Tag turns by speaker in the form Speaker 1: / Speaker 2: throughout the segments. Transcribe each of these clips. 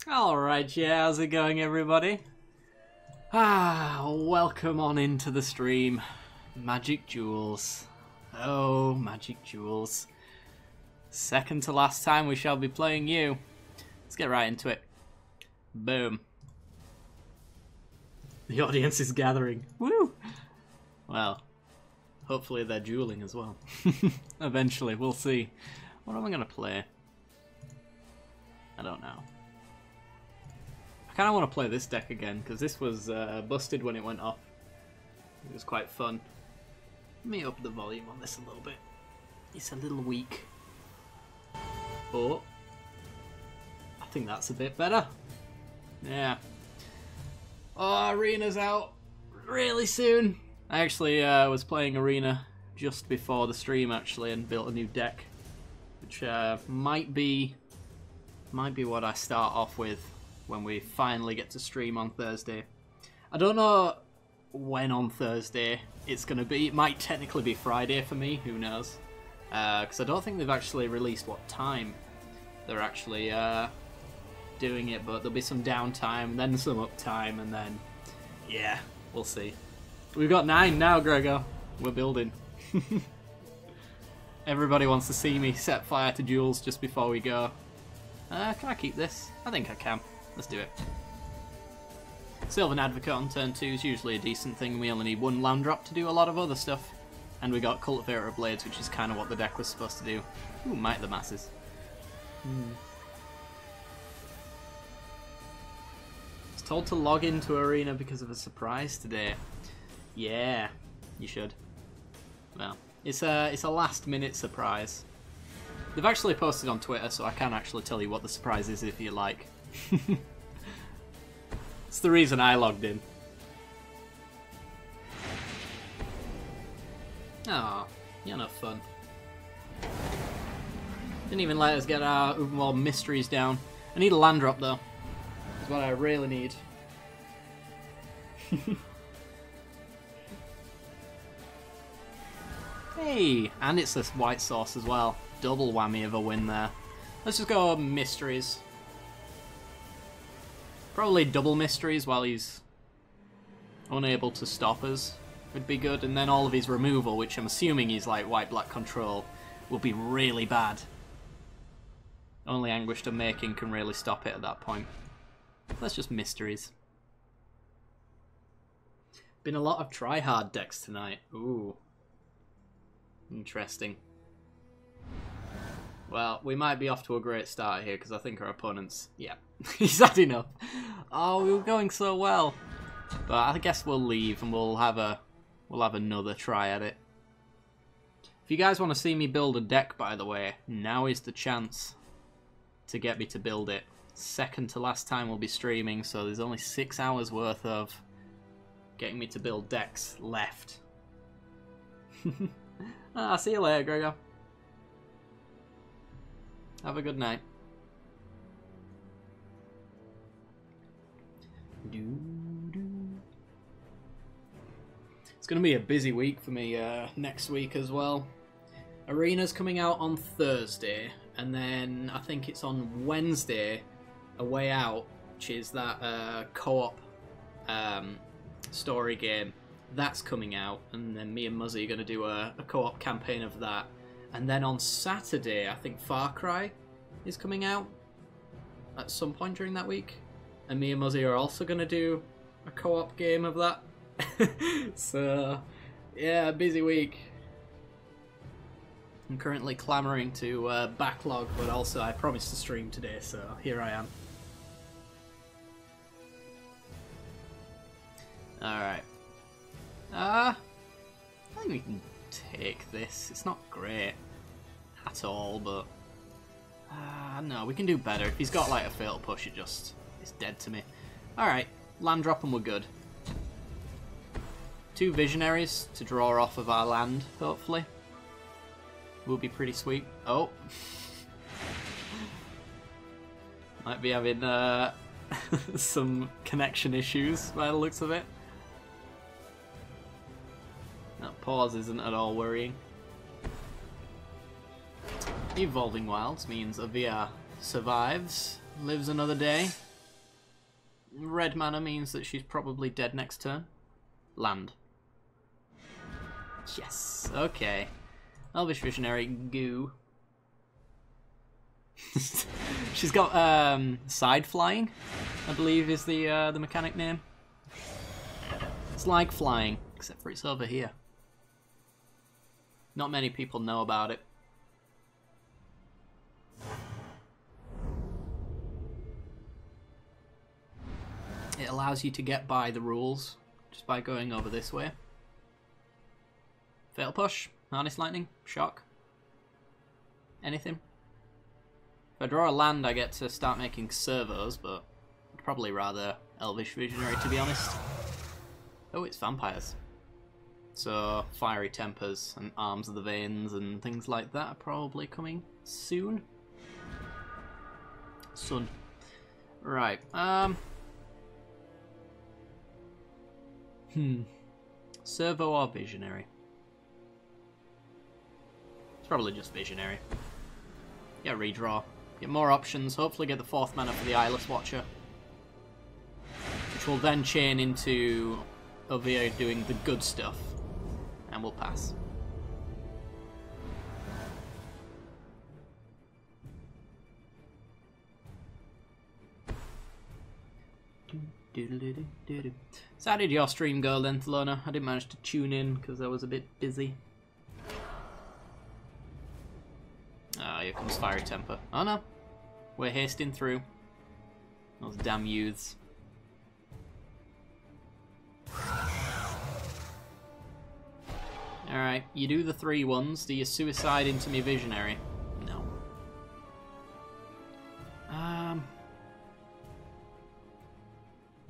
Speaker 1: Alright, yeah, how's it going, everybody? Welcome on into the stream. Magic Duels. Oh, Magic Duels. Second to last time we shall be playing you. Let's get right into it. Boom. The audience is gathering. Woo! Well, hopefully they're dueling as well. Eventually, we'll see. What am I going to play? I don't know. I kind of want to play this deck again, because this was busted when it went off. It was quite fun. Let me up the volume on this a little bit. It's a little weak. But I think that's a bit better. Yeah. Oh, Arena's out really soon. I actually was playing Arena just before the stream, actually, and built a new deck. Which might be what I start off with when we finally get to stream on Thursday. I don't know when on Thursday it's going to be. It might technically be Friday for me, who knows. Because I don't think they've actually released what time they're actually doing it, but there'll be some downtime, then some uptime, and then, yeah, we'll see. We've got 9 now, Gregor. We're building. Everybody wants to see me set fire to Duels just before we go. Can I keep this? I think I can. Let's do it. Sylvan Advocate on turn 2 is usually a decent thing. We only need 1 land drop to do a lot of other stuff. And we got Cultivator of Blades, which is kind of what the deck was supposed to do. Ooh, Might the Masses. It's told to log into Arena because of a surprise today. Yeah, you should. Well, it's a last minute surprise. They've actually posted on Twitter, so I can actually tell you what the surprise is if you like. It's the reason I logged in. Oh, you're no fun. Didn't even let us get our Uberwald mysteries down. I need a land drop though. That's what I really need. Hey, and it's this white sauce as well. Double whammy of a win there. Let's just go mysteries. Probably double mysteries while he's unable to stop us would be good, and then all of his removal, which I'm assuming he's like white-black control, will be really bad. Only Anguished Unmaking can really stop it at that point. Let's just mysteries. Been a lot of try-hard decks tonight. Ooh. Interesting. Well, we might be off to a great start here, because I think our opponent's... Yeah, he's had enough. Oh, we were going so well. But I guess we'll leave, and we'll have another try at it. If you guys want to see me build a deck, by the way, now is the chance to get me to build it. Second to last time we'll be streaming, so there's only 6 hours worth of getting me to build decks left. See you later, Gregor. Have a good night. It's going to be a busy week for me next week as well. Arena's coming out on Thursday, and then I think it's on Wednesday, A Way Out, which is that co-op story game. That's coming out, and then me and Muzzy are going to do a co-op campaign of that. And then on Saturday, I think Far Cry is coming out at some point during that week. And me and Muzzy are also going to do a co-op game of that. So, yeah, busy week. I'm currently clamoring to backlog, but also I promised to stream today, so here I am. Alright. I think we can take this. It's not great at all, but no, we can do better. If he's got like a fatal push, it's dead to me. Alright, land drop and we're good. 2 visionaries to draw off of our land, hopefully. Will be pretty sweet. Oh. Might be having some connection issues by the looks of it. That pause isn't at all worrying. Evolving Wilds means Avia survives, lives another day. red mana means that she's probably dead next turn. Land. Yes, okay. Elvish Visionary, goo. She's got side flying, I believe is the mechanic name. It's like flying, except for it's over here. Not many people know about it. It allows you to get by the rules just by going over this way. Fatal Push, Harness Lightning, Shock. Anything. If I draw a land, I get to start making servos, but I'd probably rather Elvish Visionary, to be honest. Oh, it's vampires. So, Fiery Tempers and Arms of the Veins and things like that are probably coming soon. Soon. Right, Servo or Visionary? It's probably just Visionary. Yeah, redraw. Get more options, hopefully get the 4th mana for the Eyeless Watcher. Which will then chain into Ovia doing the good stuff. And we'll pass. So how did your stream go then, Thelona? I didn't manage to tune in because I was a bit busy. Ah, here comes Fiery Temper. Oh no, we're hasting through. Those damn youths. Alright, you do the 3/1s. Do you suicide into me Visionary? No.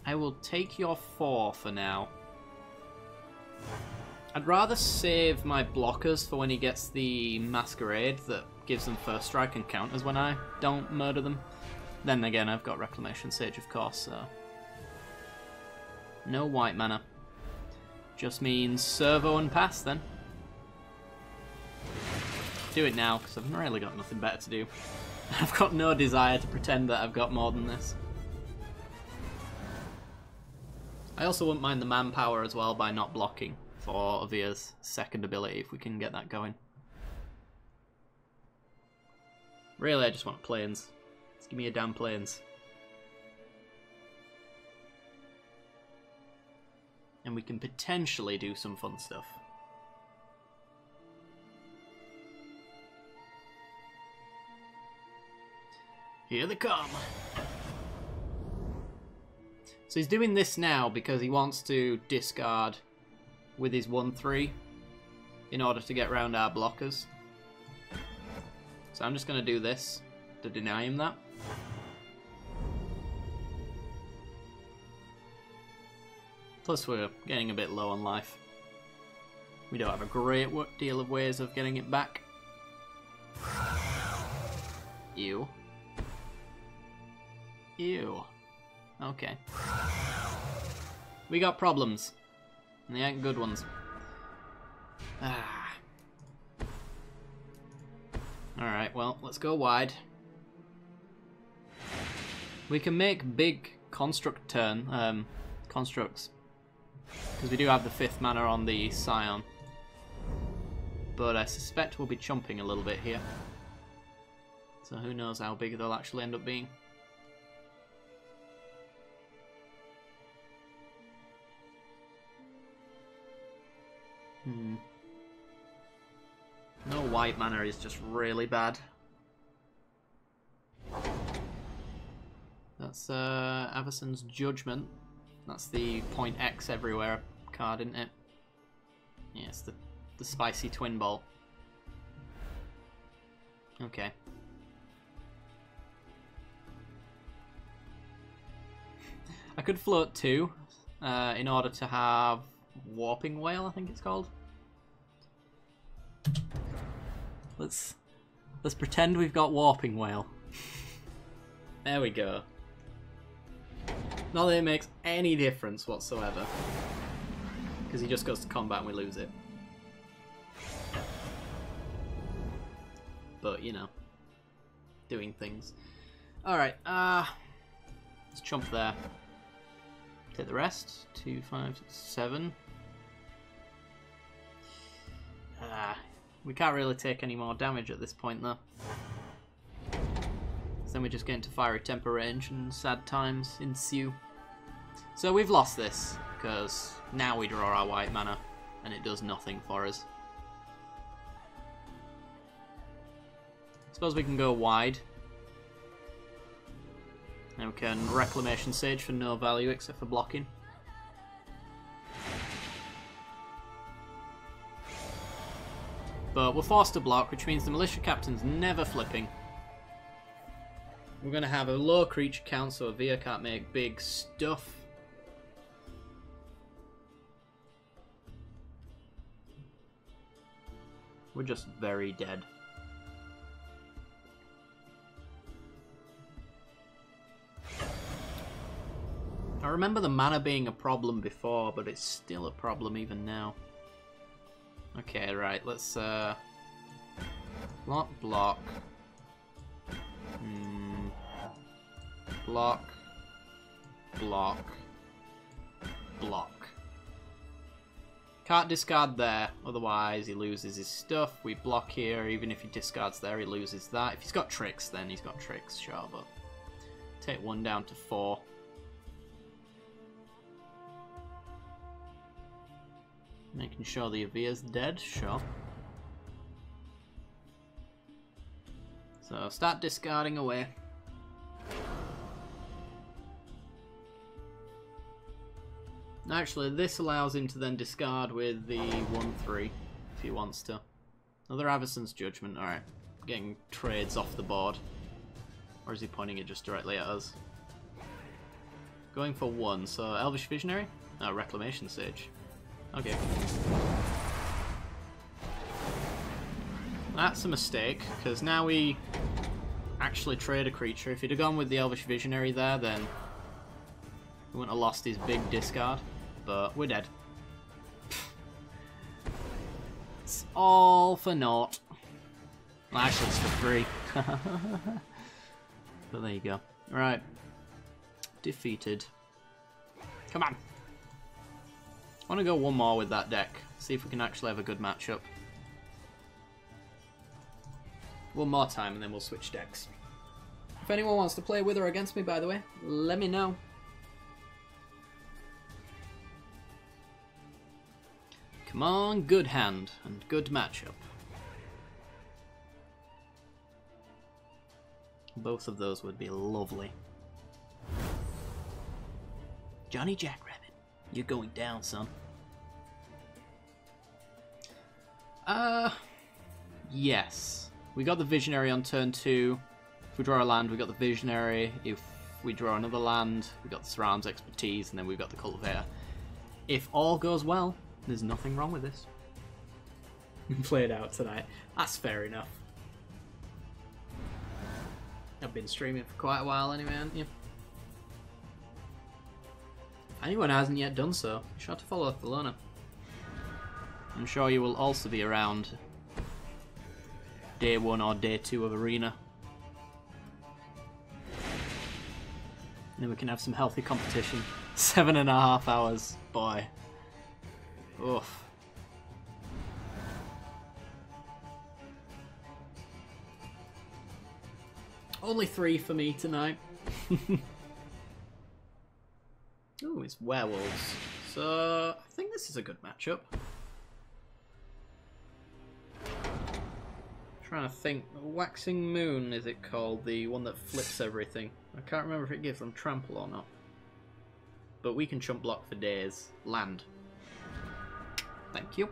Speaker 1: I will take your 4 for now. I'd rather save my blockers for when he gets the Masquerade that gives them first strike and counters when I don't murder them. Then again, I've got Reclamation Sage, of course, so... No white mana. Just means servo and pass, then. Do it now, because I've really got nothing better to do. I've got no desire to pretend that I've got more than this. I also wouldn't mind the manpower as well by not blocking for Ovia's second ability, if we can get that going. Really, I just want planes. Just give me a damn planes. And we can potentially do some fun stuff. Here they come. So he's doing this now because he wants to discard with his 1/3 in order to get round our blockers. So I'm just going to do this to deny him that. Plus we're getting a bit low on life. We don't have a great deal of ways of getting it back. Ew. Ew. Okay. We got problems. And they ain't good ones. Ah. Alright, well, let's go wide. We can make big constructs. Because we do have the 5th mana on the Scion. But I suspect we'll be chomping a little bit here. So who knows how big they'll actually end up being. No white mana is just really bad. That's Averson's Judgment. That's the point X everywhere card, isn't it? Yeah, it's the spicy twin bolt. Okay. I could float 2 in order to have Warping Whale, I think it's called. Let's pretend we've got Warping Whale. There we go. Not that it makes any difference whatsoever. Because he just goes to combat and we lose it. But, you know. Doing things. Alright, let's chomp there. Take the rest. 2, 5, 7. We can't really take any more damage at this point though. So then we just get into fiery temper range and sad times ensue. So we've lost this, because now we draw our white mana and it does nothing for us. Suppose we can go wide. And we can Reclamation Sage for no value except for blocking. But we're forced to block, which means the Militia Captain's never flipping. We're going to have a low creature count so Avia can't make big stuff. We're just very dead. I remember the mana being a problem before, but it's still a problem even now. Okay, right, let's block. Block. Can't discard there, otherwise he loses his stuff. We block here, even if he discards there, he loses that. If he's got tricks, then he's got tricks, sure, but take 1 down to 4. Making sure the Avia's dead, sure. So start discarding away. Actually, this allows him to then discard with the 1/3 if he wants to. Another Avacyn's Judgment, alright. Getting trades off the board. Or is he pointing it just directly at us? Going for 1, so Elvish Visionary? Oh, Reclamation Sage. Okay. That's a mistake, because now we actually trade a creature. If he'd have gone with the Elvish Visionary there, then he wouldn't have lost his big discard. But we're dead. It's all for naught. Well, actually, it's for free. But there you go. Right. Defeated. Come on. I want to go one more with that deck. See if we can actually have a good matchup. One more time and then we'll switch decks. If anyone wants to play with or against me, by the way, let me know. Come on, good hand and good matchup. Both of those would be lovely. Johnny Jackrabbit, you're going down, son. Yes. We got the Visionary on turn 2. If we draw a land, we got the Visionary. If we draw another land, we got the Surround's Expertise, and then we've got the Cultivator. If all goes well, there's nothing wrong with this. Play it out tonight. That's fair enough. I've been streaming for quite a while anyway, haven't you? If anyone hasn't yet done so, be sure to follow Thelona. I'm sure you will also be around day 1 or day 2 of Arena. And then we can have some healthy competition. 7.5 hours, boy. Oof. Only 3 for me tonight. Ooh, it's werewolves. So, I think this is a good matchup. Trying to think. Waxing Moon, is it called? The one that flips everything. I can't remember if it gives them trample or not. But we can chump block for days. Land. Thank you.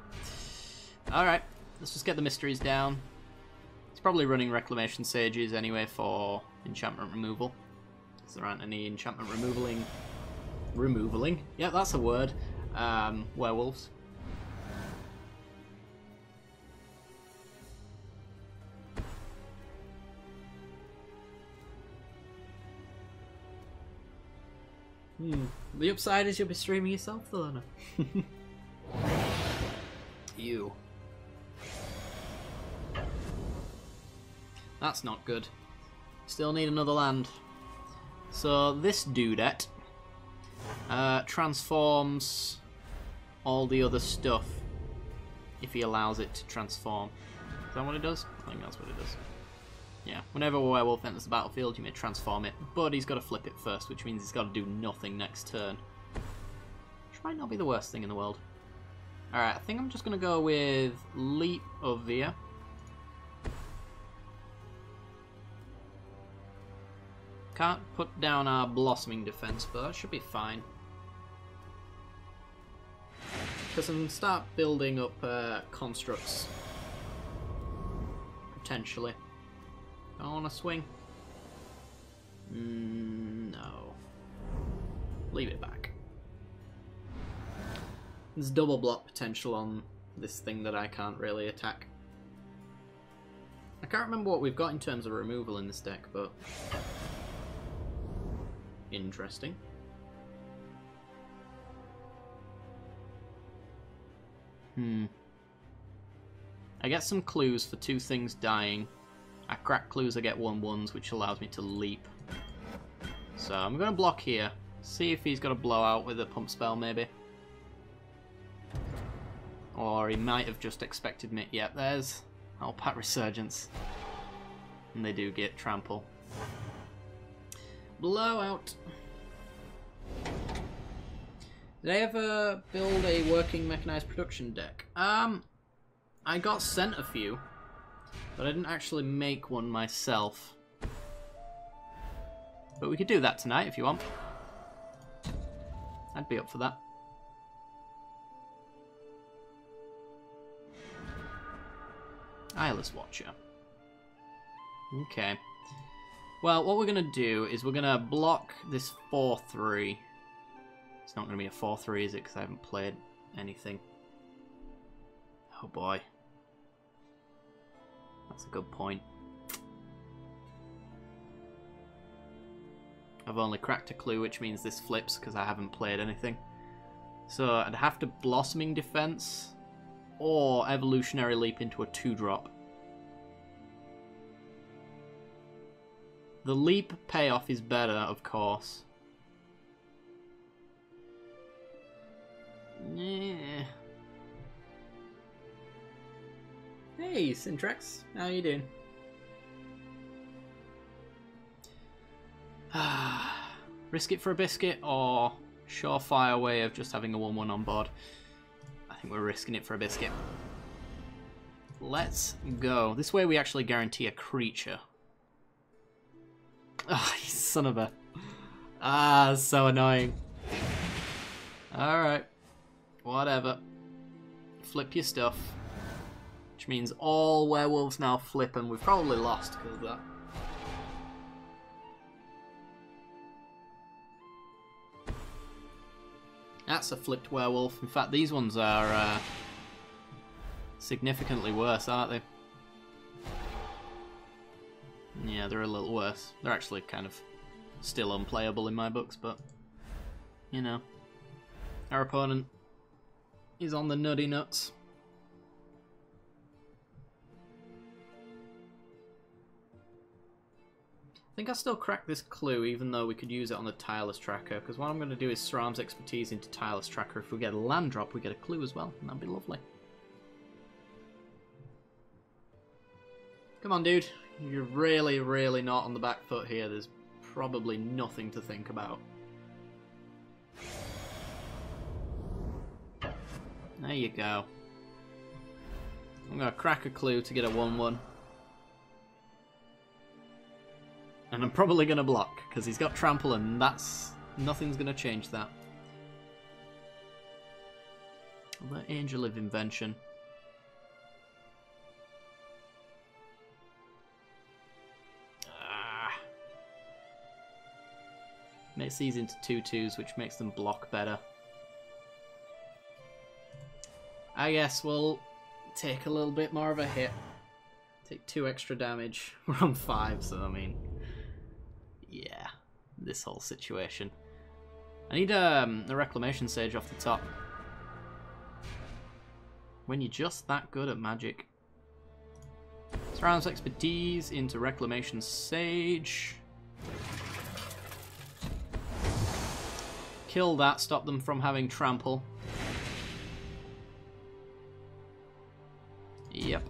Speaker 1: Alright, let's just get the mysteries down. It's probably running Reclamation Sages anyway for enchantment removal. Because there aren't any enchantment removaling? Yeah, that's a word. Werewolves. The upside is you'll be streaming yourself, though. You. That's not good. Still need another land. So this dudette Transforms all the other stuff if he allows it to transform. Is that what it does? I think that's what it does. Yeah, whenever a werewolf enters the battlefield, you may transform it, but he's got to flip it first, which means he's got to do nothing next turn. Which might not be the worst thing in the world. Alright, I think I'm just going to go with Leap of Via. Can't put down our Blossoming Defense, but that should be fine. Because I can start building up constructs. Potentially. I want to swing. No. Leave it back. There's double block potential on this thing that I can't really attack. I can't remember what we've got in terms of removal in this deck, but... interesting. I get some clues for 2 things dying. I crack clues, I get 1/1s, which allows me to leap. So I'm going to block here. See if he's got a blowout with a pump spell, maybe. Or he might have just expected me. Yep, there's Alpat Resurgence. And they do get trample. Blowout. Did I ever build a working mechanized production deck? I got sent a few, but I didn't actually make one myself. But we could do that tonight if you want. I'd be up for that. Eyeless Watcher. Okay. Well, what we're going to do is we're going to block this 4-3. It's not going to be a 4-3, is it? Because I haven't played anything. Oh boy. That's a good point. I've only cracked a clue, which means this flips because I haven't played anything. So I'd have to Blossoming Defense or Evolutionary Leap into a 2-drop. The leap payoff is better, of course. Yeah. Hey, Syntrex. How you doing? Risk it for a biscuit or surefire way of just having a 1/1 on board? I think we're risking it for a biscuit. Let's go. This way we actually guarantee a creature. Oh, you son of a... Ah, so annoying. Alright. Whatever. Flip your stuff. Which means all werewolves now flip, and we've probably lost because of that. That's a flipped werewolf. In fact, these ones are significantly worse, aren't they? Yeah, they're a little worse. They're actually kind of still unplayable in my books, but, you know. Our opponent is on the nutty nuts. I think I still crack this clue, even though we could use it on the Tireless Tracker, because what I'm going to do is Sram's Expertise into Tireless Tracker. If we get a land drop, we get a clue as well, and that'd be lovely. Come on, dude. You're really, really not on the back foot here. There's probably nothing to think about. There you go. I'm going to crack a clue to get a 1/1. And I'm probably going to block, because he's got trample, and that's... nothing's going to change that. The Angel of Invention. Makes these into 2/2s, which makes them block better. I guess we'll take a little bit more of a hit. Take 2 extra damage. We're on 5, so I mean... yeah, this whole situation. I need a Reclamation Sage off the top. When you're just that good at magic. Sram's Expertise into Reclamation Sage. kill that, stop them from having trample. Yep.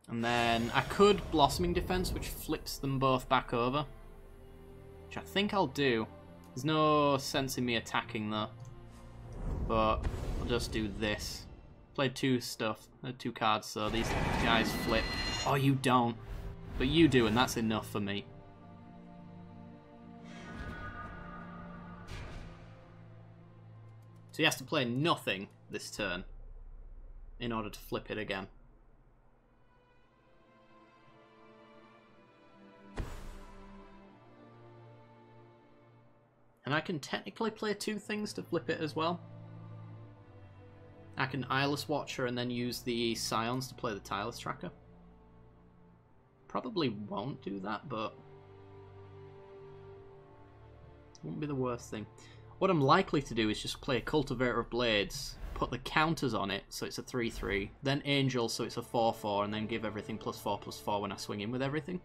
Speaker 1: And then I could Blossoming Defense, which flips them both back over. Which I think I'll do. There's no sense in me attacking though. But I'll just do this. Play two cards, so these guys flip. Oh, you don't. But you do, and that's enough for me. So he has to play nothing this turn in order to flip it again. And I can technically play two things to flip it as well. I can Eyeless Watcher and then use the Scions to play the Tireless Tracker. Probably won't do that, but it won't be the worst thing. What I'm likely to do is just play Cultivator of Blades, put the counters on it so it's a 3-3, then Angel so it's a 4-4, and then give everything +4/+4 when I swing in with everything.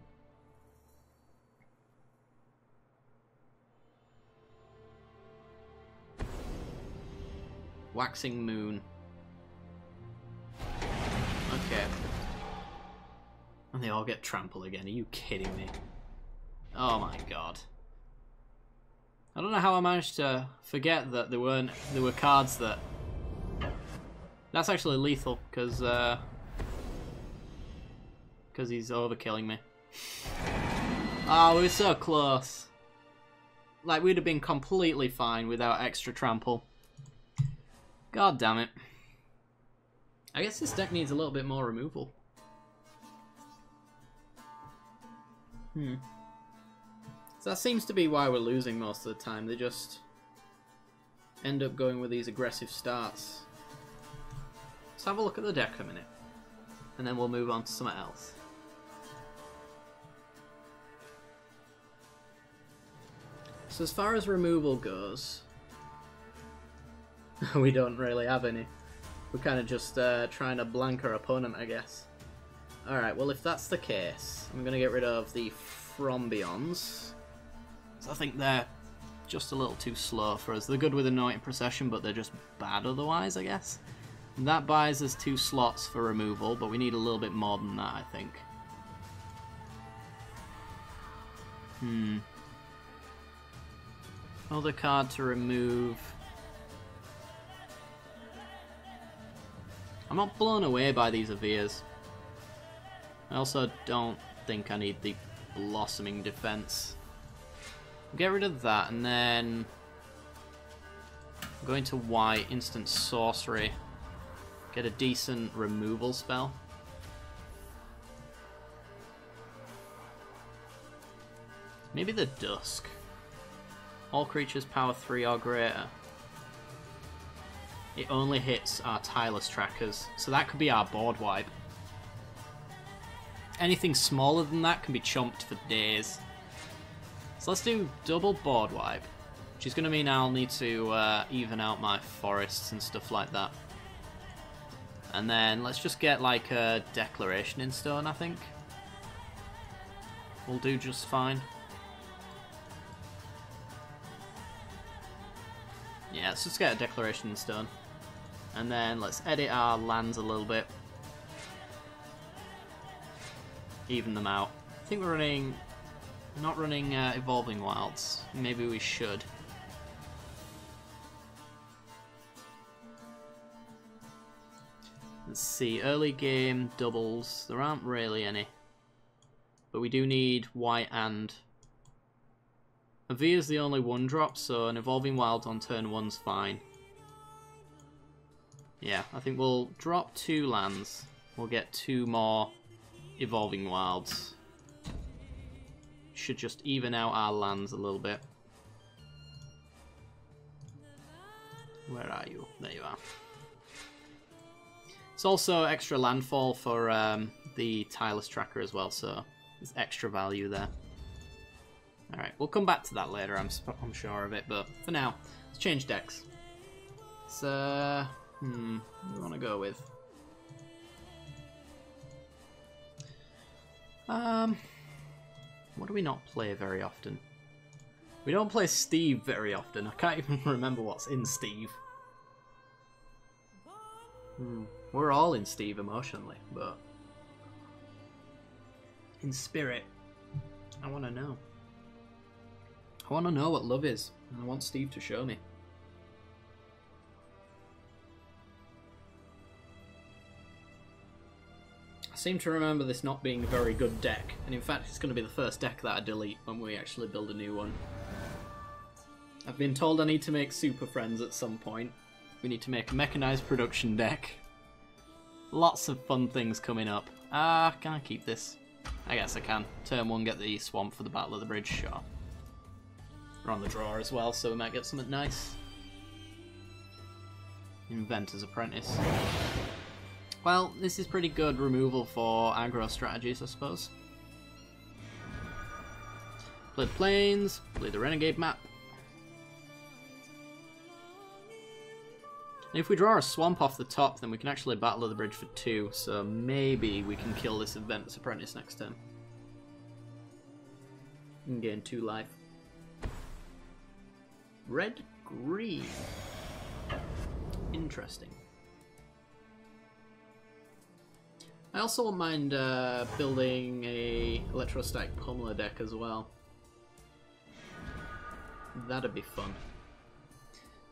Speaker 1: Waxing Moon. Okay. And they all get trampled again. Are you kidding me? Oh my god. I don't know how I managed to forget that there were cards that... That's actually lethal, because he's overkilling me. Oh, we were so close. Like, we'd have been completely fine without extra trample. God damn it. I guess this deck needs a little bit more removal. So that seems to be why we're losing most of the time. They just end up going with these aggressive starts. Let's have a look at the deck a minute. And then we'll move on to something else. So as far as removal goes, we don't really have any. We're kind of just trying to blank our opponent, I guess. Alright, well if that's the case, I'm going to get rid of the Frombions. So I think they're just a little too slow for us. They're good with Anointing Procession, but they're just bad otherwise, I guess. And that buys us 2 slots for removal, but we need a little bit more than that, I think. Another card to remove. I'm not blown away by these Avias. I also don't think I need the Blossoming Defense. Get rid of that, and then go into white, instant sorcery. Get a decent removal spell. Maybe the Dusk. All creatures power 3 or greater. It only hits our Tireless Trackers, so that could be our board wipe. Anything smaller than that can be chomped for days. So let's do double board wipe, which is going to mean I'll need to even out my forests and stuff like that. And then let's just get like a Declaration in Stone, I think. We'll do just fine. Yeah, let's just get a Declaration in Stone. And then let's edit our lands a little bit. Even them out. I think we're running... not running Evolving Wilds. Maybe we should. Let's see, early game doubles. There aren't really any. But we do need white and... Avia's the only 1-drop, so an Evolving Wild on turn 1's fine. Yeah, I think we'll drop 2 lands. We'll get 2 more Evolving Wilds. Should just even out our lands a little bit. Where are you? There you are. It's also extra landfall for the Tireless Tracker as well, so there's extra value there. Alright, we'll come back to that later, I'm sure of it, but for now, let's change decks. So, what do we want to go with? What do we not play very often? We don't play Steve very often. I can't even remember what's in Steve. We're all in Steve emotionally, but in spirit, I want to know. I want to know what love is, and I want Steve to show me. I seem to remember this not being a very good deck, and in fact it's going to be the first deck that I delete when we actually build a new one. I've been told I need to make Superfriends at some point. We need to make a mechanized production deck. Lots of fun things coming up. Can I keep this? I guess I can. Turn 1, get the swamp for the Battle of the Bridge, sure. We're on the draw as well, so we might get something nice. Inventor's Apprentice. Well, this is pretty good removal for aggro strategies, I suppose. Play the Plains, play the Renegade map. And if we draw a swamp off the top, then we can actually Battle of the Bridge for 2, so maybe we can kill this Inventor's Apprentice next turn. And gain 2 life. Red, green. Interesting. I also wouldn't mind building a electrostatic pummeler deck as well. That'd be fun.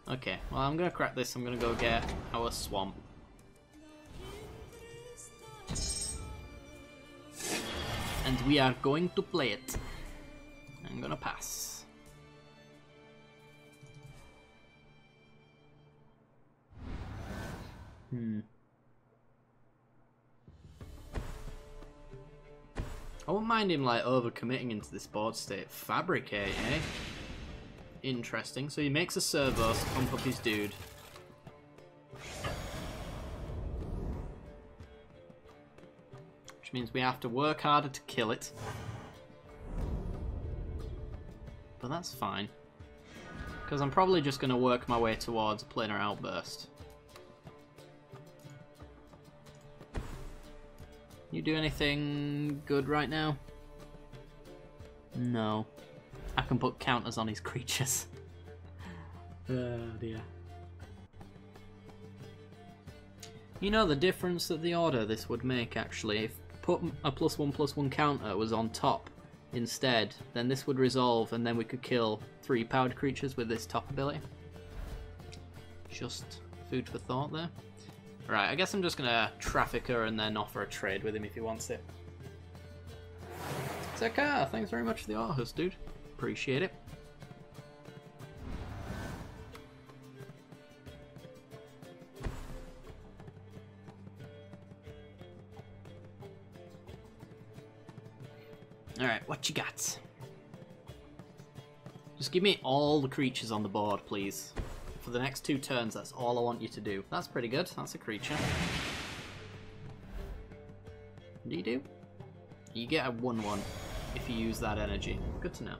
Speaker 1: Okay, well I'm gonna crack this. I'm gonna go get our swamp. And we are going to play it. I'm gonna pass. I wouldn't mind him like overcommitting into this board state. Fabricate, eh? Interesting. So he makes a servo to pump up his dude. Which means we have to work harder to kill it. But that's fine. Because I'm probably just going to work my way towards a planar outburst. You do anything good right now? No. I can put counters on his creatures. Oh dear. You know the difference that the order this would make actually? If put a +1/+1 counter was on top instead, then this would resolve and then we could kill 3 powered creatures with this top ability. Just food for thought there. Right, I guess I'm just gonna traffic her and then offer a trade with him if he wants it. Zaka, thanks very much for the Arhus, dude. Appreciate it. Alright, what you got? Just give me all the creatures on the board, please. For the next 2 turns, that's all I want you to do. That's pretty good. That's a creature. What do you do? You get a 1/1 if you use that energy. Good to know.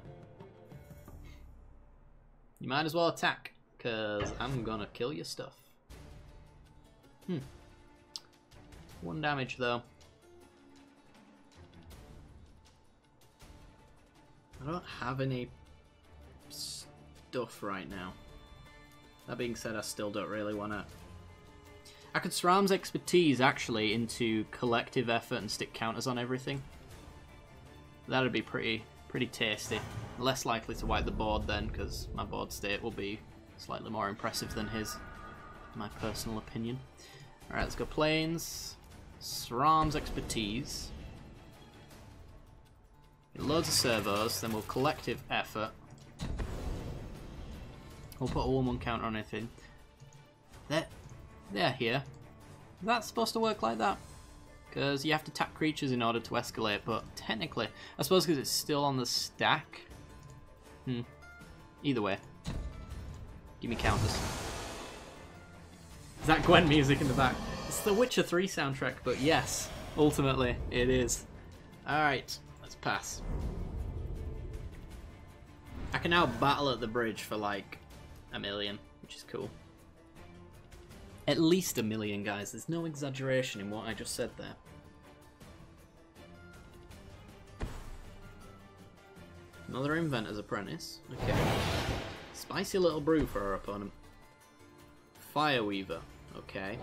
Speaker 1: You might as well attack, because I'm gonna kill your stuff. 1 damage, though. I don't have any stuff right now. That being said, I still don't really want to... I could SRAM's expertise, actually, into collective effort and stick counters on everything. That'd be pretty tasty. Less likely to wipe the board then, because my board state will be slightly more impressive than his, in my personal opinion. Alright, let's go Plains. SRAM's expertise. Get loads of servos, then we'll collective effort. We'll put a 1/1 counter on anything. They're here. Is that supposed to work like that? Because you have to tap creatures in order to escalate, but technically, I suppose because it's still on the stack. Either way. Give me counters. Is that Gwen music in the back? It's the Witcher 3 soundtrack, but yes, ultimately, it is. Alright, let's pass. I can now battle at the bridge for like 1 million, which is cool. At least 1 million, guys. There's no exaggeration in what I just said there. Another Inventor's Apprentice. Okay. Spicy little brew for our opponent. Fireweaver. Okay.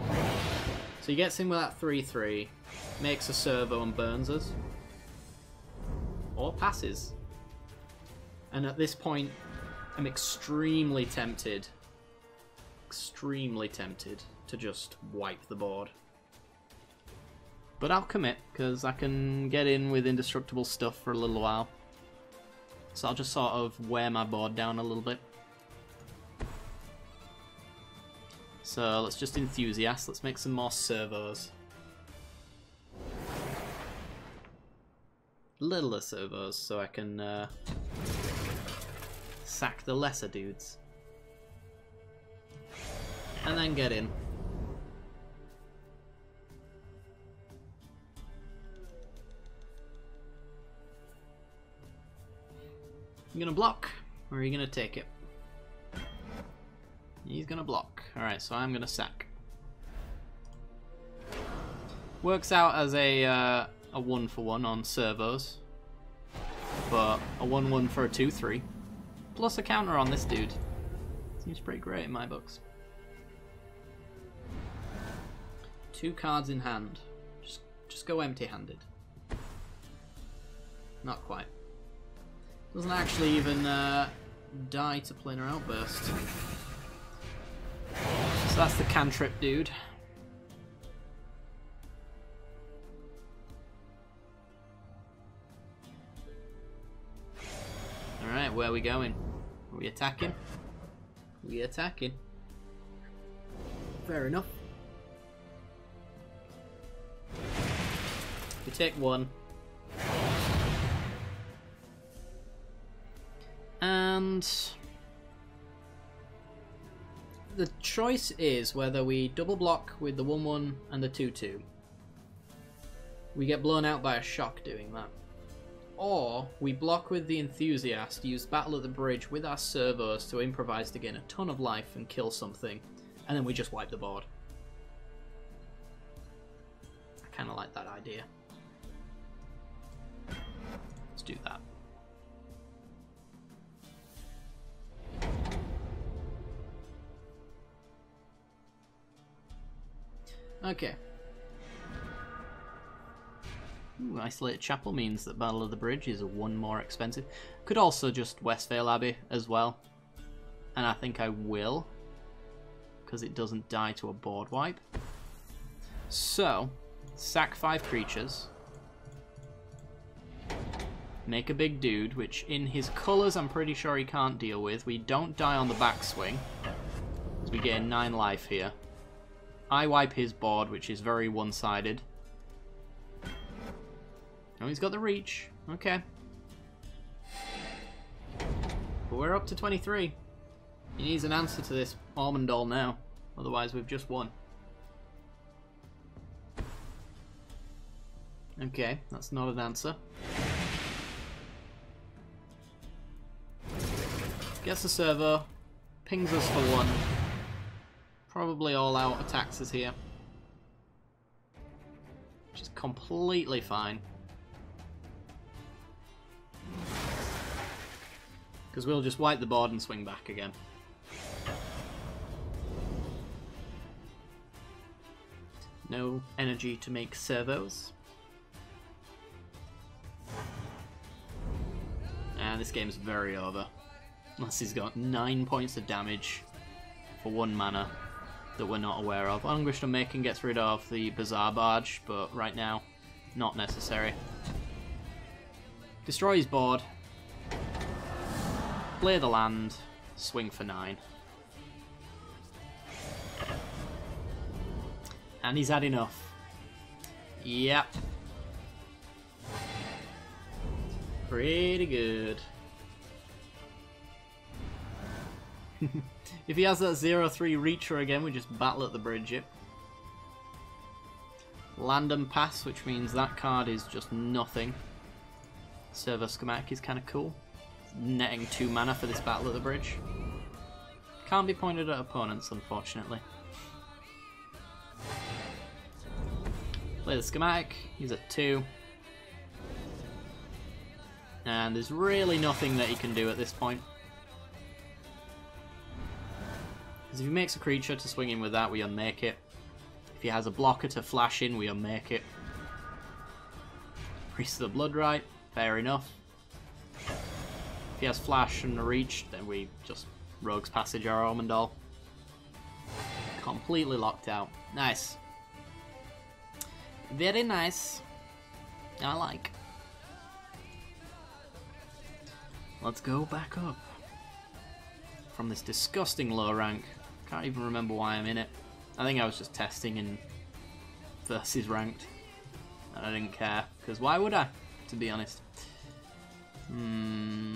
Speaker 1: So he gets in with that 3-3, makes a servo and burns us. Or passes. And at this point, I'm extremely tempted to just wipe the board. But I'll commit, because I can get in with indestructible stuff for a little while. So I'll just sort of wear my board down a little bit. So let's just enthusiast, let's make some more servos. Littler servos, so I can sack the lesser dudes. And then get in. You gonna block, or are you gonna take it? He's gonna block. Alright, so I'm gonna sack. Works out as a 1-for-1 on servos, but a 1-1 for a 2-3. Plus a counter on this dude. Seems pretty great in my books. 2 cards in hand. Just go empty-handed. Not quite. Doesn't actually even die to planar outburst. So that's the cantrip dude. Alright, where are we going? Are we attacking? We attacking. Fair enough. We take 1. And the choice is whether we double block with the 1-1 and the 2-2. We get blown out by a shock doing that. Or we block with the enthusiast, use Battle at the Bridge with our servos to improvise to gain a ton of life and kill something, and then we just wipe the board. I kind of like that idea. Let's do that. Okay. Ooh, Isolated Chapel means that Battle of the Bridge is 1 more expensive. Could also just Westvale Abbey as well. And I think I will, because it doesn't die to a board wipe. So, sack 5 creatures. Make a big dude, which in his colours I'm pretty sure he can't deal with. We don't die on the backswing, because we gain 9 life here. I wipe his board, which is very one-sided. Oh, he's got the reach. Okay. But we're up to 23. He needs an answer to this Almond Doll now. Otherwise, we've just won. Okay, that's not an answer. Gets a servo. Pings us for 1. Probably all out attacks us here. Which is completely fine. Because we'll just wipe the board and swing back again. No energy to make servos. And this game's very over. Unless he's got 9 points of damage for 1 mana that we're not aware of. Anguished Unmaking gets rid of the Bazaar Barge, but right now, not necessary. Destroy his board. Play the land. Swing for 9. And he's had enough. Yep. Pretty good. If he has that 0-3 Reacher again, we just Battle at the Bridge it. Land and pass, which means that card is just nothing. Servo Schematic is kind of cool. Netting 2 mana for this Battle at the Bridge. Can't be pointed at opponents, unfortunately. Play the Schematic, he's at 2. And there's really nothing that he can do at this point. Because if he makes a creature to swing in with that, we unmake it. If he has a blocker to flash in, we unmake it. Priest of the Bloodright, fair enough. If he has flash and a reach, then we just Rogue's Passage our Omendol. Completely locked out. Nice. Very nice. I like. Let's go back up. From this disgusting low rank. Can't even remember why I'm in it. I think I was just testing in versus ranked. And I didn't care. Because why would I, to be honest?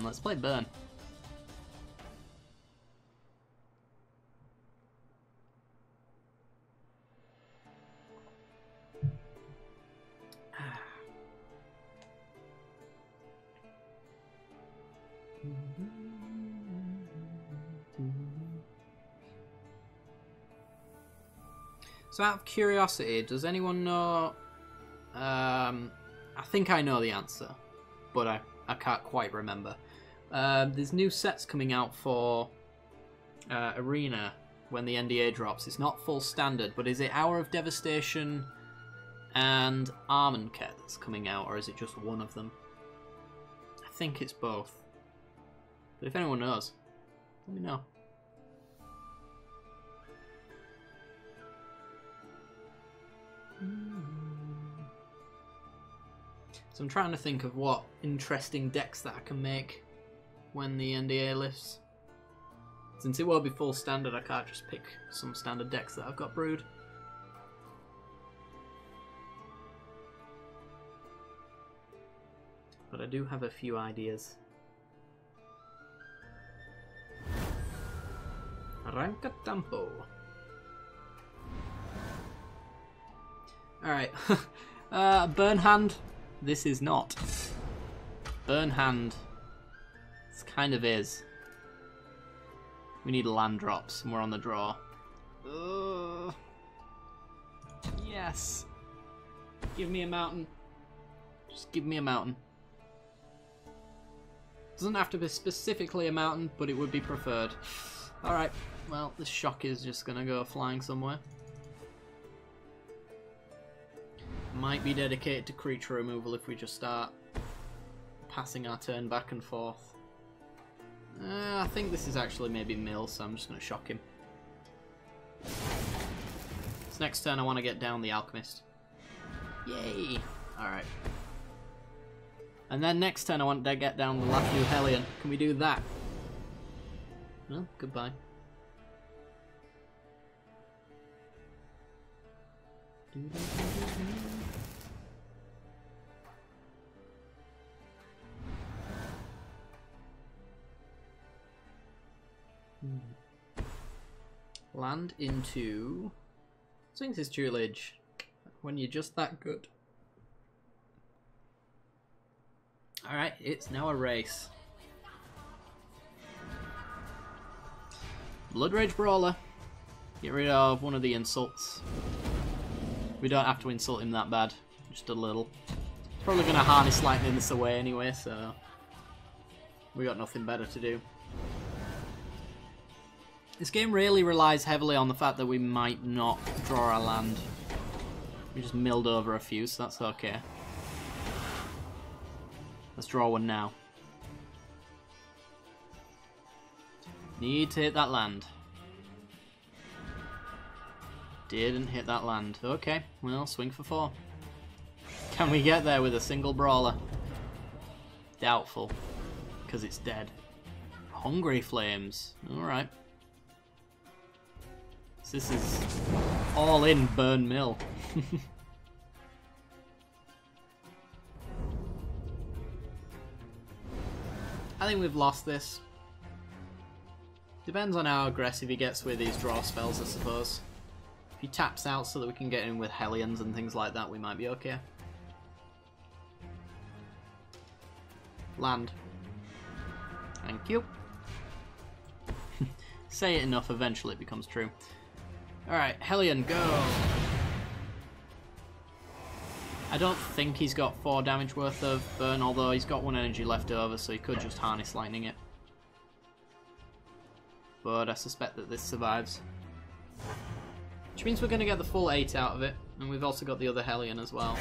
Speaker 1: Let's play Burn. So out of curiosity, does anyone know... I think I know the answer, but I can't quite remember. There's new sets coming out for Arena when the NDA drops. It's not full standard, but is it Hour of Devastation and Armenket that's coming out, or is it just one of them? I think it's both. But if anyone knows, let me know. So I'm trying to think of what interesting decks that I can make when the NDA lifts. Since it won't be full standard, I can't just pick some standard decks that I've got brewed. But I do have a few ideas. Arranca Tempo. Alright. Burn Hand. This is not. Burn Hand. This kind of is. We need land drops and we're on the draw. Yes. Give me a mountain. Just give me a mountain. Doesn't have to be specifically a mountain, but it would be preferred. Alright, well, this shock is just gonna go flying somewhere. Might be dedicated to creature removal if we just start passing our turn back and forth. I think this is actually maybe mill, so I'm just going to shock him. This next turn I want to get down the Alchemist. Yay! Alright. And then next turn I want to get down the Latu Hellion. Can we do that? No? Goodbye. Land into Sphinx's Tutelage when you're just that good. Alright, it's now a race. Bloodrage Brawler. Get rid of one of the insults. We don't have to insult him that bad, just a little. He's probably going to harness lightning this away anyway, so we got nothing better to do. This game really relies heavily on the fact that we might not draw our land. We just milled over a few, so that's okay. Let's draw one now. Need to hit that land. Didn't hit that land. Okay, well, swing for 4. Can we get there with a single brawler? Doubtful, because it's dead. Hungry Flames. Alright. This is all in Burn Mill. I think we've lost this. Depends on how aggressive he gets with his draw spells, I suppose. If he taps out so that we can get in with Hellions and things like that, we might be okay. Land. Thank you. Say it enough, eventually it becomes true. Alright, Hellion, go! I don't think he's got 4 damage worth of burn, although he's got 1 energy left over, so he could just harness lightning it. But I suspect that this survives. Which means we're going to get the full 8 out of it, and we've also got the other Hellion as well.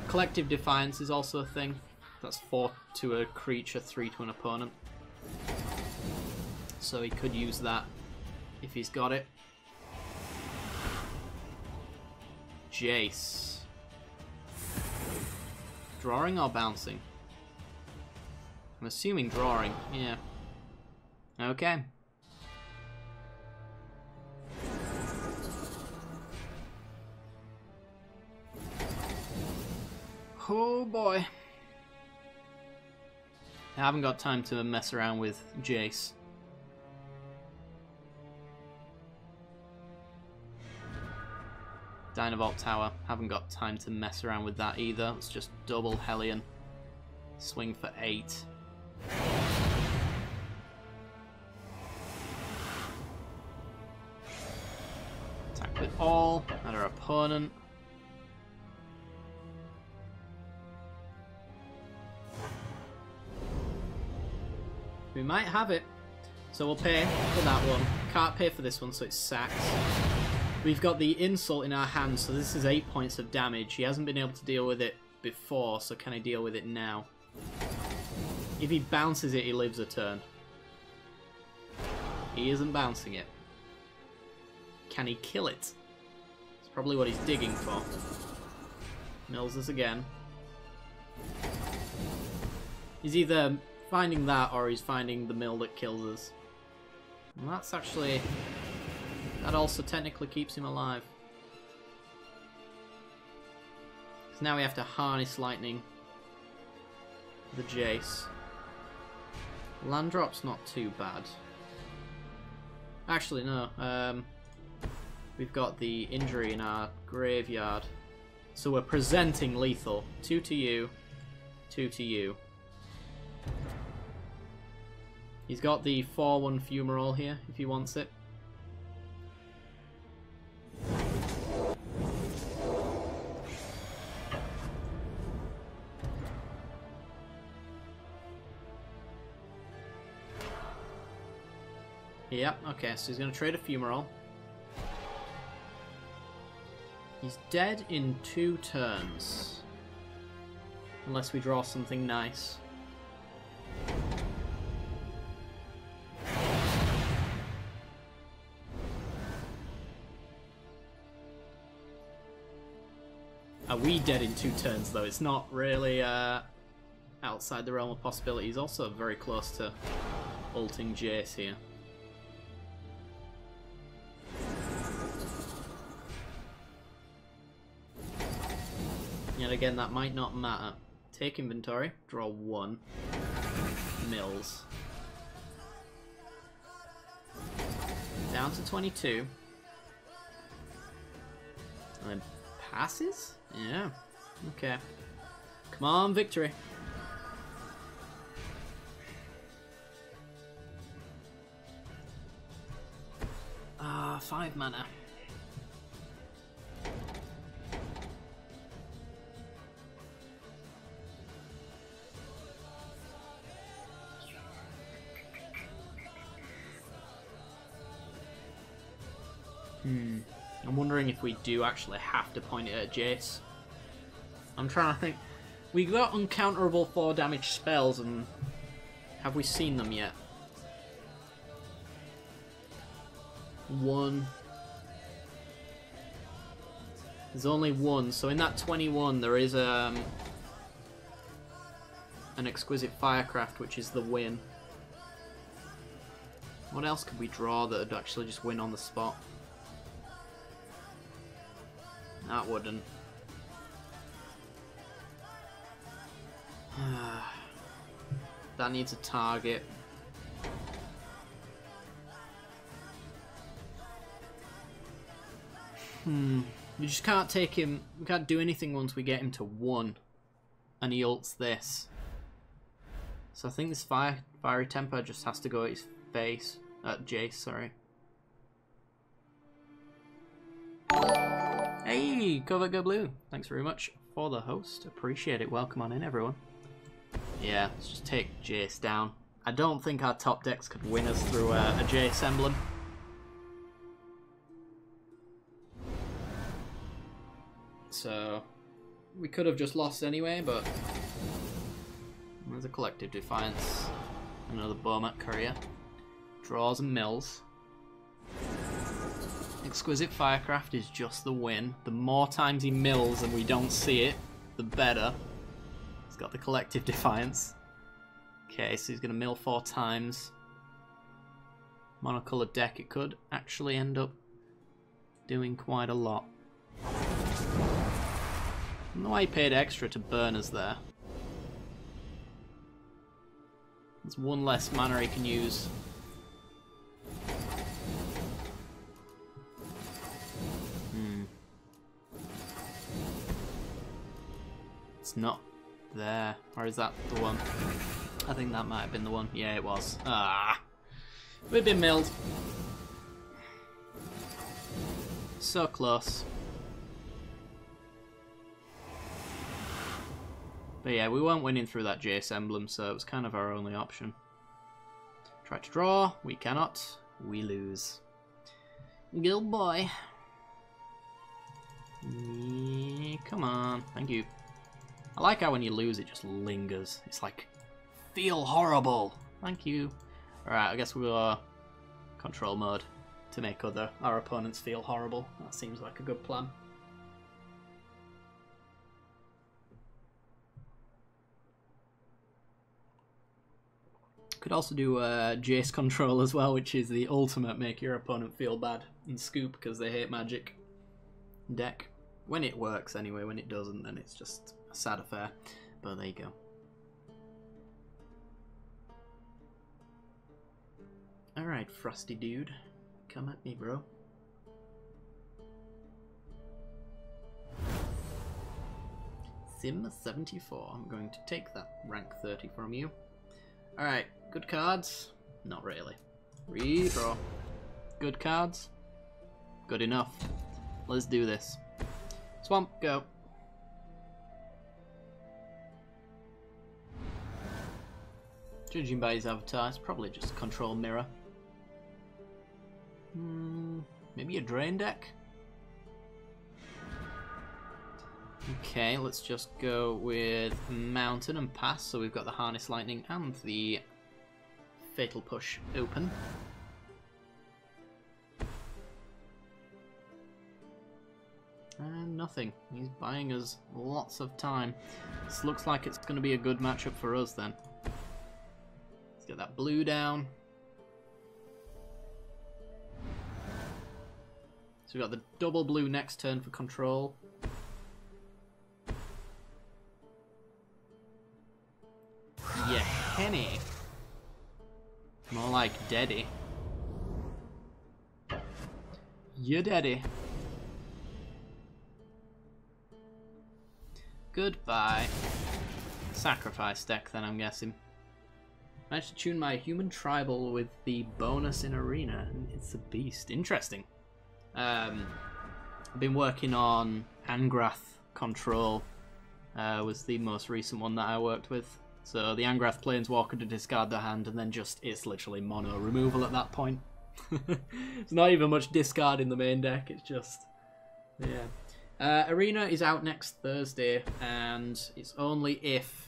Speaker 1: Collective Defiance is also a thing. That's 4 to a creature, 3 to an opponent. So he could use that if he's got it. Jace. Drawing or bouncing? I'm assuming drawing, yeah. Okay. Oh boy. I haven't got time to mess around with Jace. Dynavolt Tower, haven't got time to mess around with that either. It's just double Hellion. Swing for 8. Attack with all at our opponent. We might have it. So we'll pay for that one. Can't pay for this one, so it's sacked. We've got the insult in our hand, so this is 8 points of damage. He hasn't been able to deal with it before, so can I deal with it now? If he bounces it, he lives a turn. He isn't bouncing it. Can he kill it? That's probably what he's digging for. Mills us again. He's either finding that or he's finding the mill that kills us. And that's actually... that also technically keeps him alive. So now we have to harness lightning. The Jace. Land drop's not too bad. Actually, no. We've got the injury in our graveyard. So we're presenting lethal. 2 to you. 2 to you. He's got the 4/1 Fumarole here, if he wants it. Yep, okay, so he's going to trade a Fumarole. He's dead in 2 turns. Unless we draw something nice. Are we dead in 2 turns, though? It's not really outside the realm of possibility. He's also very close to ulting Jace here. Yet again, that might not matter. Take inventory, draw 1. Mills. Down to 22. And then passes? Yeah. Okay. Come on, victory. Ah, 5 mana. I'm wondering if we do actually have to point it at Jace. I'm trying to think. We got uncounterable 4 damage spells, and have we seen them yet? 1. There's only 1, so in that 21 there is an exquisite firecraft, which is the win. What else could we draw that would actually just win on the spot? That wouldn't. That needs a target. We just can't take him. We can't do anything once we get him to 1. And he ults this. So I think this fiery temper just has to go at his face. At Jace, sorry. Hey, Covert Go Blue. Thanks very much for the host. Appreciate it. Welcome on in, everyone. Yeah, let's just take Jace down. I don't think our top decks could win us through a Jace emblem. So, we could have just lost anyway, but there's a Collective Defiance. Another Bomat Courier. Draws and mills. Exquisite Firecraft is just the win. The more times he mills and we don't see it, the better. He's got the Collective Defiance. Okay, so he's going to mill 4 times. Monocolored deck, it could actually end up doing quite a lot. I don't know why he paid extra to burn us there. There's one less mana he can use. It's not there. Or is that the one? I think that might have been the one. Yeah, it was. Ah! We've been milled. So close. But yeah, we weren't winning through that Jace emblem, so it was kind of our only option. Try to draw. We cannot. We lose. Good boy. Yeah, come on. Thank you. I like how when you lose it just lingers. It's like, feel horrible. Thank you. Alright, I guess we'll control mode to make our opponents feel horrible. That seems like a good plan. Could also do Jace control as well, which is the ultimate make your opponent feel bad and scoop because they hate magic deck. When it works anyway, when it doesn't then it's just a sad affair. But there you go. Alright, Frosty dude. Come at me, bro. Sim 74. I'm going to take that rank 30 from you. Alright, good cards? Not really. Redraw. Good cards? Good enough. Let's do this. Swamp, go. Judging by his avatar, it's probably just control mirror. Maybe a drain deck? Okay, let's just go with Mountain and pass, so we've got the Harness Lightning and the Fatal Push open. And nothing. He's buying us lots of time. This looks like it's going to be a good matchup for us then. Let's get that blue down. So we've got the double blue next turn for control. Yeah, Henny. More like Daddy. You Daddy. Goodbye. Sacrifice deck then, I'm guessing. Managed to tune my human tribal with the bonus in arena, and it's a beast. Interesting. I've been working on Angrath control. Was the most recent one that I worked with. So the Angrath Planeswalker to discard the hand, and then just it's literally mono removal at that point. It's not even much discard in the main deck. It's just Arena is out next Thursday, and it's only if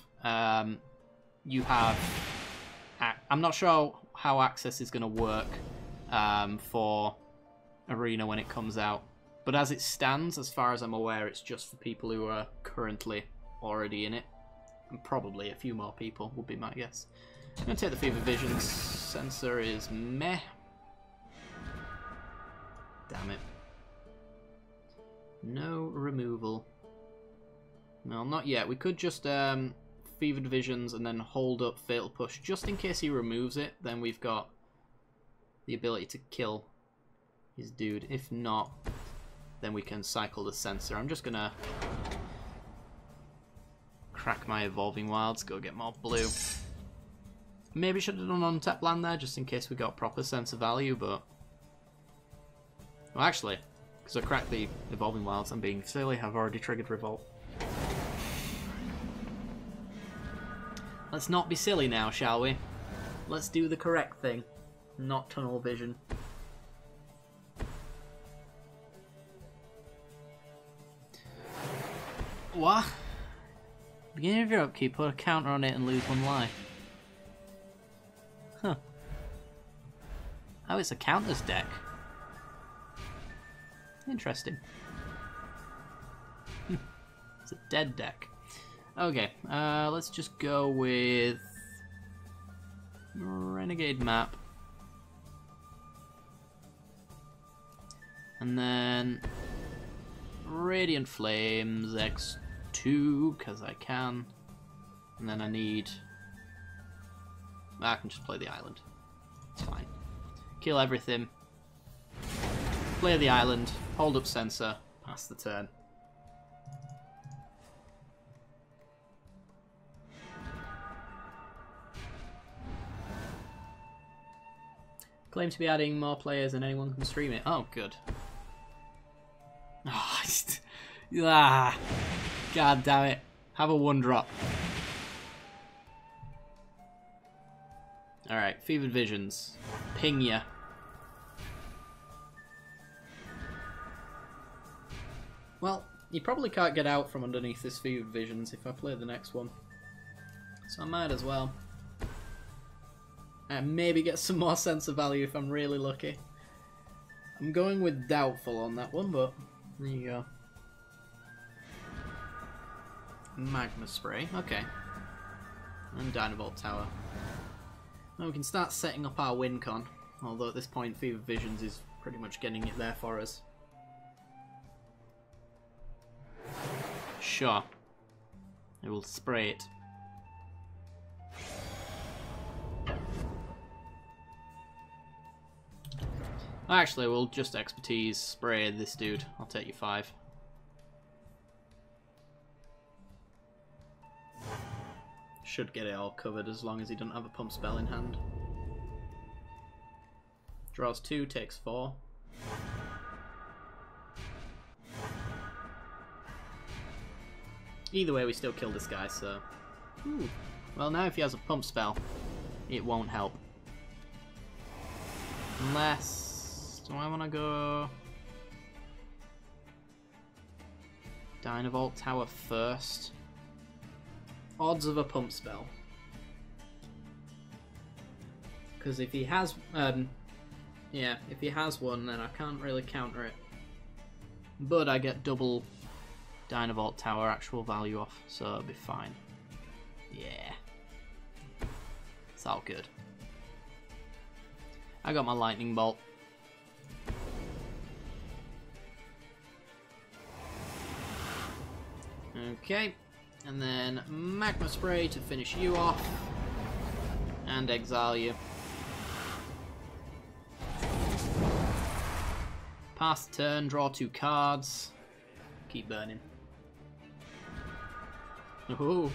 Speaker 1: you have. I'm not sure how access is going to work for Arena when it comes out, but as it stands, as far as I'm aware, it's just for people who are currently already in it, and probably a few more people would be my guess. I'm going to take the Fever Vision. Sensor is meh. Damn it. No removal. No, not yet. We could just Fevered Visions and then hold up Fatal Push just in case he removes it. Then we've got the ability to kill his dude. If not, then we can cycle the Sensor. I'm just gonna crack my Evolving Wilds, go get more blue. Maybe should have done untap land there just in case we got proper sense of value, but well, actually, Because I cracked the Evolving Wilds, I'm being silly, I've already triggered Revolt. Let's not be silly now, shall we? Let's do the correct thing. Not tunnel vision. What? Beginning of your upkeep, put a counter on it and lose 1 life. Huh. Oh, it's a counters deck. Interesting. It's a dead deck. Okay, let's just go with Renegade Map. And then Radiant Flames X2, because I can. And then I need... I can just play the island. It's fine. Kill everything. Play the island. Hold up Sensor. Pass the turn. Claim to be adding more players than anyone can stream it. Oh, good. Oh, God damn it. Have a 1-drop. Alright, Fevered Visions. Ping ya. Well, you probably can't get out from underneath this Fevered Visions if I play the next one. So I might as well. And maybe get some more sense of value if I'm really lucky. I'm going with Doubtful on that one, but there you go. Magma Spray, okay. And Dynavolt Tower. Now we can start setting up our win con, although at this point Fevered Visions is pretty much getting it there for us. Sure. I will spray it. Actually, we'll just expertise spray this dude. I'll take you 5. Should get it all covered as long as he doesn't have a pump spell in hand. Draws 2, takes 4. Either way, we still kill this guy, so... Ooh. Well, now if he has a pump spell, it won't help. Unless... Do I want to go... Dynavolt Tower first? Odds of a pump spell. Because if he has... yeah, if he has one, then I can't really counter it. But I get double Dynavolt Tower actual value off, so it'll be fine. Yeah. It's all good. I got my Lightning Bolt. Okay, and then Magma Spray to finish you off, and exile you. Pass the turn, draw 2 cards, keep burning. Ooh.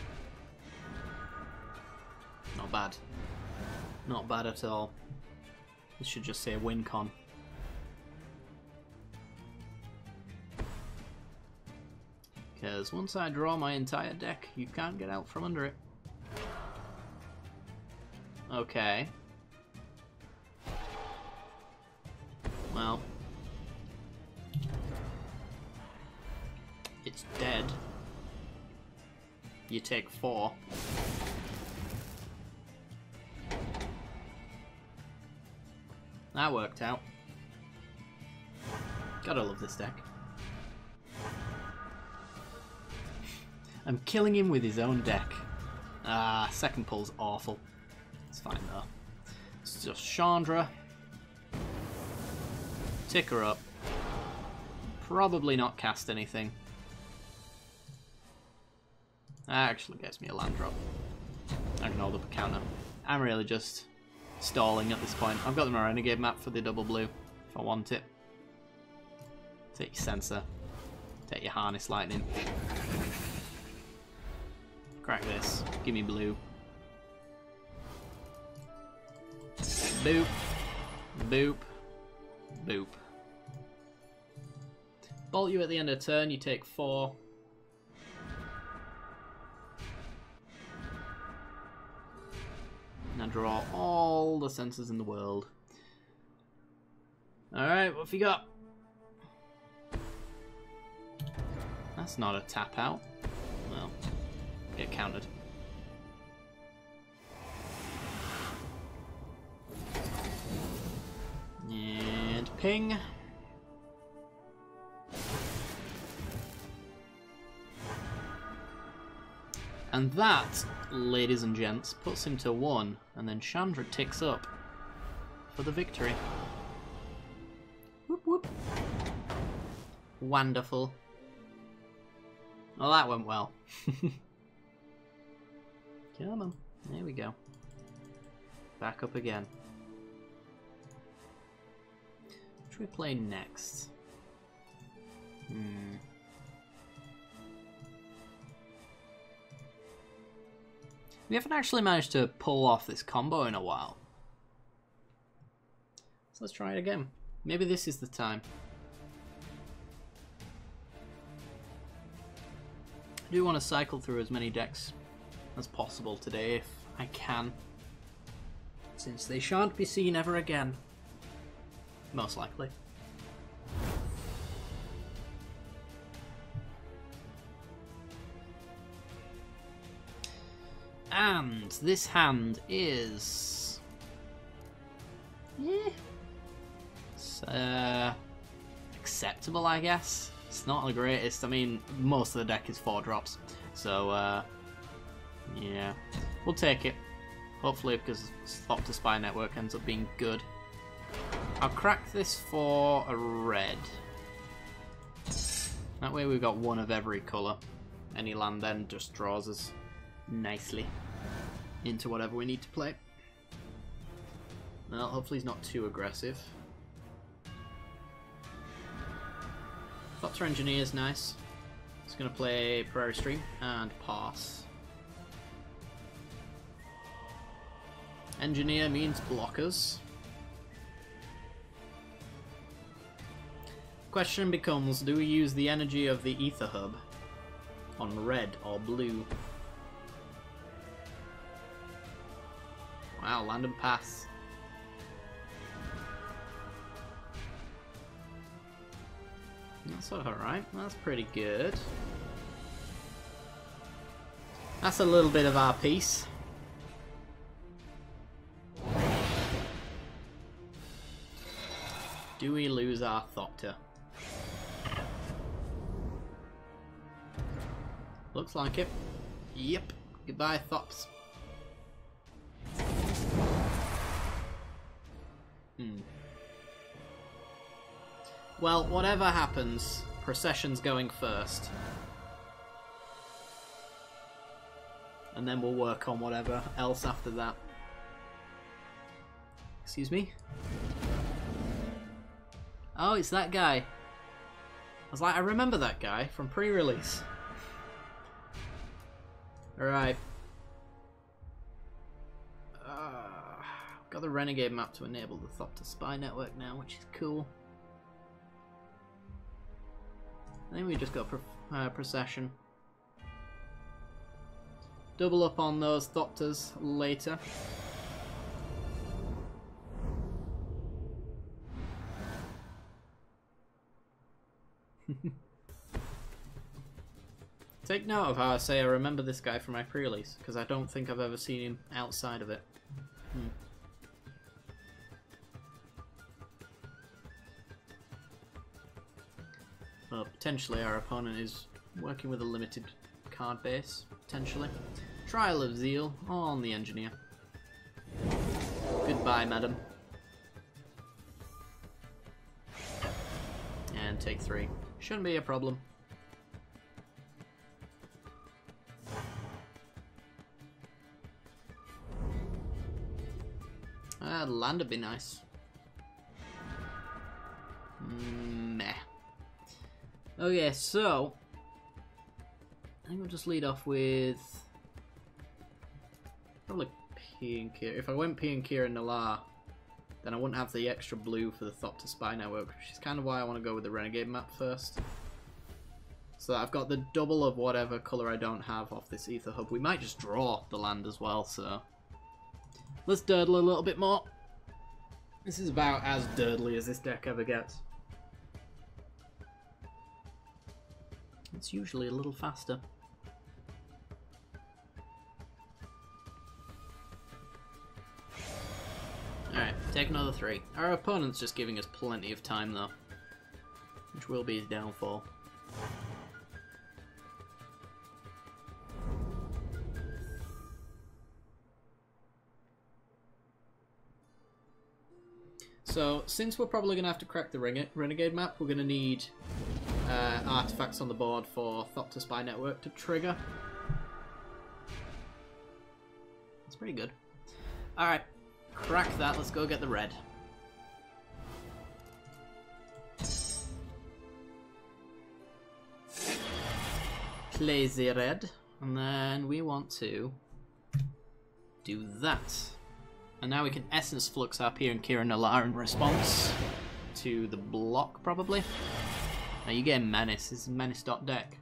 Speaker 1: Not bad. Not bad at all. This should just say win con. Because once I draw my entire deck, you can't get out from under it. Okay. Well. It's dead. You take 4. That worked out. Gotta love this deck. I'm killing him with his own deck. Ah, second pull's awful. It's fine though. It's just Chandra. Tick her up. Probably not cast anything. That actually gets me a land drop. I can hold up a counter. I'm really just stalling at this point. I've got my Renegade map for the double blue if I want it. Take your Sensor. Take your Harness Lightning. Crack this. Give me blue. Boop. Boop. Boop. Bolt you at the end of turn, you take 4. Now draw all the sensors in the world. Alright, what have you got? That's not a tap out. Well, get countered. And ping. And that, ladies and gents, puts him to 1, and then Chandra ticks up for the victory. Whoop whoop. Wonderful. Well, that went well. Come on. There we go. Back up again. What should we play next? We haven't actually managed to pull off this combo in a while. So let's try it again. Maybe this is the time. I do want to cycle through as many decks as possible today if I can, since they shan't be seen ever again. Most likely. And this hand is... It's, acceptable, I guess. It's not the greatest. I mean, most of the deck is 4 drops. So, yeah. We'll take it. Hopefully, because Thopter Spy Network ends up being good. I'll crack this for a red. That way we've got 1 of every colour. Any land then just draws us nicely into whatever we need to play. Well, hopefully he's not too aggressive. Thopter Engineer is nice. He's going to play Prairie Stream and pass. Engineer means blockers. Question becomes, do we use the energy of the Ether Hub on red or blue? Wow, land and pass. That's alright, that's pretty good. That's a little bit of our piece. Do we lose our Thopter? Looks like it. Yep. Goodbye, Thops. Well, whatever happens, Procession's going first. And then we'll work on whatever else after that. Excuse me? Oh, it's that guy. I was like, I remember that guy from pre-release. Alright. Got the Renegade map to enable the Thopter Spy Network now, which is cool. I think we just got Procession. Double up on those Thopters later. Take note of how I say I remember this guy from my pre-release, because I don't think I've ever seen him outside of it. Well, potentially our opponent is working with a limited card base, potentially. Trial of Zeal on the Engineer. Goodbye, madam. And take 3. Shouldn't be a problem. Land would be nice. Meh. Okay, so I think we'll just lead off with probably P and Kira. If I went P and Kira Nalar, then I wouldn't have the extra blue for the Thopter Spy Network, which is kind of why I want to go with the Renegade map first. So I've got the double of whatever colour I don't have off this Ether Hub. We might just draw the land as well, so... Let's durdle a little bit more. This is about as durdly as this deck ever gets. It's usually a little faster. Alright, take another 3. Our opponent's just giving us plenty of time though, which will be his downfall. So, since we're probably going to have to crack the Renegade map, we're going to need artifacts on the board for Thopter Spy Network to trigger. That's pretty good. Alright, crack that, let's go get the red. Play the red, and then we want to do that. And now we can Essence Flux our P and Kieran Nalar in response to the block, probably. Now you get Menace. This is Menace.deck.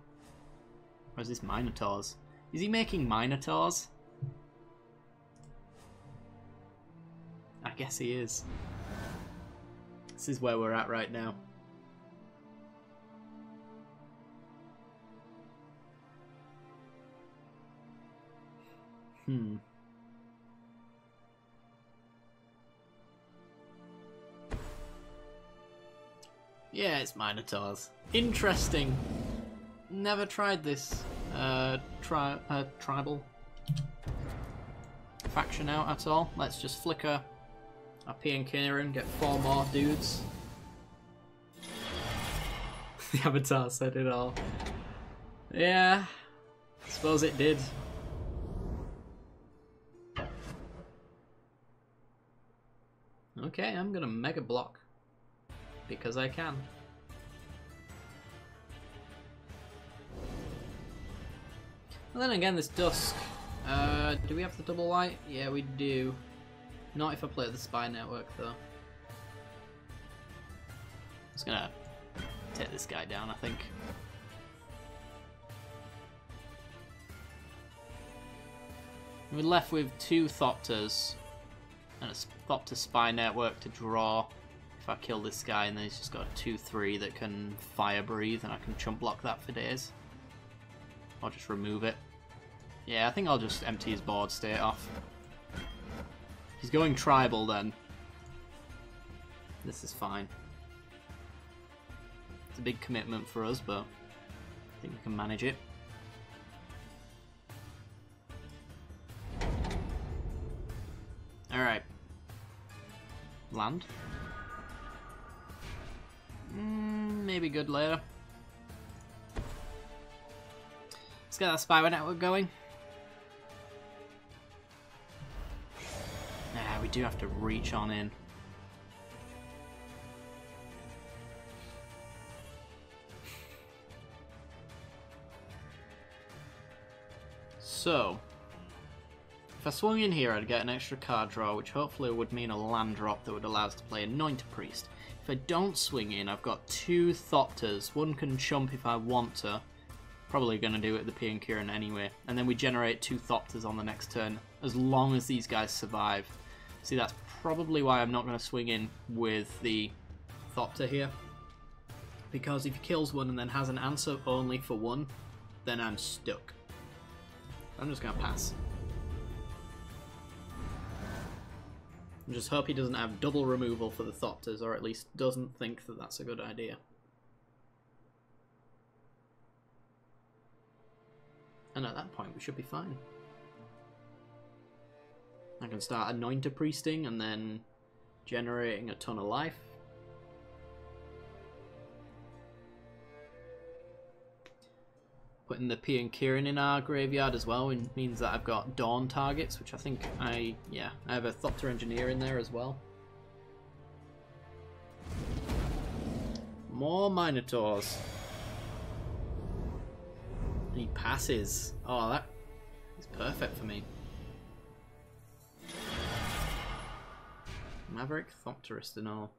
Speaker 1: Or is this Minotaurs? Is he making Minotaurs? I guess he is. This is where we're at right now. Yeah, it's Minotaurs. Interesting. Never tried this tribal faction out at all. Let's just flicker our P and Kieran, get 4 more dudes. The avatar said it all. Yeah, I suppose it did. Okay, I'm gonna Mega Block. Because I can. And then again, this Dusk. Do we have the double white? Yeah, we do. Not if I play the Spy Network, though. Just gonna take this guy down, I think. We're left with 2 Thopters and a Thopter Spy Network to draw. If I kill this guy, and then he's just got a 2/3 that can fire breathe, and I can chump block that for days. Or just remove it. Yeah, I think I'll just empty his board state off. He's going tribal then. This is fine. It's a big commitment for us, but I think we can manage it. Alright. Land. Maybe good later. Let's get that Spy Network going. Nah, we do have to reach on in. So, if I swung in here, I'd get an extra card draw, which hopefully would mean a land drop that would allow us to play Anointed Priest. If I don't swing in, I've got 2 Thopters. One can chump if I want to. Probably going to do it with the P and Kieran anyway. And then we generate 2 Thopters on the next turn, as long as these guys survive. See, that's probably why I'm not going to swing in with the Thopter here. Because if he kills one and then has an answer only for 1, then I'm stuck. I'm just going to pass. I just hope he doesn't have double removal for the Thopters, or at least doesn't think that that's a good idea. And at that point, we should be fine. I can start Anointed Priesting and then generating a ton of life. Putting the P and Kieran in our graveyard as well means that I've got Dawn targets, which I think I have a Thopter Engineer in there as well. More Minotaurs. And he passes. Oh, that is perfect for me. Maverick, Thopterist and all.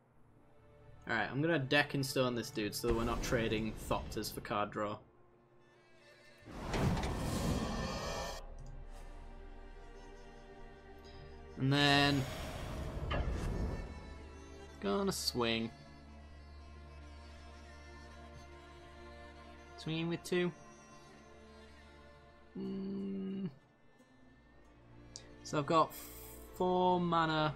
Speaker 1: Alright, I'm going to deck and stone this dude so that we're not trading Thopters for card draw. And then gonna swing. Swinging with 2. So I've got 4 mana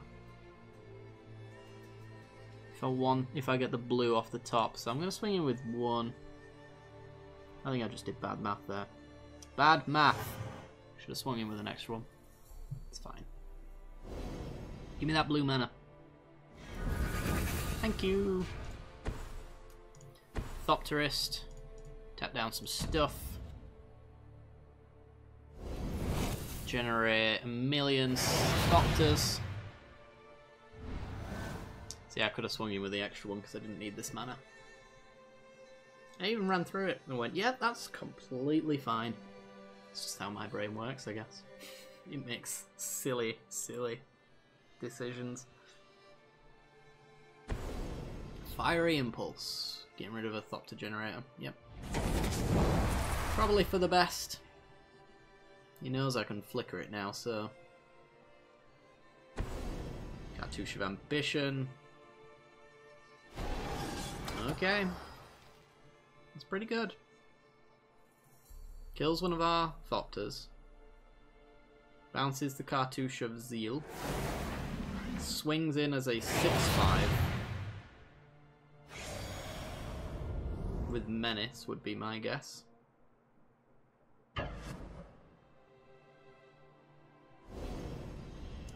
Speaker 1: if I get the blue off the top. So I'm gonna swing in with 1. I think I just did bad math there. Bad math. Should have swung in with an extra one. It's fine. Give me that blue mana. Thank you. Thopterist. Tap down some stuff. Generate a million Thopters. See, I could have swung in with the extra one because I didn't need this mana. I even ran through it and went, yeah, that's completely fine. It's just how my brain works, I guess. It makes silly, silly decisions. Fiery Impulse. Getting rid of a Thopter generator. Yep. Probably for the best. He knows I can flicker it now, so... Cartouche of Ambition. Okay. That's pretty good. Kills one of our Thopters. Bounces the Cartouche of Zeal. Swings in as a 6/5. With Menace would be my guess.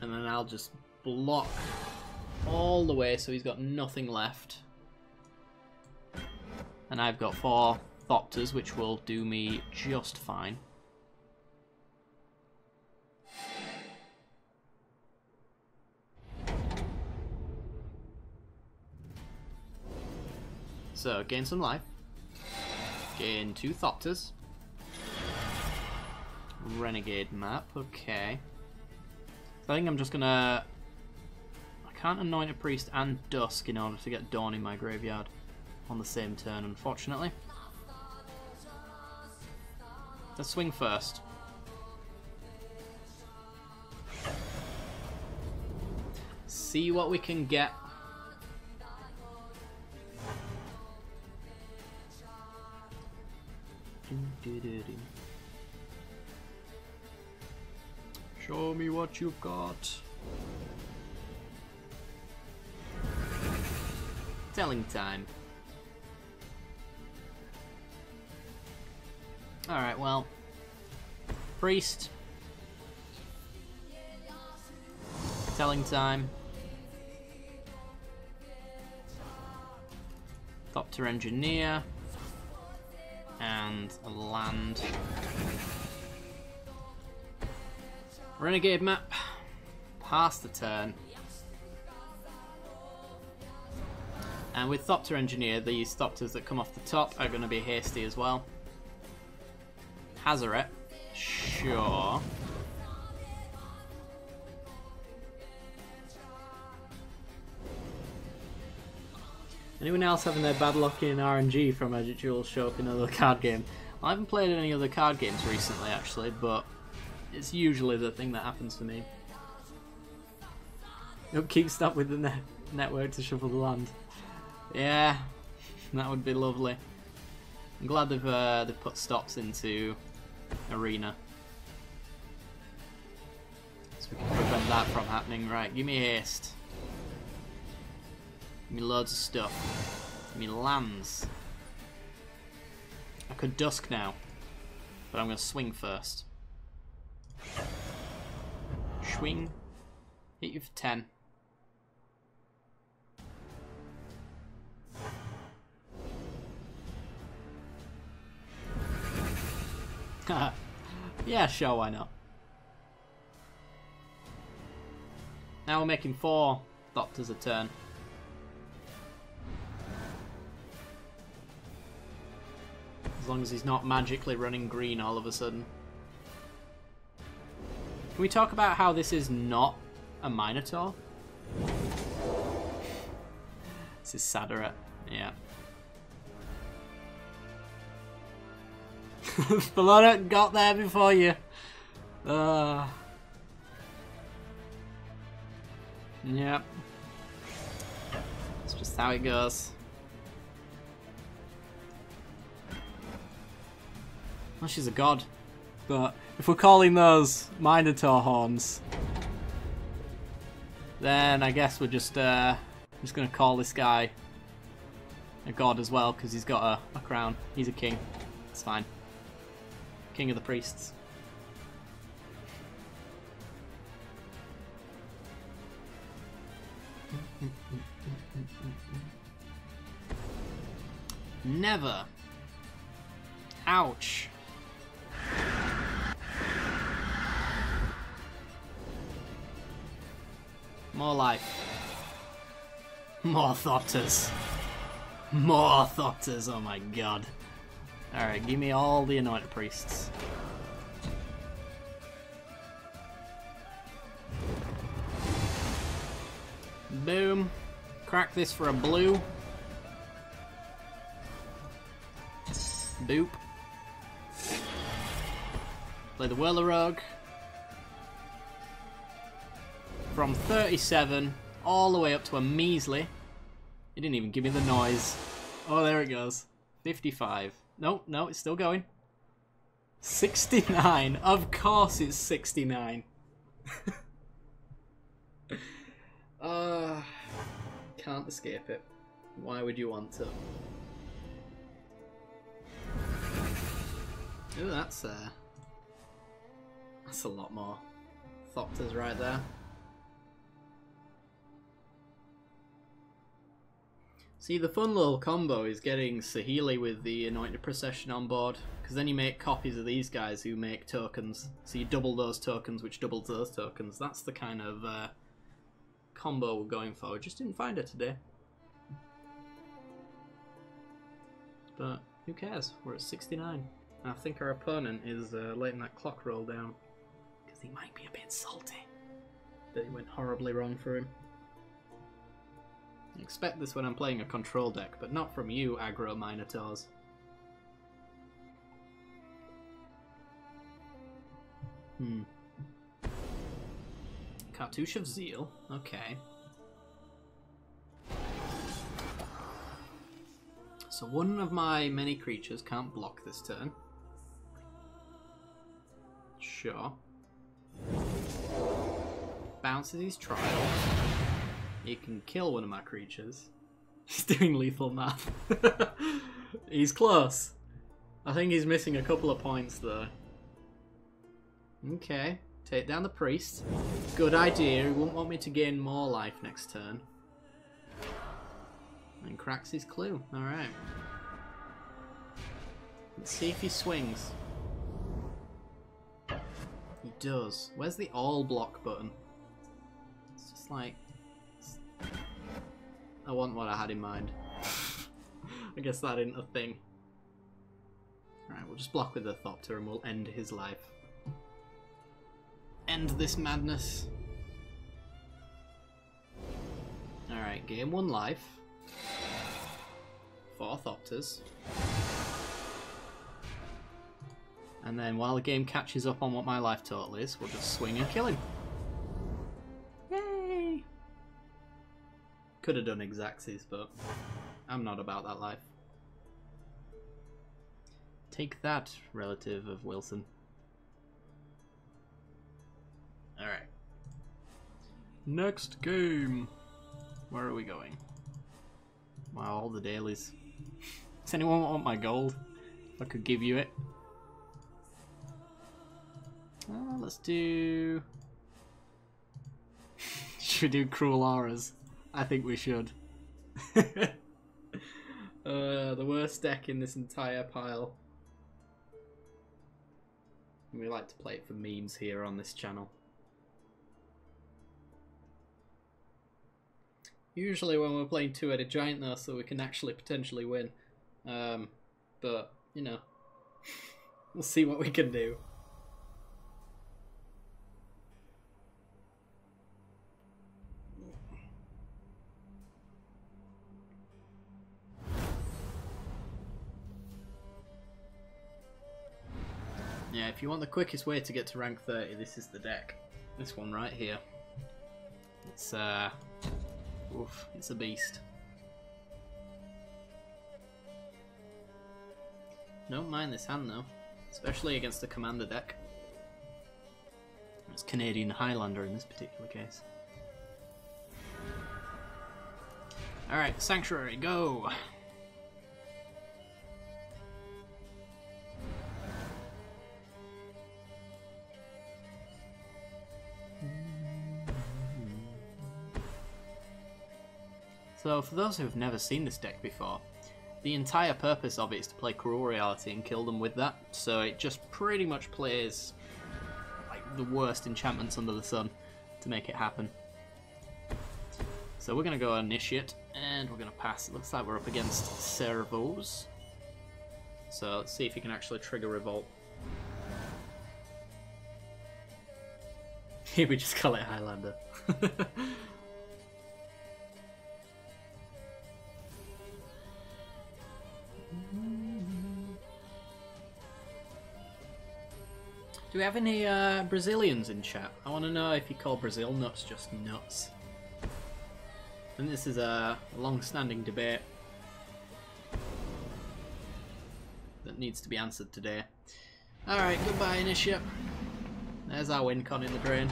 Speaker 1: And then I'll just block all the way so he's got nothing left. And I've got 4 Thopters, which will do me just fine. So, gain some life. Gain 2 Thopters. Renegade map, okay. So I think I'm just gonna... I can't anoint a priest and dusk in order to get Dawn in my graveyard on the same turn, unfortunately. Let's swing first. See what we can get. Show me what you've got. Telling time. Alright, well. Priest. Telling time. Thopter Engineer. And a land. Renegade map. Pass the turn. And with Thopter Engineer, these Thopters that come off the top are going to be hasty as well. Hazaret. Sure. Anyone else having their bad luck in RNG from Magic Duels show up in another card game? I haven't played any other card games recently, actually, but it's usually the thing that happens for me. Nope, keep stop with the network to shuffle the land. Yeah, that would be lovely. I'm glad they've put stops into Arena, so we can prevent that from happening. Right, give me haste. Give me loads of stuff. Give me lands. I could dusk now, but I'm going to swing first. Swing. Hit you for 10. Yeah, sure, why not? Now we're making 4 Thopters a turn. As long as he's not magically running green all of a sudden. Can we talk about how this is not a Minotaur? This is Sadaret, yeah. Bologna got there before you. Yep. That's just how it goes. Well, she's a god. But if we're calling those Minotaur horns, then I guess we're just gonna call this guy a god as well, because he's got a crown. He's a king. It's fine. King of the priests. Never. Ouch. More life. More Thopters. More Thopters, oh my god. Alright, give me all the Anointed Priests. Boom. Crack this for a blue. Boop. Play the Whirler Rogue. From 37 all the way up to a measly. It didn't even give me the noise. Oh, there it goes. 55. No, no, it's still going. 69. Of course it's 69. Can't escape it. Why would you want to? Ooh, that's a lot more Thopters right there. See, the fun little combo is getting Saheeli with the Anointed Procession on board, because then you make copies of these guys who make tokens. So you double those tokens, which doubles those tokens. That's the kind of combo we're going for. We just didn't find it today. But who cares? We're at 69. I think our opponent is letting that clock roll down, because he might be a bit salty that it went horribly wrong for him. I expect this when I'm playing a control deck, but not from you, aggro Minotaurs. Cartouche of Zeal, okay. So one of my many creatures can't block this turn. Sure. Bounces his trial. He can kill one of my creatures. He's doing lethal math. He's close. I think he's missing a couple of points though. Okay. Take down the priest. Good idea. He won't want me to gain more life next turn. And cracks his clue. Alright. Let's see if he swings. He does. Where's the all block button? It's just like... I want what I had in mind. I guess that isn't a thing. Alright, we'll just block with the Thopter and we'll end his life. End this madness. Alright, gain 1 life. 4 Thopters. And then while the game catches up on what my life total is, we'll just swing and kill him. Yay! Could have done Exacxes, but I'm not about that life. Take that, relative of Wilson. Alright. Next game. Where are we going? Wow, all the dailies. Does anyone want my gold? If I could give you it. Let's do... Should we do Cruel Auras? I think we should. The worst deck in this entire pile. We like to play it for memes here on this channel. Usually when we're playing two-headed giant though, so we can actually potentially win. But, you know, we'll see what we can do. Yeah, if you want the quickest way to get to rank 30, this is the deck. This one right here. It's oof, it's a beast. Don't mind this hand though, especially against the commander deck. It's Canadian Highlander in this particular case. Alright, Sanctuary, go! So, for those who have never seen this deck before, the entire purpose of it is to play Cruel Reality and kill them with that, so it just pretty much plays like the worst enchantments under the sun to make it happen. So we're going to go Initiate, and we're going to pass. It looks like we're up against Servos. So let's see if you can actually trigger Revolt. Here we just call it Highlander. Do we have any Brazilians in chat? I want to know if you call Brazil nuts just nuts. And this is a long-standing debate that needs to be answered today. Alright, goodbye Initiate. There's our win con in the drain.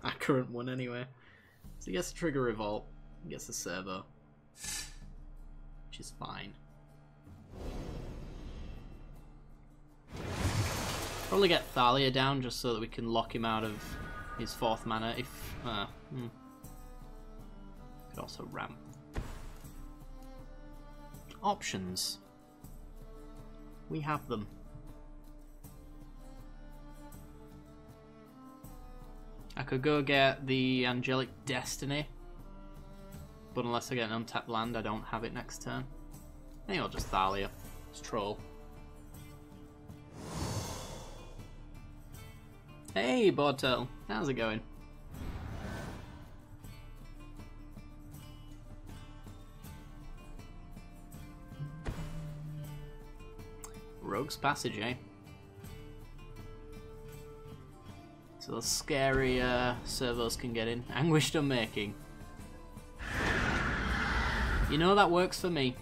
Speaker 1: Our current one anyway. So he gets to trigger Revolt, he gets a servo, which is fine. Probably get Thalia down just so that we can lock him out of his 4th mana if... Could also ramp. Options. We have them. I could go get the Angelic Destiny, but unless I get an untapped land, I don't have it next turn. I think I'll just Thalia. Just troll. Hey, Board Turtle. How's it going? Rogue's Passage, eh? So those scary servos can get in. Anguished Unmaking. You know that works for me.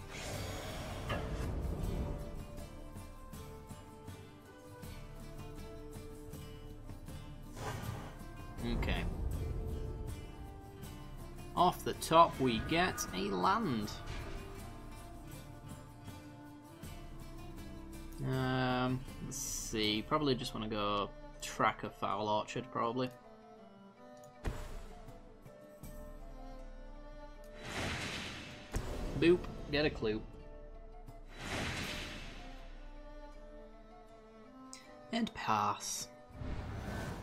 Speaker 1: Okay. Off the top we get a land. Let's see. Probably just want to go Tracker Foul Orchard, probably. Boop. Get a clue. And pass.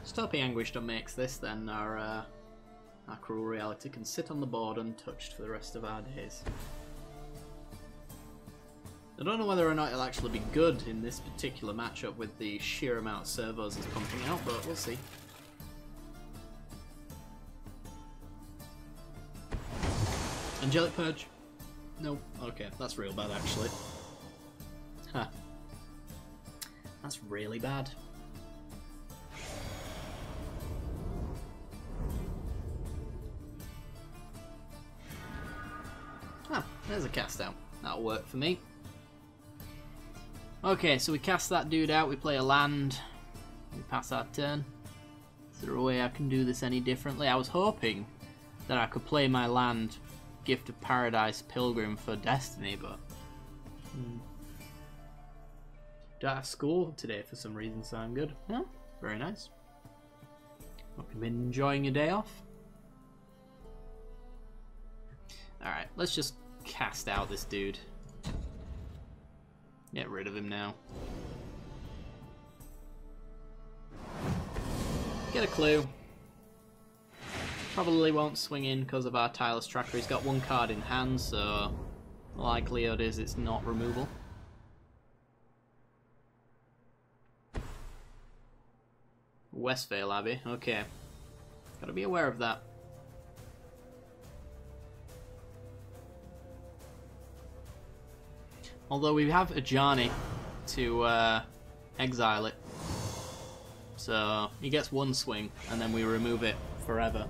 Speaker 1: Stoppy Anguished Unmakes this, then our Cruel Reality can sit on the board untouched for the rest of our days. I don't know whether or not it'll actually be good in this particular matchup with the sheer amount of servos it's pumping out, but we'll see. Angelic Purge? Nope. Okay, that's real bad actually. Huh. That's really bad. Ah, there's a cast out. That'll work for me. Okay, so we cast that dude out, we play a land, we pass our turn. Is there a way I can do this any differently? I was hoping that I could play my land, Gift of Paradise, Pilgrim for Destiny, but... Don't have school today for some reason, so I'm good. Yeah, very nice. Hope you've been enjoying your day off. Alright, let's just cast out this dude. Get rid of him now. Get a clue. Probably won't swing in because of our Tireless Tracker. He's got one card in hand, so the likelihood is it's not removal. Westvale Abbey, okay. Gotta be aware of that. Although we have Ajani to exile it. So he gets one swing, and then we remove it forever.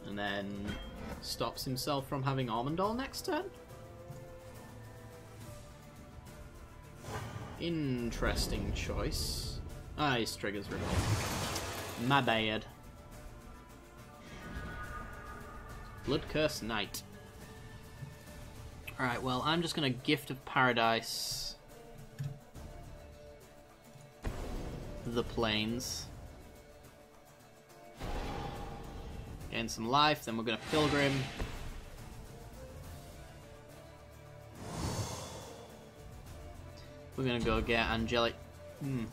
Speaker 1: And then stops himself from having Armandal next turn? Interesting choice. Ah, his triggers revolt. My bad. Blood Curse Knight. Alright, well, I'm just going to Gift of Paradise the Plains. Gain some life, then we're going to Pilgrim. We're going to go get Angelic. 1,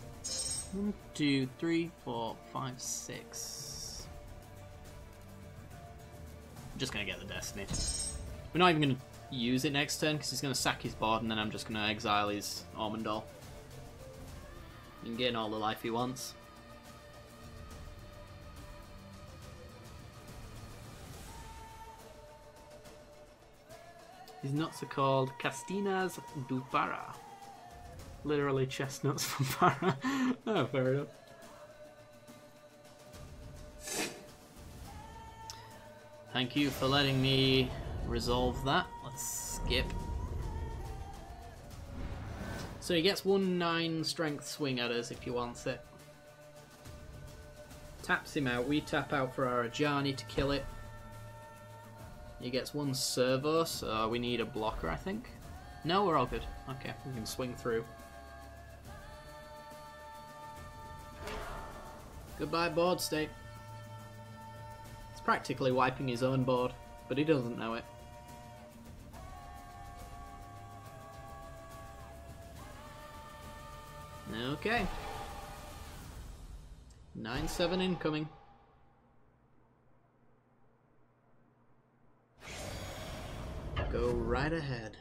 Speaker 1: 2, 3, 4, 5, 6. I'm just going to get the Destiny. We're not even going to use it next turn because he's going to sack his board, and then I'm just going to exile his Armandal. He can gain all the life he wants. His nuts are called Castinas du Para. Literally chestnuts from Para. Oh, fair enough. Thank you for letting me resolve that. Let's skip. So he gets 1/9 strength swing at us if he wants it. Taps him out. We tap out for our Ajani to kill it. He gets 1 servo, so we need a blocker, I think. No, we're all good. Okay, we can swing through. Goodbye, board state. It's practically wiping his own board, but he doesn't know it. Okay. 9/7 incoming. Go right ahead.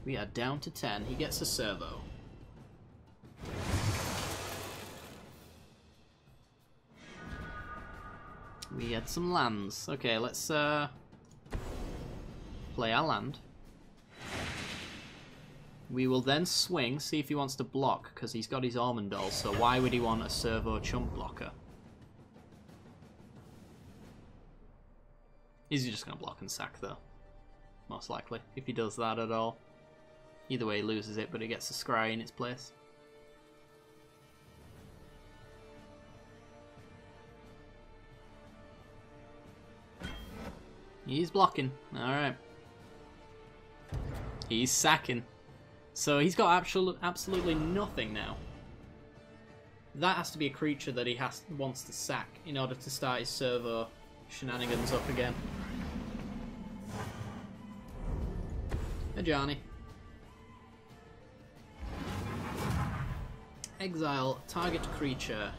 Speaker 1: We are down to 10. He gets a servo. We had some lands. Okay, let's play our land. We will then swing, see if he wants to block, because he's got his Armandal, so why would he want a servo chump blocker? Is he just going to block and sack, though? Most likely, if he does that at all. Either way, he loses it, but he gets a scry in its place. He's blocking. Alright. He's sacking. So he's got absolutely nothing now. That has to be a creature that he wants to sack in order to start his servo shenanigans up again. Ajani. Exile target creature.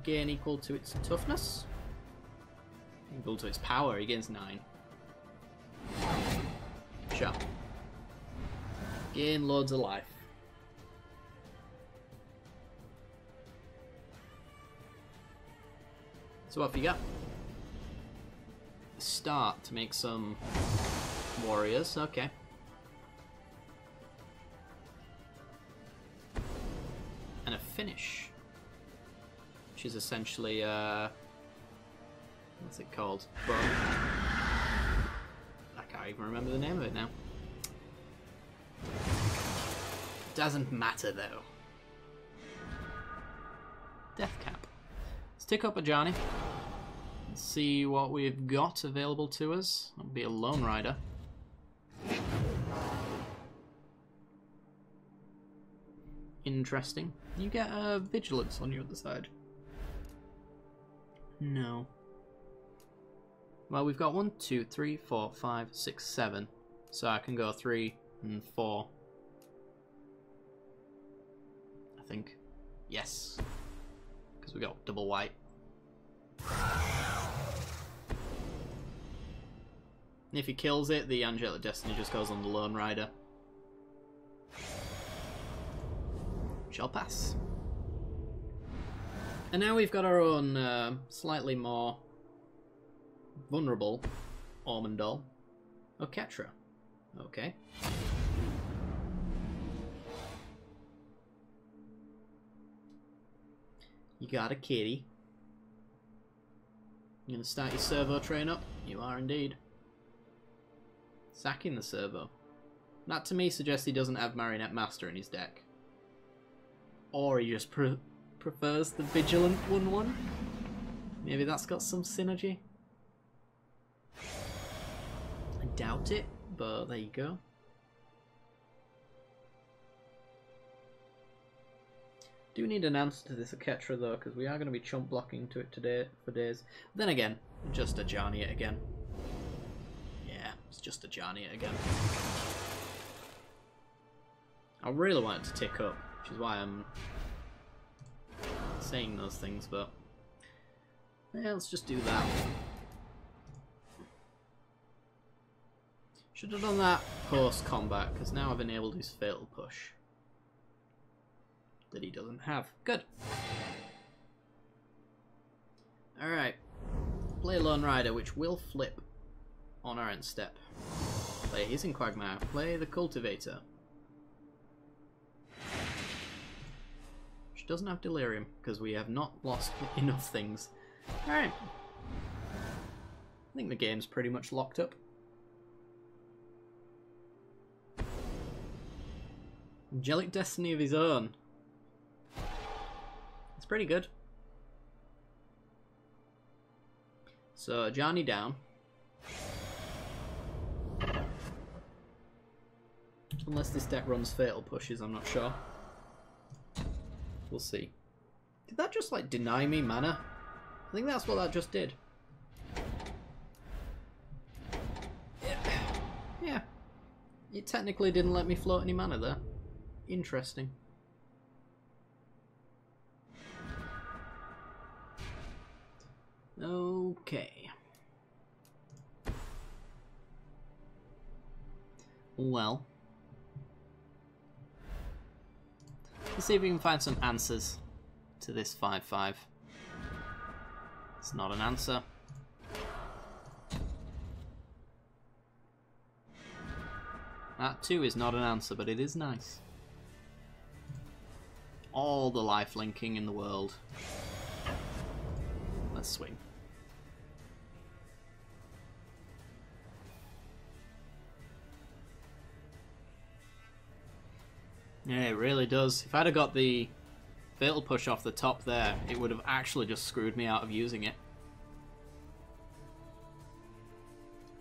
Speaker 1: Gain equal to its toughness. Equal to its power. He gains 9. Sure. Gain loads of life. So what have you got? Start to make some warriors. Okay. And a finish, which is essentially what's it called? Well, I can't even remember the name of it now. Doesn't matter though. Death cap. Let's tick up Ajani. Let's see what we've got available to us. That'll be a Lone Rider. Interesting. You get Vigilance on your other side. No. Well, we've got 1, 2, 3, 4, 5, 6, 7. So I can go 3 and 4. I think. Yes. Because we got double white. And if he kills it, the Angelic Destiny just goes on the Lone Rider. Shall pass. And now we've got our own slightly more Vulnerable. Ormondol. Oketra. Okay. You got a kitty. You gonna start your servo train up? You are indeed. Sacking the servo. That to me suggests he doesn't have Marionette Master in his deck. Or he just prefers the Vigilant 1-1. Maybe that's got some synergy. I doubt it, but there you go. Do need an answer to this Oketra though, because we are going to be chump blocking to it today for days. Then again, just a Jarny it again. Yeah, it's just a Jarny it again. I really want it to tick up, which is why I'm saying those things, but yeah, let's just do that. Should have done that post-combat, because now I've enabled his Fatal Push. That he doesn't have. Good. Alright. Play Lone Rider, which will flip on our end step. Play Hissing Quagmire. Play the Cultivator. Which doesn't have Delirium, because we have not lost enough things. Alright. I think the game's pretty much locked up. Angelic Destiny of his own. It's pretty good. So, Jarny down. Unless this deck runs Fatal Pushes, I'm not sure. We'll see. Did that just, like, deny me mana? I think that's what that just did. Yeah. It technically didn't let me float any mana there. Interesting. Okay. Well. Let's see if we can find some answers to this 5-5. It's not an answer. That too is not an answer, but it is nice. All the life linking in the world. Let's swing. Yeah, it really does. If I'd have got the Fatal Push off the top there, it would have actually just screwed me out of using it.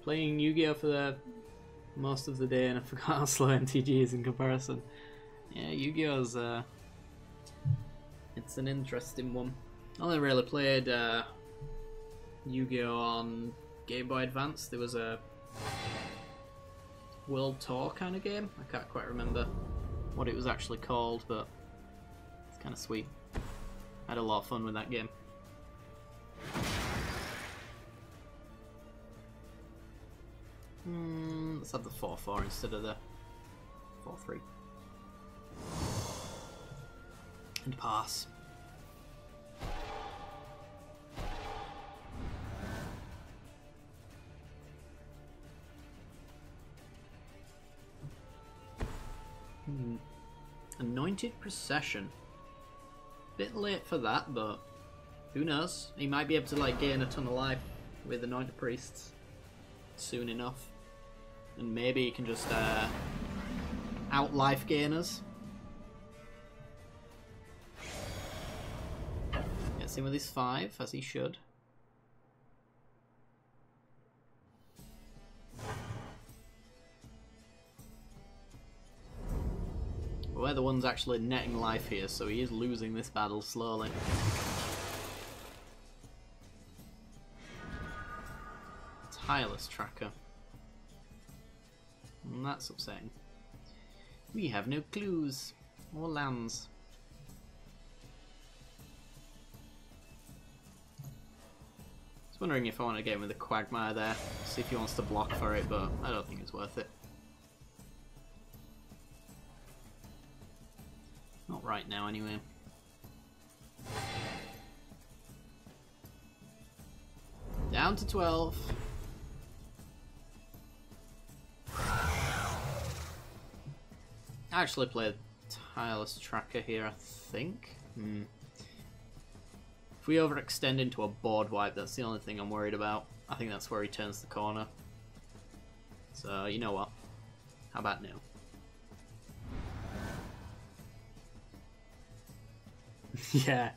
Speaker 1: Playing Yu-Gi-Oh! For the most of the day, and I forgot how slow MTG is in comparison. Yeah, Yu-Gi-Oh's it's an interesting one. I only really played Yu-Gi-Oh! On Game Boy Advance. There was a World Tour kind of game. I can't quite remember what it was actually called, but it's kind of sweet. I had a lot of fun with that game. Let's have the 4-4 instead of the 4-3. And pass. Anointed Procession. Bit late for that, but who knows? He might be able to like gain a ton of life with Anointed Priests soon enough. And maybe he can just out life gainers. Gets him with his 5, as he should. We're the ones actually netting life here, so he is losing this battle slowly. Tireless Tracker. And that's upsetting. We have no clues or lands. I was wondering if I want to get him with a Quagmire there, see if he wants to block for it, but I don't think it's worth it. Not right now, anyway. Down to 12. I actually played Tireless Tracker here, I think. If we overextend into a board wipe, that's the only thing I'm worried about. I think that's where he turns the corner. So, you know what? How about now? Yeah,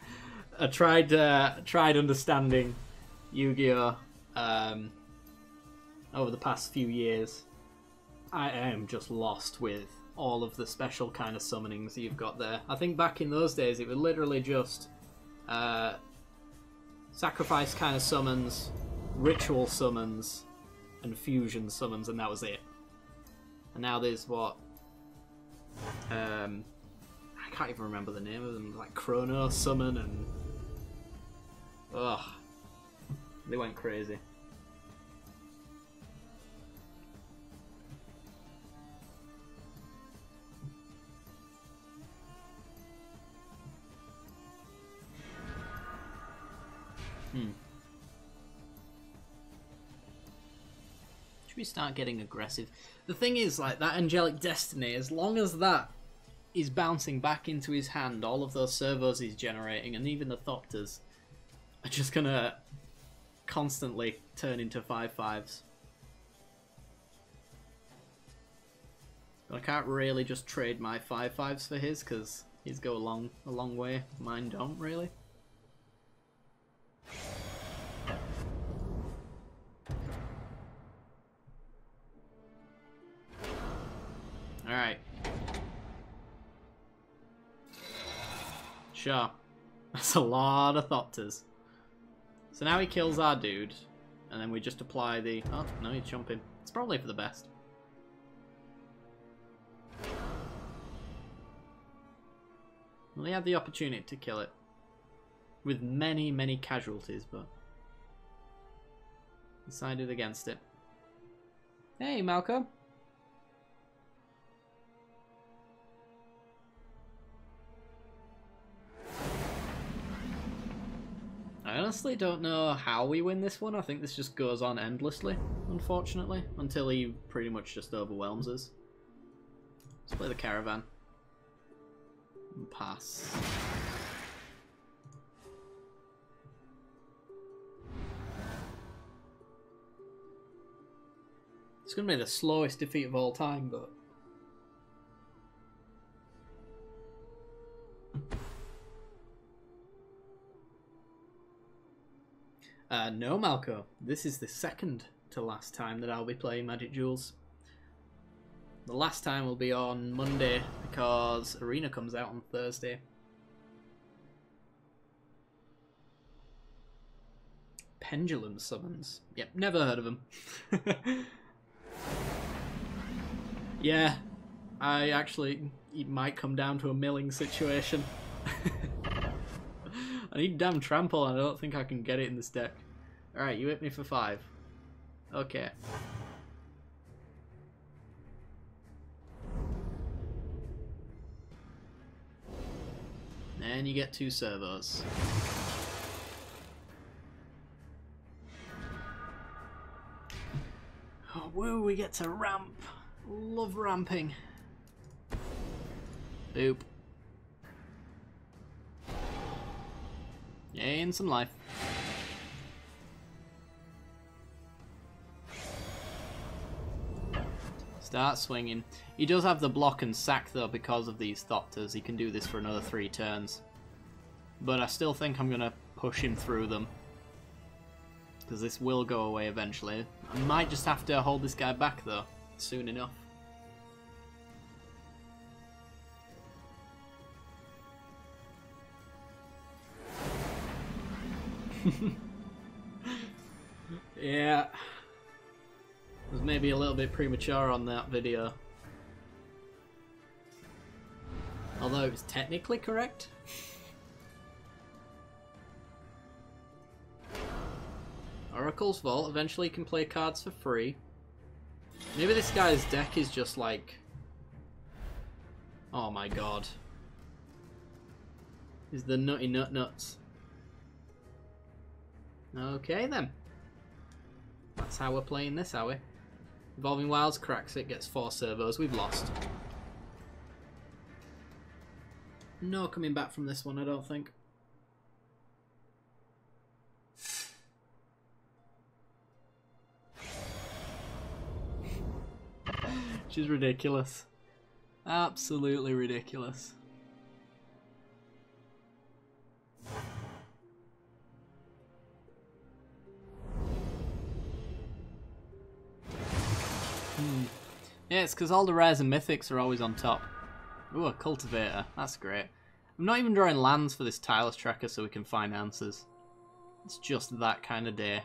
Speaker 1: I tried understanding Yu-Gi-Oh! Over the past few years. I am just lost with all of the special kind of summonings you've got there. I think back in those days it was literally just sacrifice kind of summons, ritual summons, and fusion summons, and that was it. And now there's what? I can't even remember the name of them, like Chrono Summon and... Ugh. They went crazy. Should we start getting aggressive? The thing is, like, that Angelic Destiny, as long as that is bouncing back into his hand, all of those servos he's generating, and even the Thopters, are just gonna constantly turn into 5/5s. But I can't really just trade my 5/5s for his, because his go a long way. Mine don't, really. Alright. Sure. That's a lot of Thopters. So now he kills our dude, and then we just apply the... Oh, no, he's jumping. It's probably for the best. Well, he had the opportunity to kill it. With many, many casualties, but... decided against it. Hey, Malcolm. I honestly don't know how we win this one. I think this just goes on endlessly, unfortunately, until he pretty much just overwhelms us. Let's play the Caravan. And pass. It's going to be the slowest defeat of all time, but... no, Malco. This is the second to last time that I'll be playing Magic Duels. The last time will be on Monday because Arena comes out on Thursday. Pendulum Summons. Yep, never heard of them. Yeah, it might come down to a milling situation. I need damn trample and I don't think I can get it in this deck. Alright, you hit me for 5. Okay. And you get 2 servos. Oh, woo, we get to ramp. Love ramping. Boop. Gain some life. Start swinging. He does have the block and sack though because of these Thopters. He can do this for another 3 turns. But I still think I'm going to push him through them. Because this will go away eventually. I might just have to hold this guy back though, soon enough. Yeah. Was maybe a little bit premature on that video. Although it was technically correct. Oracle's Vault. Eventually you can play cards for free. Maybe this guy's deck is just like... Oh my god. Is the nutty nut nuts. Okay then. That's how we're playing this, are we? Evolving Wilds cracks it, gets 4 servos. We've lost. No coming back from this one, I don't think. She's ridiculous. Absolutely ridiculous. Yeah, it's because all the rares and mythics are always on top. Ooh, a cultivator. That's great. I'm not even drawing lands for this tireless tracker so we can find answers. It's just that kind of day.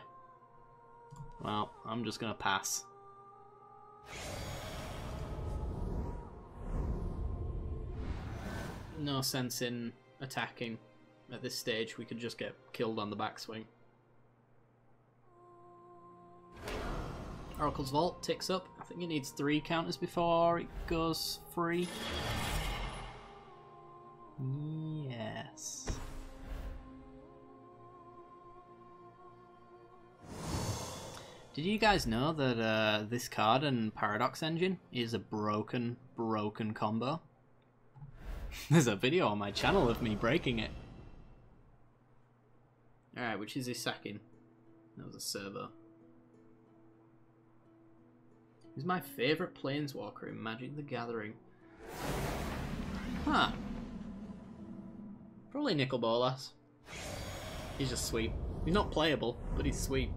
Speaker 1: Well, I'm just going to pass. No sense in attacking at this stage. We could just get killed on the backswing. Oracle's Vault ticks up. I think it needs 3 counters before it goes free. Yes. Did you guys know that this card and Paradox Engine is a broken combo? There's a video on my channel of me breaking it. Alright, which is he sacking? That was a servo. He's my favourite Planeswalker in Magic the Gathering. Huh. Probably Nicol Bolas. He's just sweet. He's not playable, but he's sweet.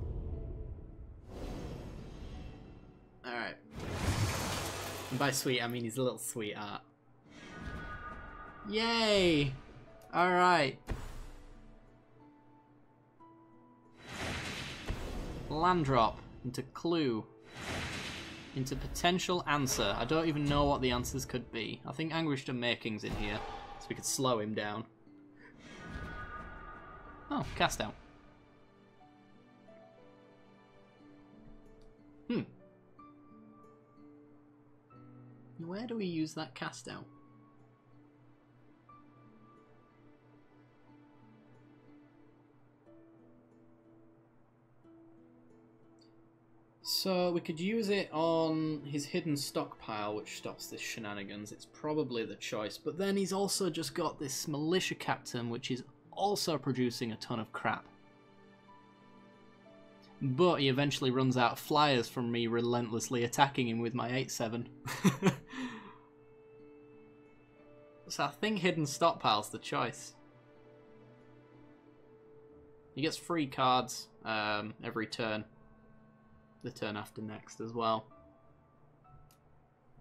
Speaker 1: Alright. And by sweet, I mean he's a little sweetheart. Yay! Alright. Land drop into clue. Into potential answer. I don't even know what the answers could be. I think Anguished Making's in here, so we could slow him down. Oh, cast out. Where do we use that cast out? So we could use it on his hidden stockpile, which stops this shenanigans. It's probably the choice. But then he's also just got this militia captain, which is also producing a ton of crap. But he eventually runs out of flyers from me relentlessly attacking him with my 8/7. So I think hidden stockpile's the choice. He gets free cards every turn. The turn after next as well.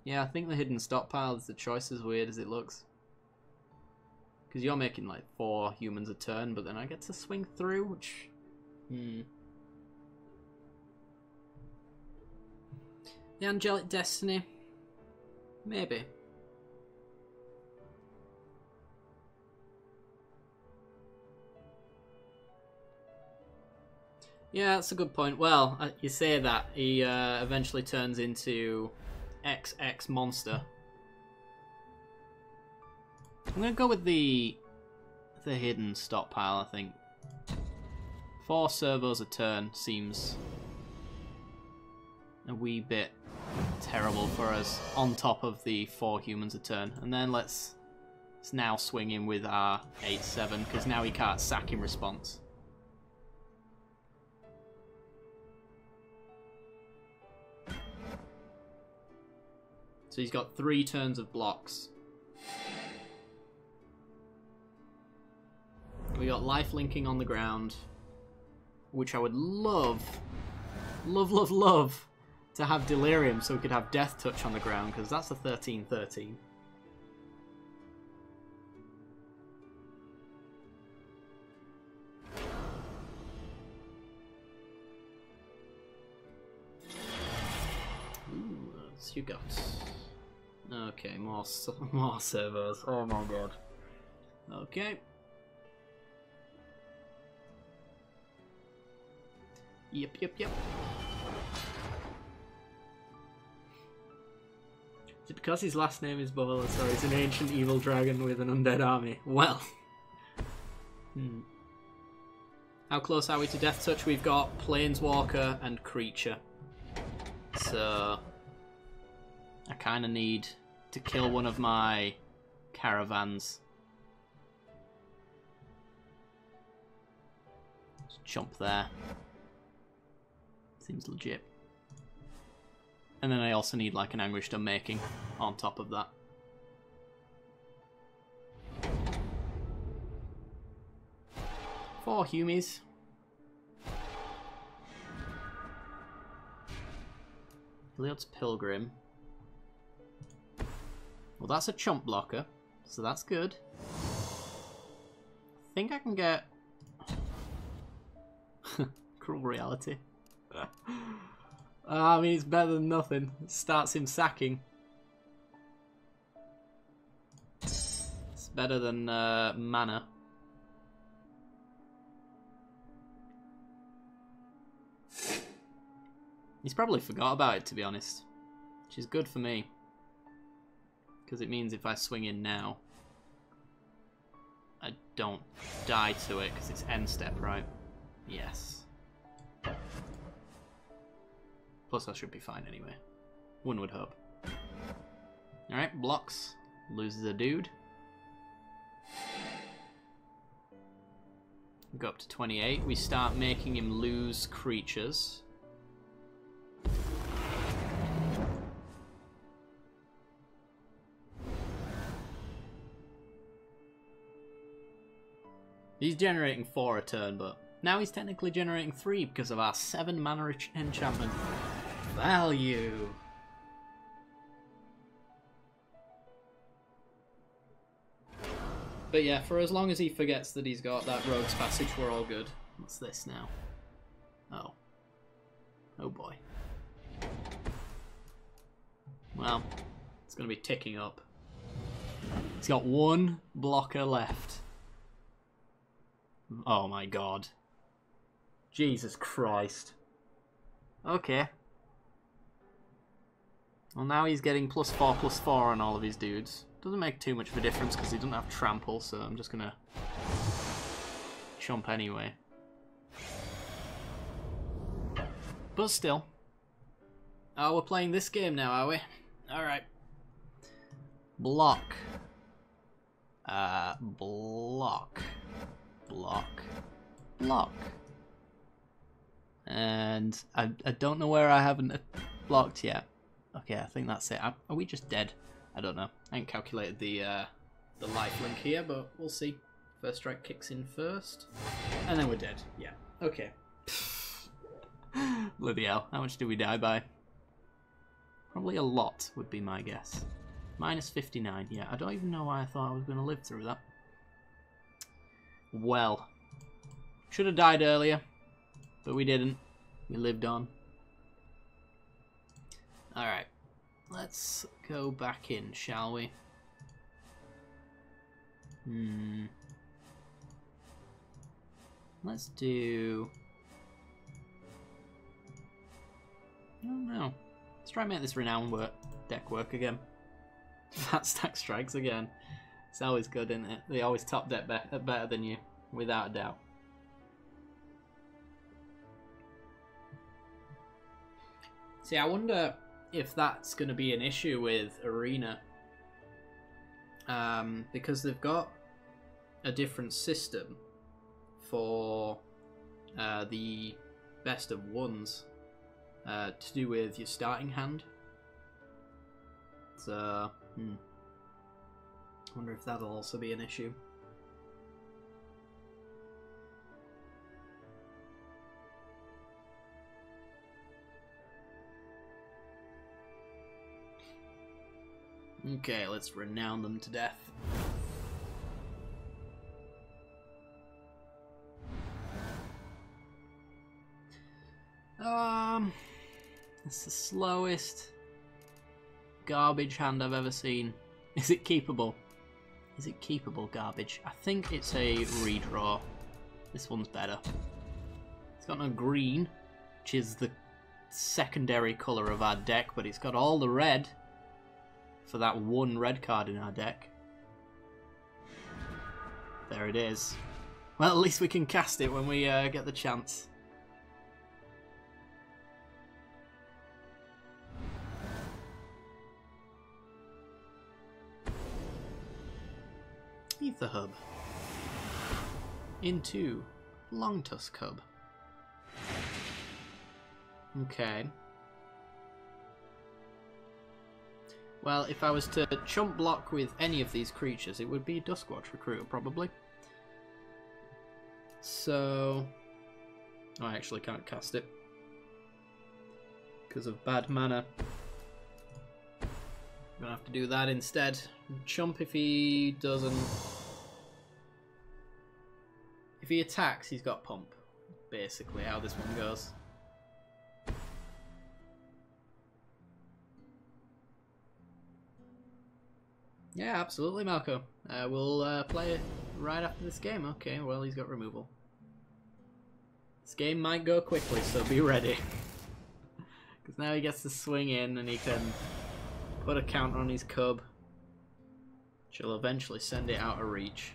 Speaker 1: Yeah, I think the hidden stockpile is the choice, as weird as it looks. Because you're making like 4 humans a turn, but then I get to swing through, which... The Angelic Destiny? Maybe. Yeah, that's a good point. Well, you say that. He eventually turns into XX monster. I'm going to go with the hidden stockpile, I think. 4 servos a turn seems a wee bit terrible for us on top of the 4 humans a turn. And then let's now swing him with our 8/7 because now he can't sack in response. So he's got 3 turns of blocks. We got life linking on the ground, which I would love to have Delirium so we could have Death Touch on the ground, because that's a 13/13. Ooh, what's you got? Okay, more servos. Oh my god. Okay. Yep. Is it because his last name is Bolas, or he's an ancient evil dragon with an undead army? Well. How close are we to Death Touch? We've got Planeswalker and Creature. So I kind of need to kill one of my caravans. Just jump there. Seems legit. And then I also need like an Anguished Unmaking on top of that. Four Humies. Heliod's Pilgrim. Well, that's a chump blocker, so that's good. I think I can get Cruel Reality. I mean, it's better than nothing. It starts him sacking. It's better than mana. He's probably forgot about it, to be honest. Which is good for me. Because it means if I swing in now, I don't die to it, because it's end step, right? Yes. Plus I should be fine anyway. One would hope. Alright, blocks. Loses a dude. Go up to 28. We start making him lose creatures. He's generating 4 a turn, but now he's technically generating 3 because of our 7 mana enchantment. Value! But yeah, for as long as he forgets that he's got that Rogue's Passage, we're all good. What's this now? Oh. Oh boy. Well, it's going to be ticking up. He's got 1 blocker left. Oh my god. Jesus Christ. Okay. Well, now he's getting +4/+4 on all of his dudes. Doesn't make too much of a difference because he doesn't have trample, so I'm just gonna chomp anyway. But still. Oh, we're playing this game now, are we? Alright. Block. Block. Block. Block. And I don't know where I haven't blocked yet. Okay, I think that's it. Are we just dead? I don't know. I ain't calculated the life link here, but we'll see. First strike kicks in first. And then we're dead. Yeah. Okay. Bloody hell. How much do we die by? Probably a lot would be my guess. -59. Yeah, I don't even know why I thought I was going to live through that. Well. Should have died earlier. But we didn't. We lived on. Alright. Let's go back in, shall we? Let's do... I don't know. Let's try and make this Renown deck work again. Fat Stack Strikes again. It's always good, isn't it? They always top deck better than you, without a doubt. See, I wonder if that's going to be an issue with Arena. Because they've got a different system for the best of ones to do with your starting hand. So, I wonder if that'll also be an issue. Okay, let's renown them to death. It's the slowest garbage hand I've ever seen. Is it keepable? Is it keepable garbage? I think it's a redraw. This one's better. It's got no green, which is the secondary colour of our deck, but it's got all the red for that one red card in our deck. There it is. Well, at least we can cast it when we get the chance. Ether Hub. Into Long Tusk Hub. Okay. Well, if I was to chump block with any of these creatures, it would be Duskwatch Recruiter, probably. So... I actually can't cast it. Because of bad mana. I'm gonna have to do that instead. Chump if he doesn't... If he attacks, he's got Pump. Basically, how this one goes. Yeah, absolutely, Malco. We'll play it right after this game. Okay, well, he's got removal. This game might go quickly, so be ready. Because now he gets to swing in and he can put a counter on his cub, which will eventually send it out of reach.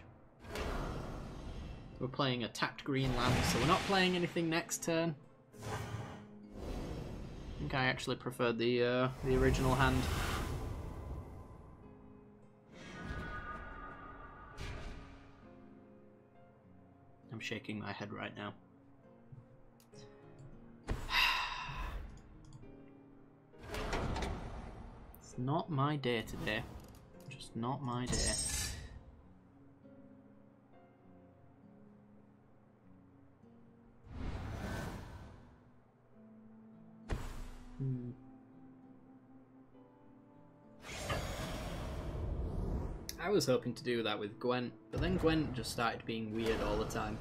Speaker 1: We're playing a tapped green land, so we're not playing anything next turn. I think I actually preferred the original hand. I'm shaking my head right now. It's not my day today. Just not my day. I was hoping to do that with Gwen, but then Gwen just started being weird all the time.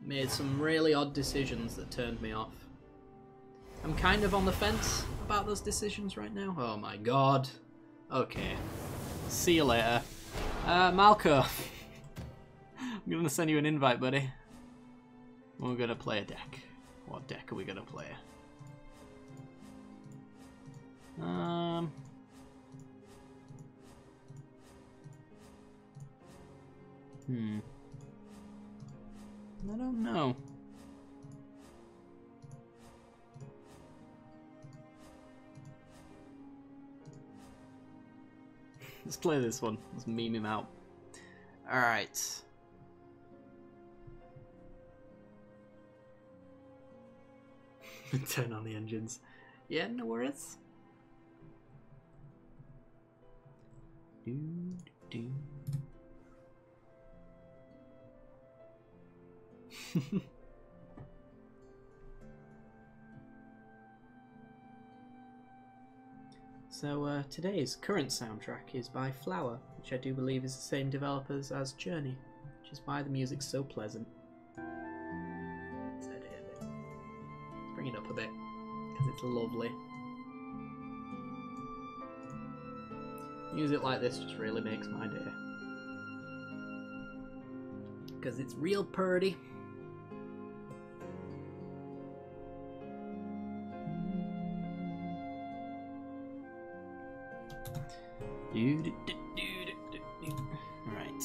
Speaker 1: Made some really odd decisions that turned me off. I'm kind of on the fence about those decisions right now. Oh my god. Okay. See you later. Malco. I'm gonna send you an invite, buddy. We're gonna play a deck. What deck are we gonna play? I don't know. Let's play this one. Let's meme him out. Alright. Turn on the engines. Yeah, no worries. So today's current soundtrack is by Flower, which I do believe is the same developers as Journey, which is why the music's so pleasant. Let's bring it up a bit, because it's lovely. Music like this just really makes my day. Because it's real purty. Alright.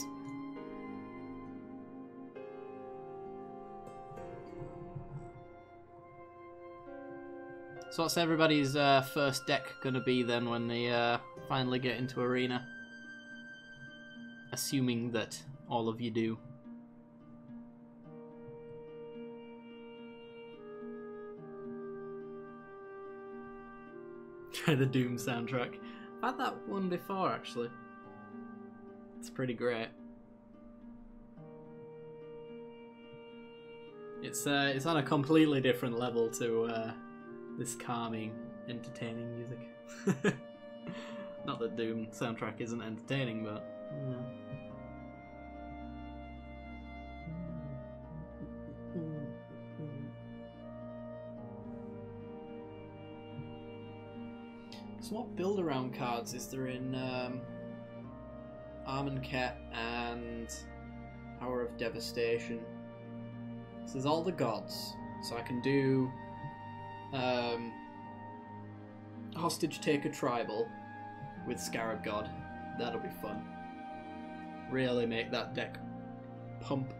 Speaker 1: So what's everybody's first deck gonna be then when they finally get into Arena? Assuming that all of you do. The Doom soundtrack. I've had that one before, actually. It's pretty great. It's on a completely different level to this calming, entertaining music. Not that Doom soundtrack isn't entertaining, but yeah. So what build-around cards is there in Armenket and Hour of Devastation? So there's all the gods, so I can do Hostage Taker Tribal with Scarab God. That'll be fun. really make that deck pump.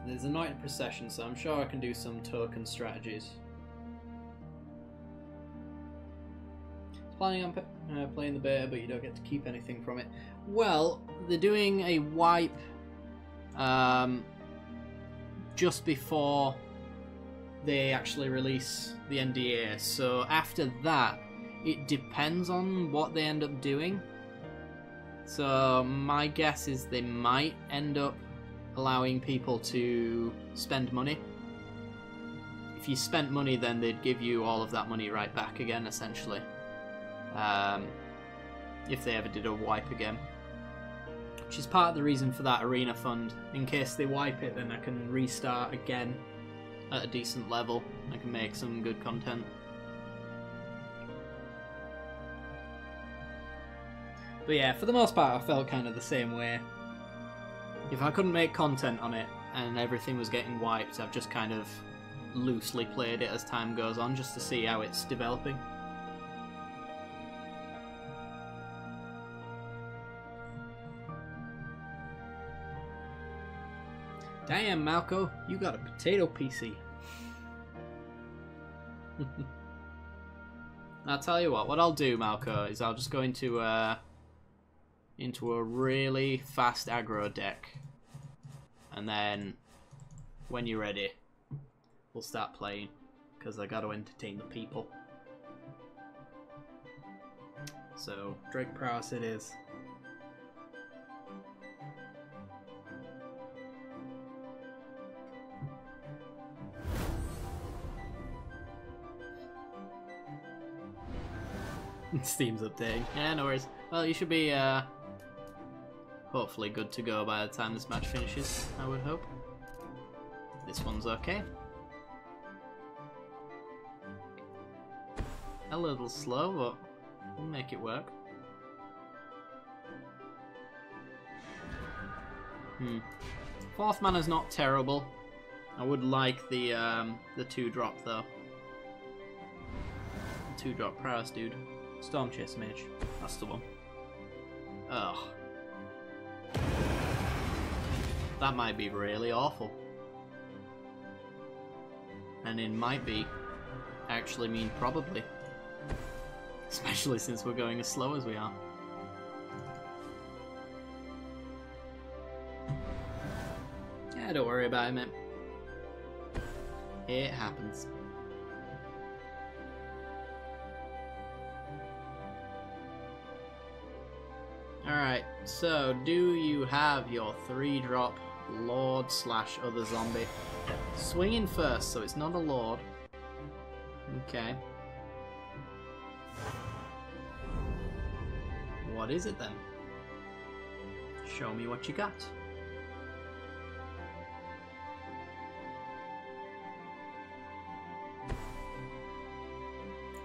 Speaker 1: There's a Knight in Procession, so I'm sure I can do some token strategies. Planning on playing the beta, but you don't get to keep anything from it. Well, they're doing a wipe just before they actually release the NDA. So after that, it depends on what they end up doing. So my guess is they might end up allowing people to spend money. If you spent money, then they'd give you all of that money right back again, essentially. If they ever did a wipe again. Which is part of the reason for that arena fund. In case they wipe it, then I can restart again at a decent level. I can make some good content. But yeah, for the most part I felt kind of the same way. If I couldn't make content on it and everything was getting wiped, I've just kind of loosely played it as time goes on just to see how it's developing. Damn, Malco, you got a potato PC. I'll tell you what I'll do, Malco, is I'll just go into a really fast aggro deck. And then, when you're ready, we'll start playing, because I got to entertain the people. So, Drake Prowess it is. Steam's updating. Yeah, no worries. Well, you should be hopefully good to go by the time this match finishes, I would hope. This one's okay. A little slow, but we'll make it work. Fourth mana's not terrible. I would like the 2-drop though. 2-drop prowess, dude. Storm Chase Mage. That's the one. Ugh. That might be really awful. And it might be actually mean probably. Especially since we're going as slow as we are. Yeah, don't worry about it, mate. It happens. Alright, so do you have your 3-drop Lord / other zombie? Swinging first, so it's not a Lord. Okay. What is it then? Show me what you got.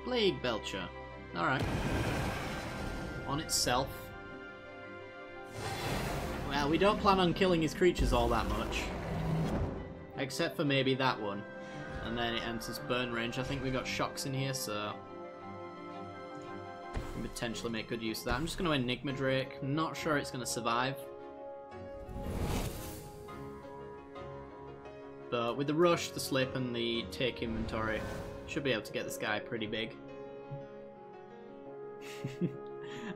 Speaker 1: Plague Belcher. Alright. On itself. Well, we don't plan on killing his creatures all that much. Except for maybe that one. And then it enters burn range. I think we got shocks in here, so we can potentially make good use of that. I'm just going to Enigma Drake. Not sure it's going to survive. But with the rush, the slip, and the take inventory, should be able to get this guy pretty big.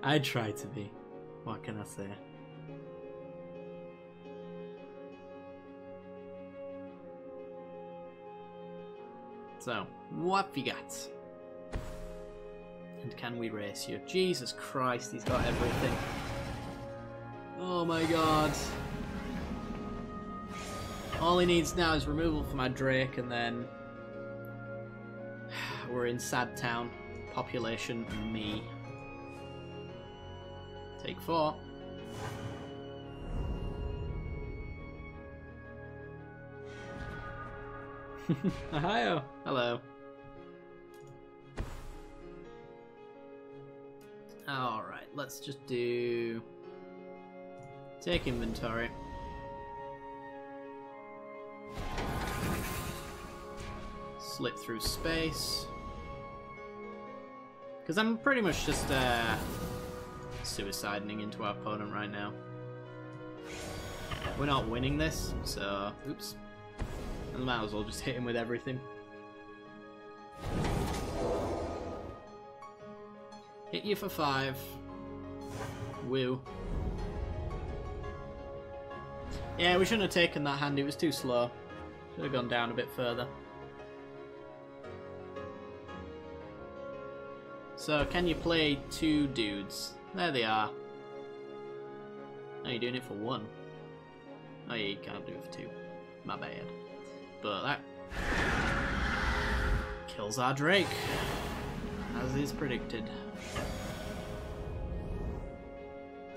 Speaker 1: I try to be. What can I say? So, what have you got? And can we race you? Jesus Christ, he's got everything. Oh my god. All he needs now is removal for my Drake, and then we're in Sad Town. Population me. Take 4. Ohio. Hello. Alright, let's just do... Take inventory. Slip through space. Because I'm pretty much just suiciding into our opponent right now. We're not winning this, so oops. I might as well just hit him with everything. Hit you for 5. Woo. Yeah, we shouldn't have taken that hand, it was too slow. Should have gone down a bit further. So, can you play 2 dudes? There they are. Oh, you're doing it for 1. Oh yeah, you can't do it for 2. My bad. But that kills our Drake, as is predicted.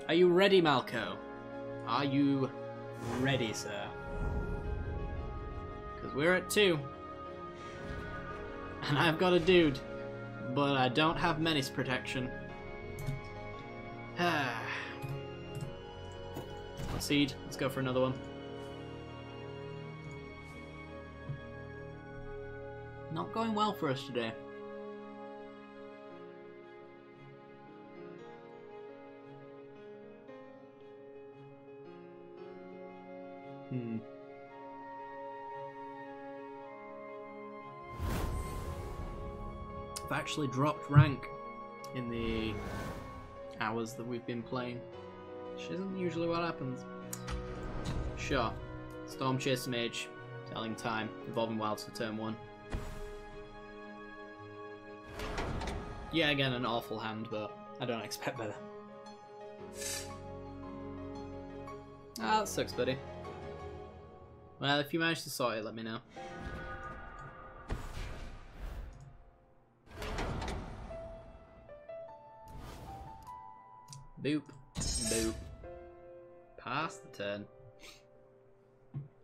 Speaker 1: Are you ready, Malco? Are you ready, sir? Because we're at 2. And I've got a dude, but I don't have menace protection. Concede. Let's go for another one. Not going well for us today. I've actually dropped rank in the hours that we've been playing, which isn't usually what happens. Sure. Storm Chase Mage, telling time, Evolving Wilds for turn 1. Yeah, again, an awful hand, but I don't expect better. Ah, that sucks, buddy. Well, if you manage to sort it, let me know. Boop. Boop. Pass the turn.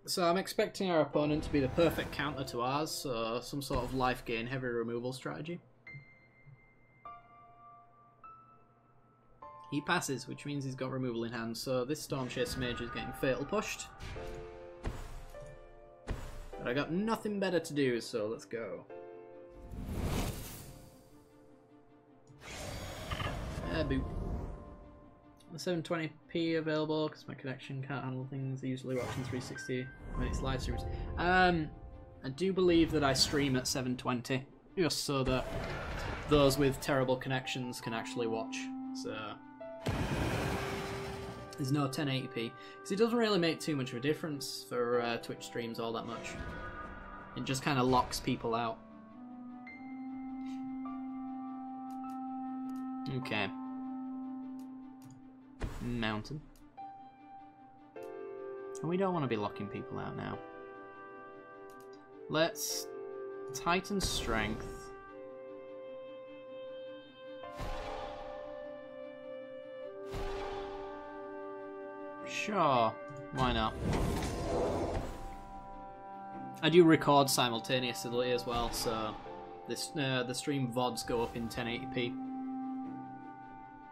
Speaker 1: So I'm expecting our opponent to be the perfect counter to ours, so some sort of life gain, heavy removal strategy. He passes, which means he's got removal in hand, so this Storm Chase Mage is getting fatal pushed. But I got nothing better to do, so let's go. Boop. The 720p available because my connection can't handle things. I usually watching 360 when it's live streams. I do believe that I stream at 720 just so that those with terrible connections can actually watch. So there's no 1080p because it doesn't really make too much of a difference for Twitch streams all that much. It just kind of locks people out. Okay. Mountain. And we don't want to be locking people out now. Let's Titan Strength. Sure, why not? I do record simultaneously as well, so this the stream VODs go up in 1080p.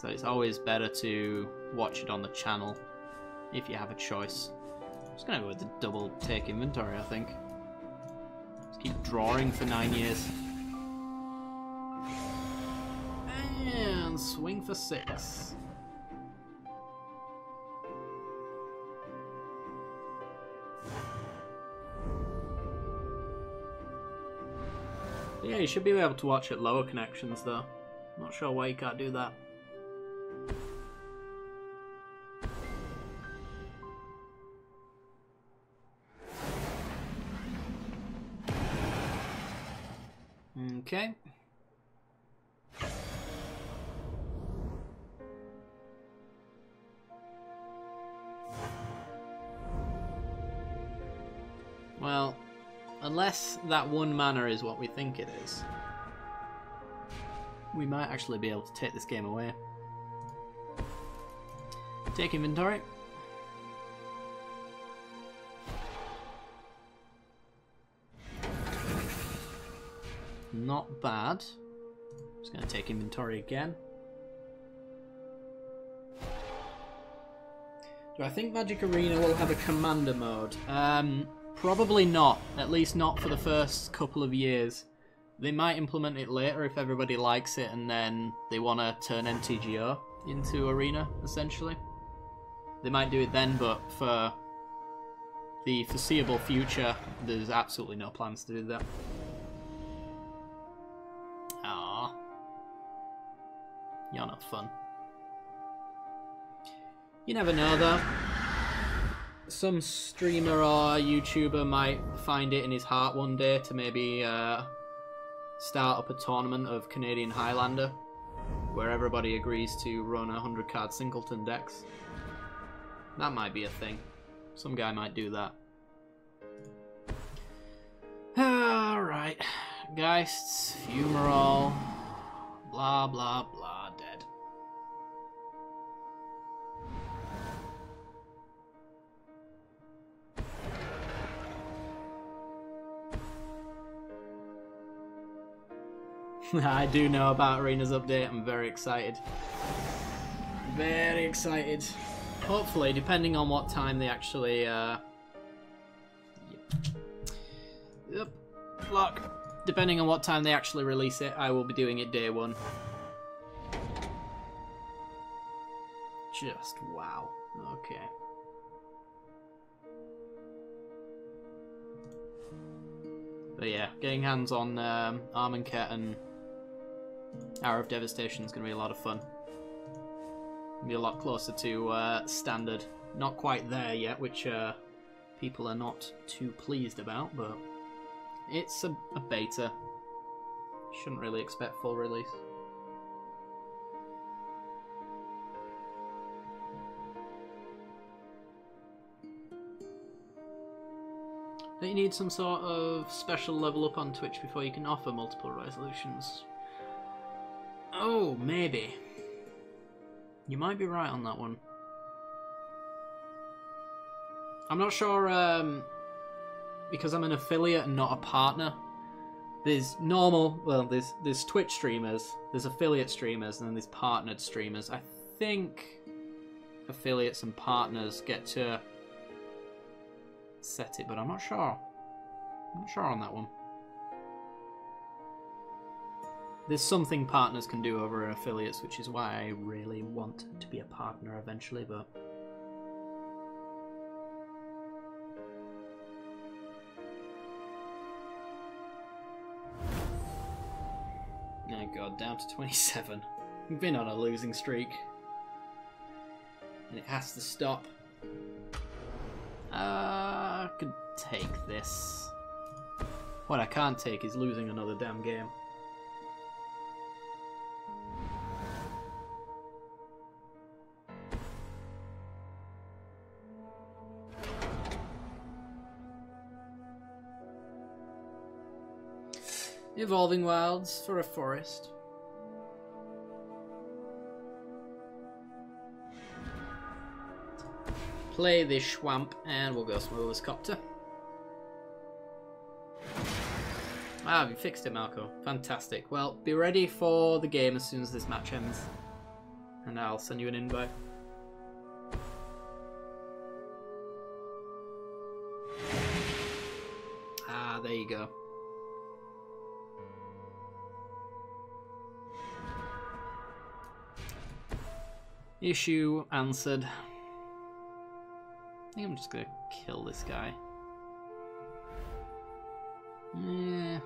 Speaker 1: So it's always better to watch it on the channel if you have a choice. I'm just gonna go with the double take inventory, I think. Just keep drawing for 9 years. And swing for 6. Yeah, you should be able to watch at lower connections though. Not sure why you can't do that. Okay. Well, unless that 1 mana is what we think it is, we might actually be able to take this game away. Take inventory. Not bad. Just going to take inventory again. Do I think Magic Arena will have a commander mode? Probably not. At least not for the first couple of years. They might implement it later if everybody likes it and then they want to turn MTGO. into Arena, essentially. They might do it then, but for the foreseeable future, there's absolutely no plans to do that. Aww. You're not fun. You never know, though. Some streamer or YouTuber might find it in his heart one day to maybe start up a tournament of Canadian Highlander, where everybody agrees to run 100-card singleton decks. That might be a thing. Some guy might do that. Alright. Geists, Fumarole, blah blah blah, dead. I do know about Arena's update. I'm very excited. Very excited. Hopefully, depending on what time they actually... Yep. Block. Depending on what time they actually release it, I will be doing it day one. Just wow. Okay. But yeah, getting hands on Armenket and Hour of Devastation is going to be a lot of fun. Be a lot closer to standard. Not quite there yet, which people are not too pleased about, but it's a beta. Shouldn't really expect full release. Don't you need some sort of special level up on Twitch before you can offer multiple resolutions? Oh, maybe. You might be right on that one. I'm not sure, because I'm an affiliate and not a partner. There's normal, well, there's Twitch streamers, there's affiliate streamers, and then there's partnered streamers. I think affiliates and partners get to set it, but I'm not sure. I'm not sure on that one. There's something partners can do over affiliates, which is why I really want to be a partner eventually, but... Oh god, down to 27. We've been on a losing streak. And it has to stop. I could take this. What I can't take is losing another damn game. Evolving Wilds for a forest. Play this Schwamp and we'll go Smuggler's Copter. Ah, you fixed it, Malco. Fantastic. Well, be ready for the game as soon as this match ends. And I'll send you an invite. Ah, there you go. Issue answered. I think I'm just gonna kill this guy. Yeah.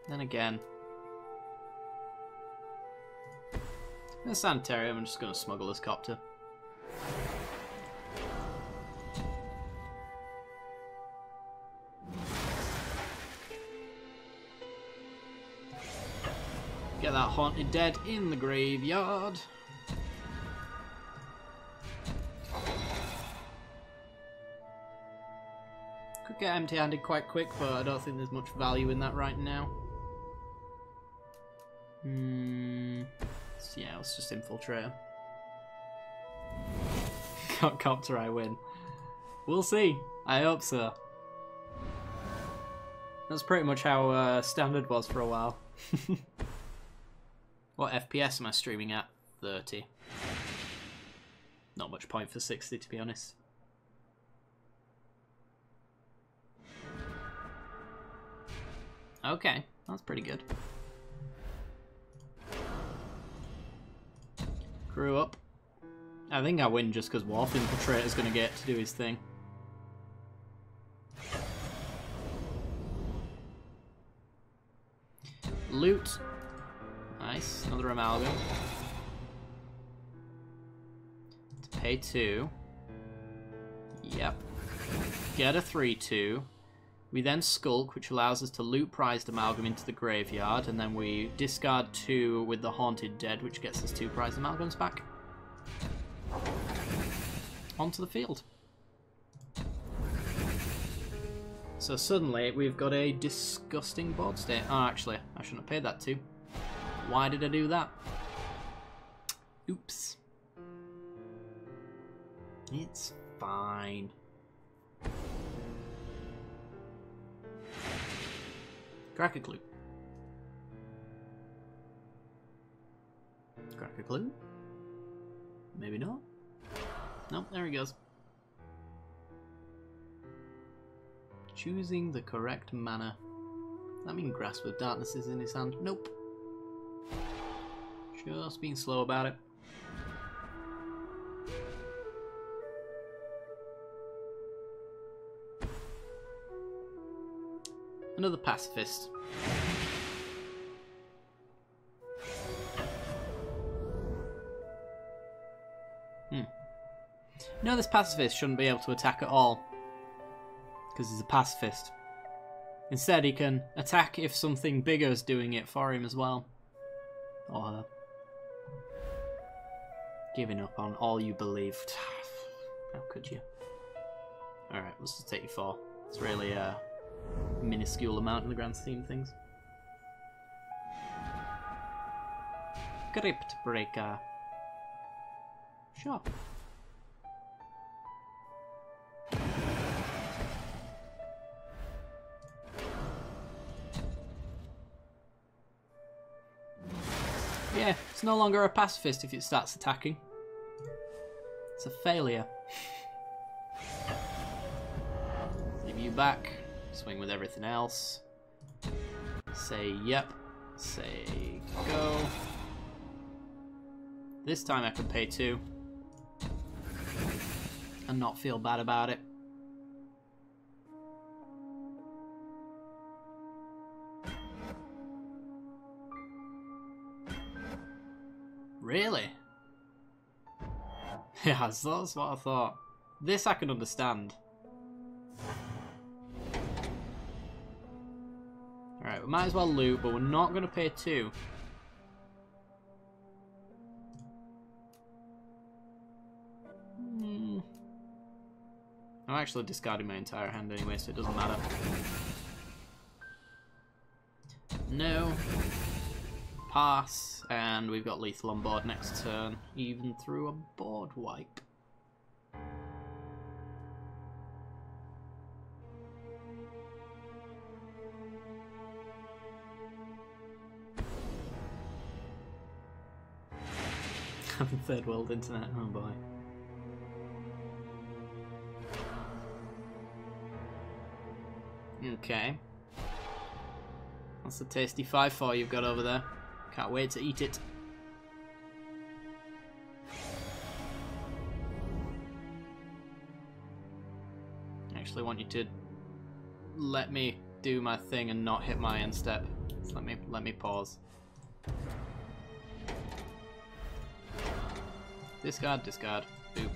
Speaker 1: Then again. In the Sanitarium, I'm just gonna smuggle this Copter. Get that Haunted Dead in the graveyard. Could get empty-handed quite quick, but I don't think there's much value in that right now. So yeah, let's just infiltrate him. Got Copter, I win. We'll see. I hope so. That's pretty much how standard was for a while. What FPS am I streaming at? 30. Not much point for 60, to be honest. Okay, that's pretty good. Grew up. I think I win just because Warf Infiltrator's going to get to do his thing. Loot. Nice. Another Amalgam. To pay 2. Yep. Get a 3/2. We then Skulk, which allows us to loot prized Amalgam into the graveyard, and then we discard 2 with the Haunted Dead, which gets us 2 prized Amalgams back. Onto the field. So suddenly we've got a disgusting board state. Oh, actually, I shouldn't have paid that 2. Why did I do that? Oops. It's fine. Crack a clue. Crack a clue? Maybe not. Nope, there he goes. Choosing the correct mana. Does that mean Grasp of Darkness is in his hand? Nope. Just being slow about it. Another Pacifist. No, this Pacifist shouldn't be able to attack at all, because he's a Pacifist. Instead, he can attack if something bigger is doing it for him as well. Or her. Giving up on all you believed. How could you? Alright, let's just take you 4. It's really a minuscule amount in the grand scheme of things. Crypt Breaker. Sure. Yeah, it's no longer a pacifist if it starts attacking. It's a failure. Leave you back. Swing with everything else. Say yep. Say go. This time I can pay 2. And not feel bad about it. Really? Yeah, that's what I thought. This I can understand. Alright, we might as well loot, but we're not going to pay 2. I'm actually discarding my entire hand anyway, so it doesn't matter. No. Pass, and we've got lethal on board next turn, even through a board wipe. Having third world internet, oh boy. Okay. That's a tasty 5-4 you've got over there. Can't wait to eat it. I actually want you to let me do my thing and not hit my end step. So let me pause. Discard, discard. Boop.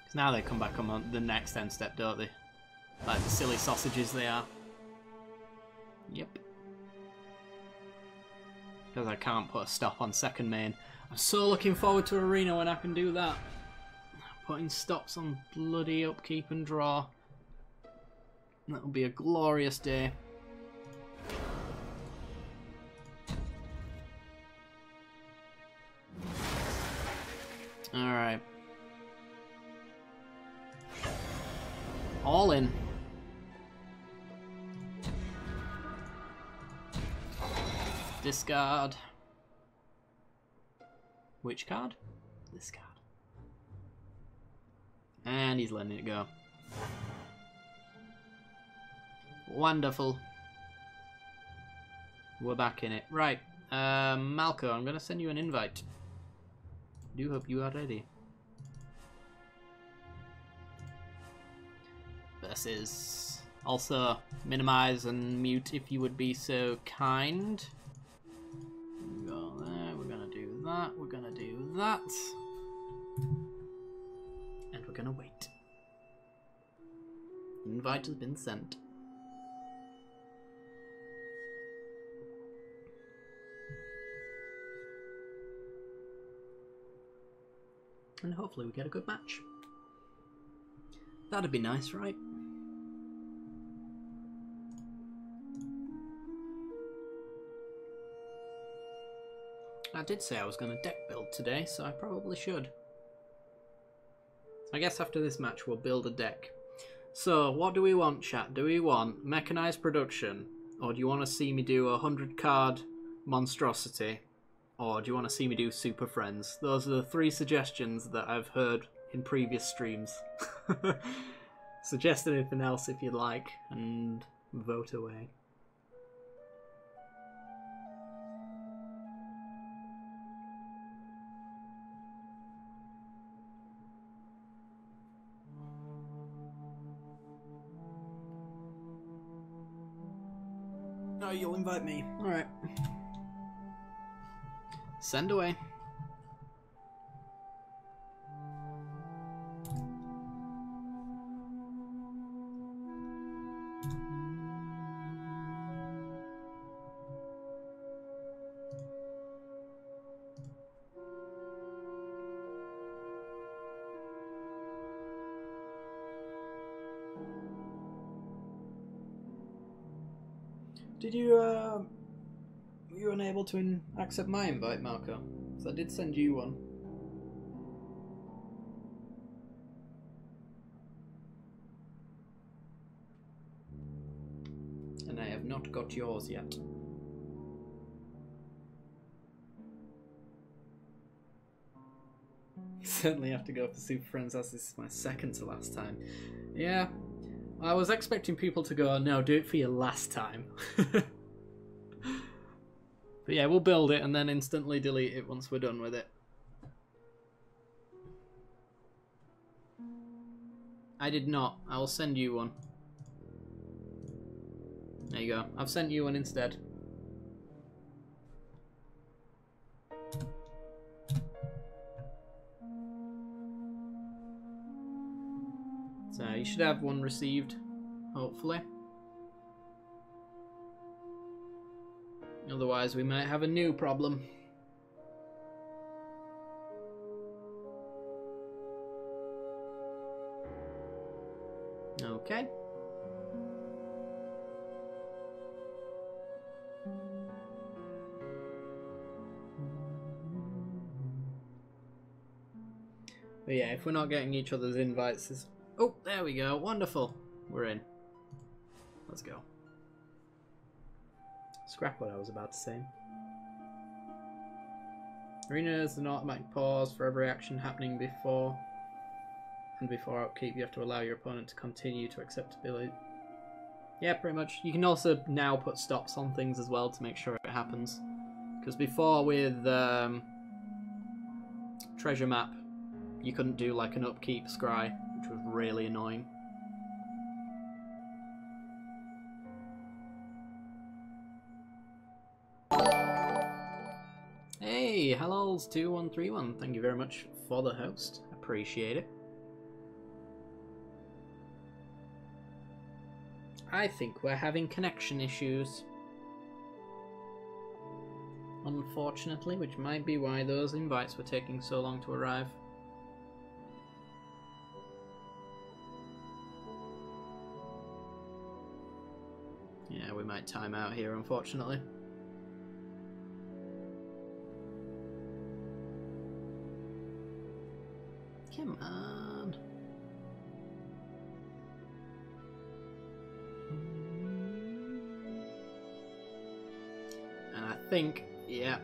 Speaker 1: Because now they come back on the next end step, don't they? Like the silly sausages they are. Yep. Because I can't put a stop on second main. I'm so looking forward to Arena when I can do that. Putting stops on bloody upkeep and draw. That'll be a glorious day. Alright. All in. Discard. Which card? This card. And he's letting it go. Wonderful. We're back in it. Right. Malco, I'm going to send you an invite. Do hope you are ready. Versus... Also, minimize and mute if you would be so kind. Go there, we're going to do that, we're going to do that. And we're going to wait. Invite has been sent. And hopefully we get a good match. That'd be nice, right? I did say I was going to deck build today, so I probably should. I guess after this match we'll build a deck. So, what do we want, chat? Do we want mechanized production? Or do you want to see me do a 100-card monstrosity? Or do you want to see me do Super Friends? Those are the 3 suggestions that I've heard in previous streams. Suggest anything else if you'd like, and vote away. Oh, you'll invite me. Alright. Send away. Did you, were you unable to accept my invite, Marco? Because I did send you one. And I have not got yours yet. Certainly have to go for Super Friends as this is my second to last time. Yeah. I was expecting people to go, no, do it for your last time. But yeah, we'll build it and then instantly delete it once we're done with it. I did not. I will send you one. There you go. I've sent you one instead. So you should have one received, hopefully. Otherwise we might have a new problem. Okay. But yeah, if we're not getting each other's invites, it's... Oh, there we go. Wonderful. We're in. Let's go. Scrap what I was about to say. Arena is an automatic pause for every action happening before. And before upkeep, you have to allow your opponent to continue to acceptability. Yeah, pretty much. You can also now put stops on things as well to make sure it happens. Because before with Treasure Map, you couldn't do like an upkeep scry, which was really annoying. Hey, hellos2131, thank you very much for the host. Appreciate it. I think we're having connection issues. Unfortunately, which might be why those invites were taking so long to arrive. Yeah, we might time out here, unfortunately. Come on. And I think, yeah.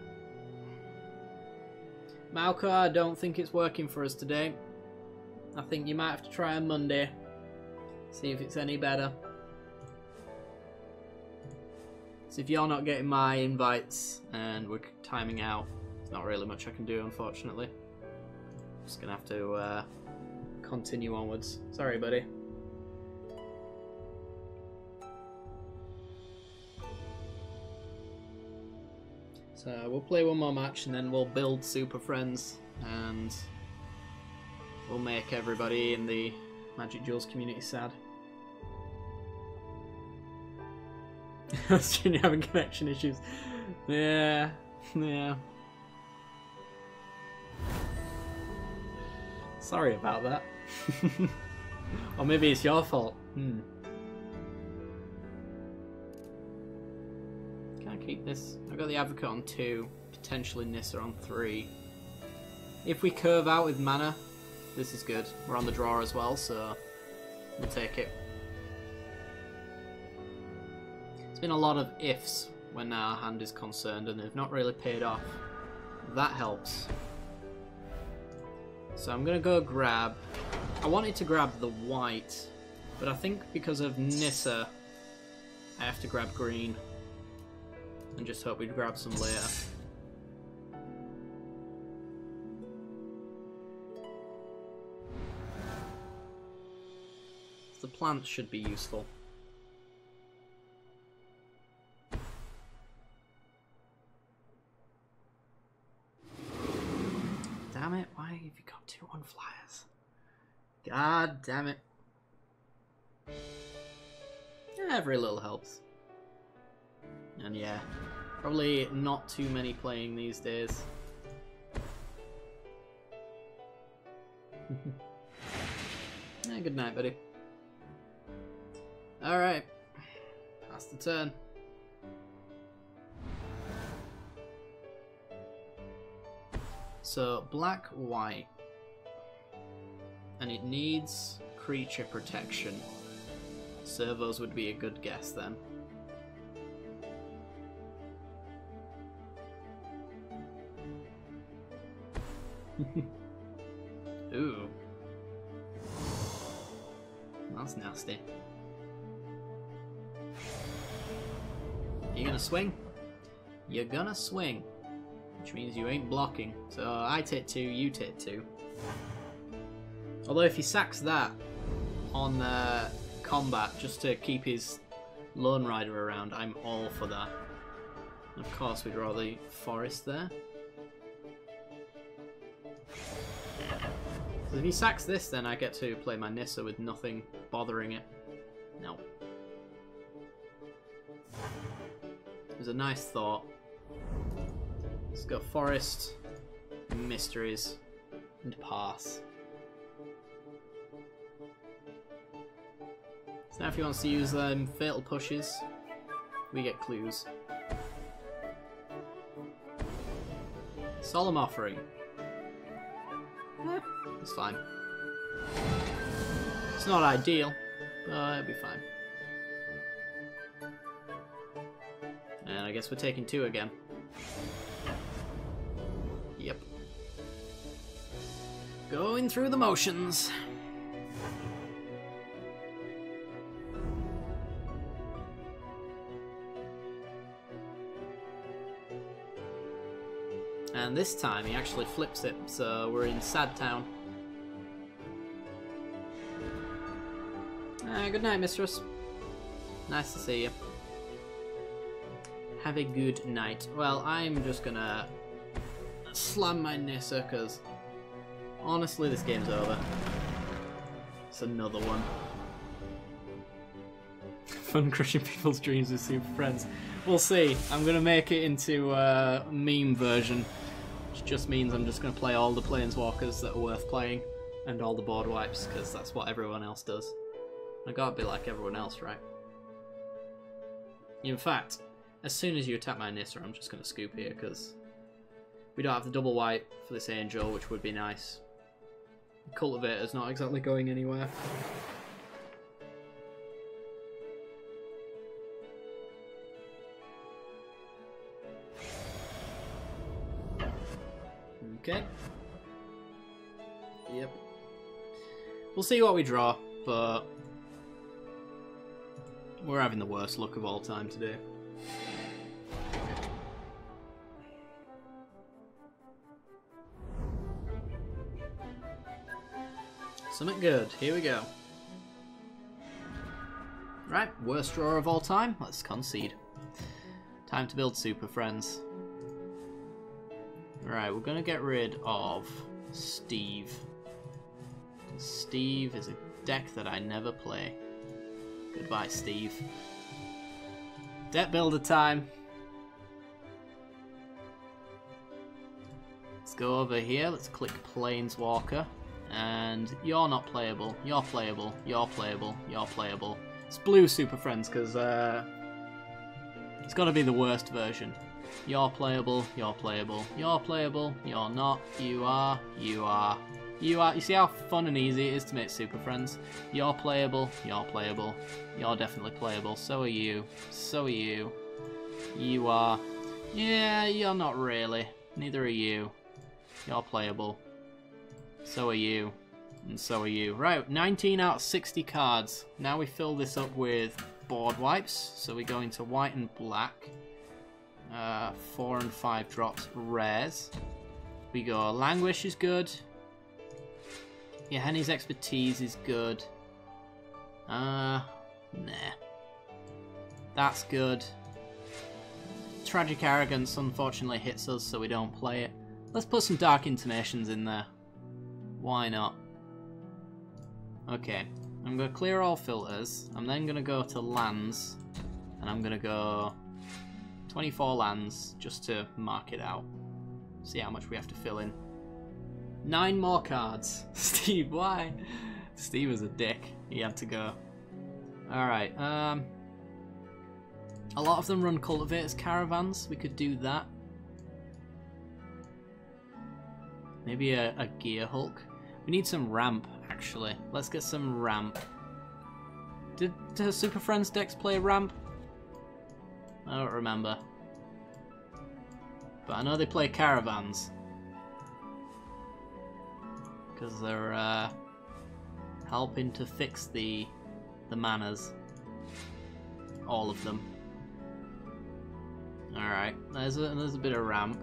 Speaker 1: Malco, I don't think it's working for us today. I think you might have to try on Monday. See if it's any better. So if you're not getting my invites and we're timing out, there's not really much I can do, unfortunately. Just gonna have to continue onwards. Sorry, buddy. So we'll play one more match and then we'll build Super Friends and we'll make everybody in the Magic Duels community sad. You're having connection issues. Yeah. Sorry about that. Or maybe it's your fault. Can I keep this? I've got the Advocate on 2, potentially Nissa on 3. If we curve out with mana, this is good. We're on the draw as well, so we'll take it. It's been a lot of ifs when our hand is concerned, and they've not really paid off. That helps. So I'm gonna go grab. I wanted to grab the white, but I think because of Nissa, I have to grab green. And just hope we grab some later. The plants should be useful. Damn it, why have you got 2/1 flyers? God damn it. Every little helps. And yeah, probably not too many playing these days. Yeah, good night, buddy. Alright, pass the turn. So, black, white. And it needs creature protection. Servos would be a good guess then. Ooh. That's nasty. You gonna swing? You're gonna swing. Which means you ain't blocking. So I take 2, you take 2. Although if he sacks that on combat just to keep his Lone Rider around, I'm all for that. And of course we draw the forest there. So if he sacks this, then I get to play my Nissa with nothing bothering it. No. It was a nice thought. Let's go Forest, Mysteries, and Pass. So now if he wants to use Fatal Pushes, we get clues. Solemn Offering. It's fine. It's not ideal, but it'll be fine. And I guess we're taking 2 again. Yep. Going through the motions. And this time he actually flips it, so we're in Sad Town. Good night, mistress. Nice to see you. Have a good night. Well, I'm just gonna slam my Nissa, because honestly this game's over. It's another one. Fun crushing people's dreams with Super Friends. We'll see. I'm gonna make it into a meme version, which just means I'm just gonna play all the Planeswalkers that are worth playing and all the board wipes, because that's what everyone else does. I gotta be like everyone else, right? In fact, as soon as you attack my Nissa, I'm just gonna scoop here, because we don't have the double white for this Angel, which would be nice. The Cultivator's not exactly going anywhere. Okay. Yep. We'll see what we draw, but we're having the worst luck of all time today. Something good. Here we go. Right, worst draw of all time. Let's concede. Time to build Super Friends. Right, we're gonna get rid of Steve. Steve is a deck that I never play. Goodbye, Steve. Deck builder time. Let's go over here. Let's click Planeswalker. And you're not playable. You're playable. You're playable. You're playable. It's blue Super Friends because it's got to be the worst version. You're playable. You're playable. You're playable. You're not. You are. You are. You are. You see how fun and easy it is to make Super Friends? You're playable. You're playable. You're definitely playable. So are you. So are you. You are. Yeah, you're not really. Neither are you. You're playable. So are you. And so are you. Right, 19 out of 60 cards. Now we fill this up with board wipes. So we go into white and black. 4 and 5 drops rares. We go Languish is good. Yeah, Henny's Expertise is good. Nah. That's good. Tragic Arrogance unfortunately hits us, so we don't play it. Let's put some Dark Intimations in there. Why not? Okay, I'm going to clear all filters. I'm then going to go to lands. And I'm going to go 24 lands just to mark it out. See how much we have to fill in. 9 more cards. Steve, why? Steve was a dick. He had to go. Alright, a lot of them run Cultivators Caravans. We could do that. Maybe a Gear Hulk. We need some ramp, actually. Let's get some ramp. Did Super Friends decks play ramp? I don't remember. But I know they play caravans. Because they're helping to fix the manners. All of them. Alright, there's a bit of ramp.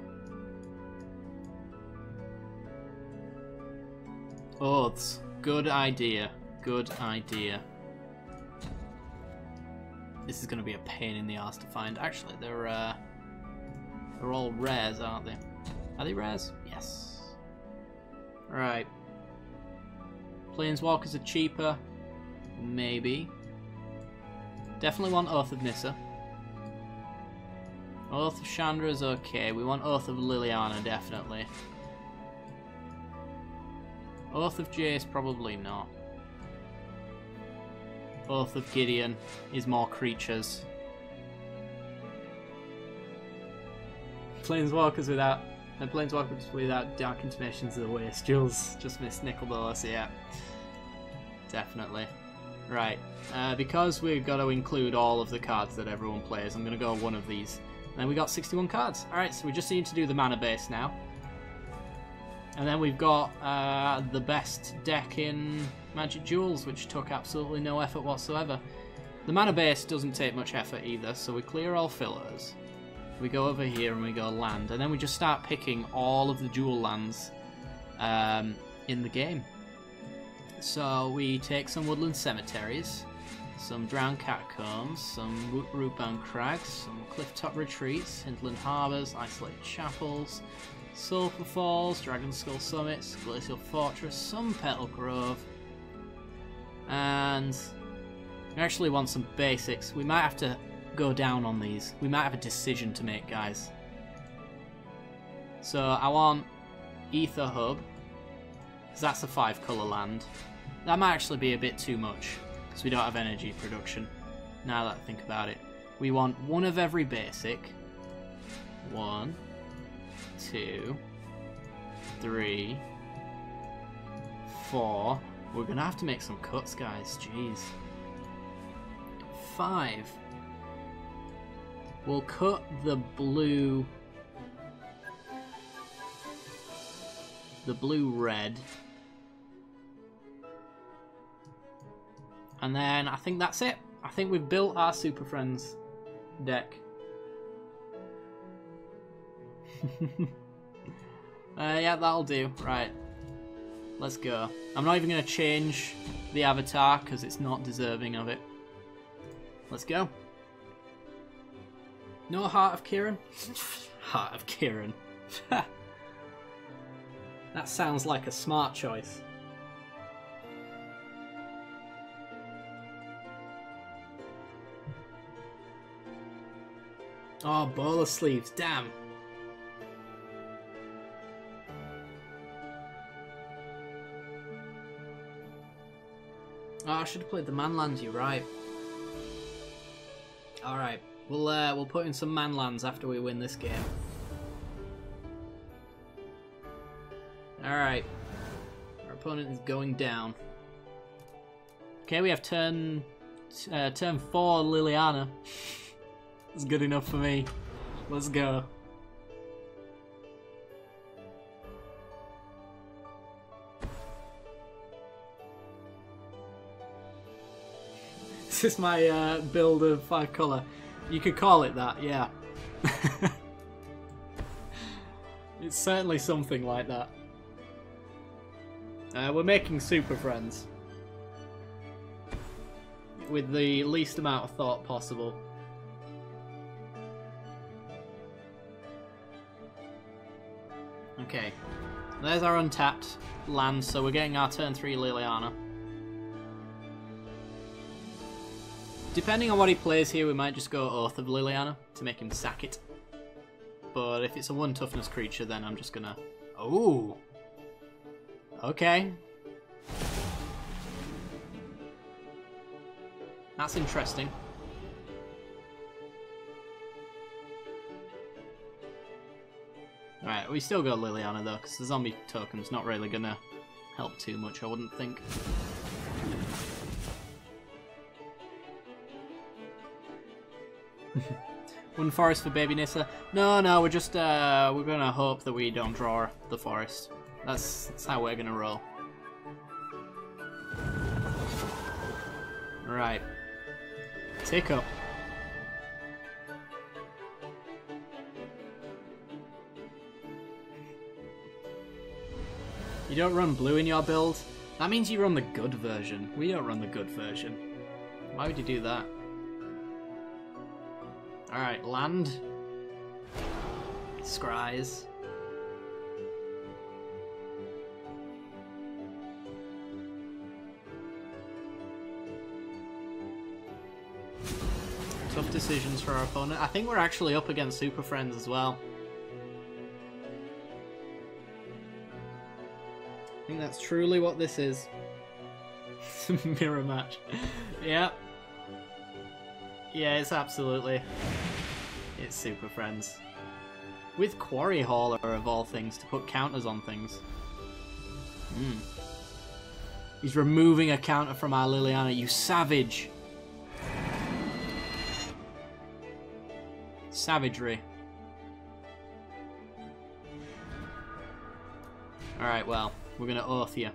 Speaker 1: Oaths. Good idea. Good idea. This is going to be a pain in the arse to find. Actually, they're all rares, aren't they? Are they rares? Yes. Right. Planeswalkers are cheaper. Maybe. Definitely want Oath of Nissa. Oath of Chandra is okay. We want Oath of Liliana, definitely. Oath of Jace, probably not. Oath of Gideon is more creatures. Planeswalkers without Dark Intimations are the waste. Jules just missed Nicol Bolas, yeah. Definitely. Right, because we've got to include all of the cards that everyone plays, I'm going to go one of these. And then we got 61 cards. Alright, so we just need to do the mana base now. And then we've got the best deck in Magic Duels, which took absolutely no effort whatsoever. The mana base doesn't take much effort either, so we clear all fillers. We go over here and we go land, and then we just start picking all of the dual lands in the game. So we take some Woodland Cemeteries, some Drowned Catacombs, some Rootbound Crags, some Clifftop Retreats, Hinterland Harbours, Isolated Chapels, Sulphur Falls, Dragon Skull Summits, Glacial Fortress, some Petal Grove, and we actually want some basics. We might have to go down on these. We might have a decision to make, guys. So I want Ether Hub, because that's a 5-colour land. That might actually be a bit too much, because we don't have energy production, now that I think about it. We want one of every basic. 1, 2, 3, 4. We're gonna have to make some cuts, guys. Jeez. 5. We'll cut the blue red, and then I think that's it. I think we've built our Super Friends deck. Yeah, that'll do. Right. Let's go. I'm not even going to change the avatar because it's not deserving of it. Let's go. No Heart of Kieran? Heart of Kieran. That sounds like a smart choice. Oh, bowler sleeves, damn. Oh, I should have played the manlands, you're right. Alright, we'll put in some manlands after we win this game. Alright. Our opponent is going down. Okay, we have turn 4 Liliana. That's good enough for me. Let's go. This is my build of 5 colour. You could call it that, yeah. It's certainly something like that. We're making Superfriends. With the least amount of thought possible. Okay. There's our untapped land, so we're getting our turn 3 Liliana. Depending on what he plays here, we might just go Oath of Liliana to make him sack it. But if it's a 1 toughness creature, then I'm just gonna... Oh! Okay. That's interesting. Alright, we still got Liliana though, because the zombie token's not really gonna help too much, I wouldn't think. One forest for baby Nissa. No, we're just we're gonna hope that we don't draw the forest. That's how we're gonna roll. Right. Take up. You don't run blue in your build? That means you run the good version. We don't run the good version. Why would you do that? Alright, land. Scries. Tough decisions for our opponent. I think we're actually up against Superfriends as well. I think that's truly what this is. Mirror match. Yeah. Yeah, it's absolutely... It's Superfriends. With Quarry Hauler, of all things, to put counters on things. He's removing a counter from our Liliana, you savage! Savagery. Alright, well, we're gonna Oath you.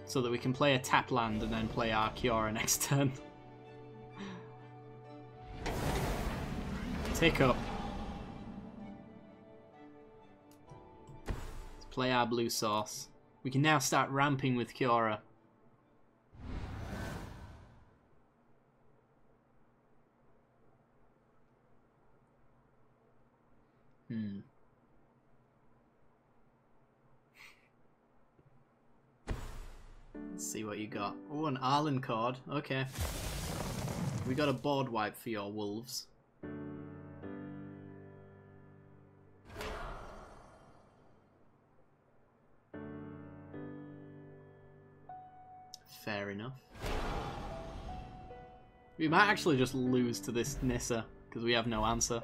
Speaker 1: So that we can play a tap land and then play our Kiora next turn. Take up. Let's play our blue sauce. We can now start ramping with Kiora. Let's see what you got. Oh, an Arlen card. Okay. We got a board wipe for your wolves. Fair enough. We might actually just lose to this Nissa, because we have no answer.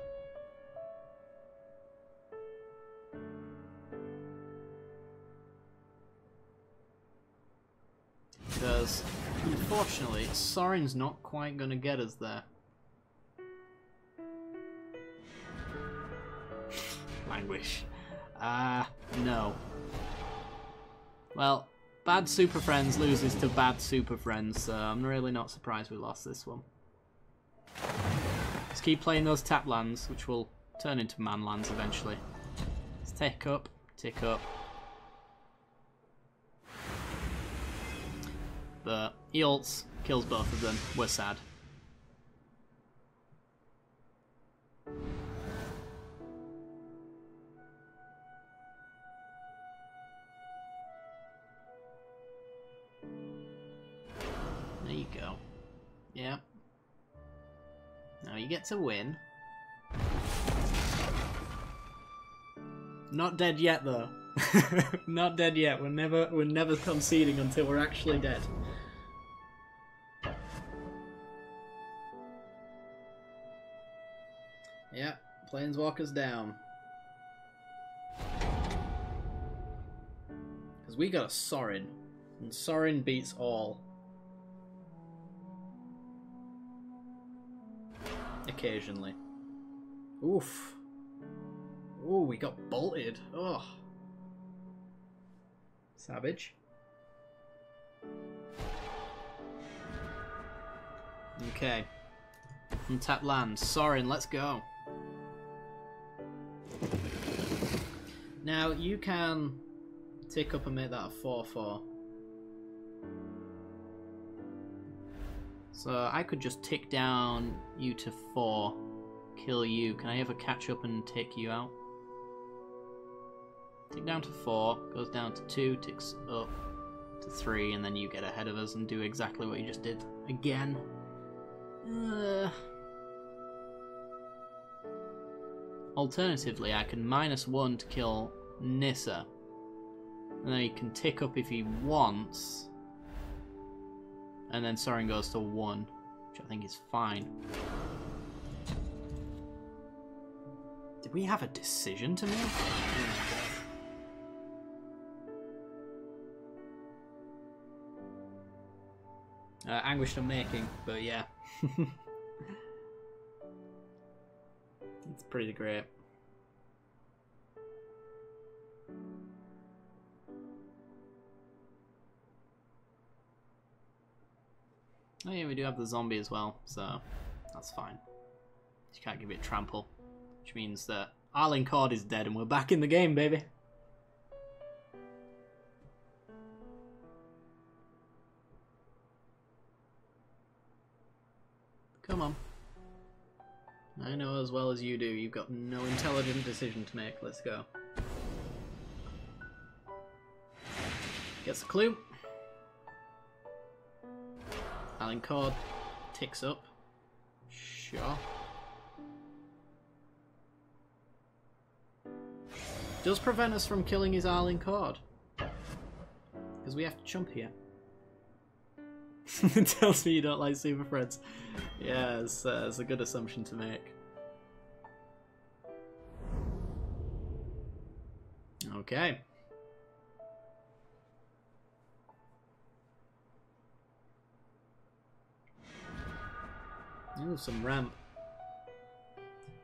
Speaker 1: Because, unfortunately, Sorin's not quite going to get us there. Languish. No. Well, bad Superfriends loses to bad Superfriends, so I'm really not surprised we lost this one. Let's keep playing those tap lands, which will turn into man lands eventually. Let's take up, tick up. But he ults, kills both of them. We're sad. There you go. Yep. Now you get to win. Not dead yet, though. Not dead yet. We're never conceding until we're actually dead. Yep, Planeswalker's down. Because we got a Sorin, and Sorin beats all. Occasionally. Oof. Ooh, we got bolted. Oh. Savage. Okay. Untap land. Sorin, let's go. Now, you can tick up and make that a 4/4. So I could just tick down you to 4, kill you. Can I ever catch up and take you out? Tick down to 4, goes down to 2, ticks up to 3, and then you get ahead of us and do exactly what you just did again. Alternatively, I can -1 to kill Nissa, and then he can tick up if he wants, and then Sorin goes to 1, which I think is fine. Did we have a decision to make? Anguished on making, but yeah. It's pretty great. Oh yeah, we do have the zombie as well, so that's fine. You can't give it trample, which means that Arlene Cord is dead and we're back in the game, baby. Come on. I know as well as you do, you've got no intelligent decision to make. Let's go. Gets the clue. Arlene Cord ticks up. Sure. Does prevent us from killing his Arlene Cord. Because we have to jump here. It tells me you don't like Superfriends. Yeah, it's a good assumption to make. Okay. Ooh, some ramp.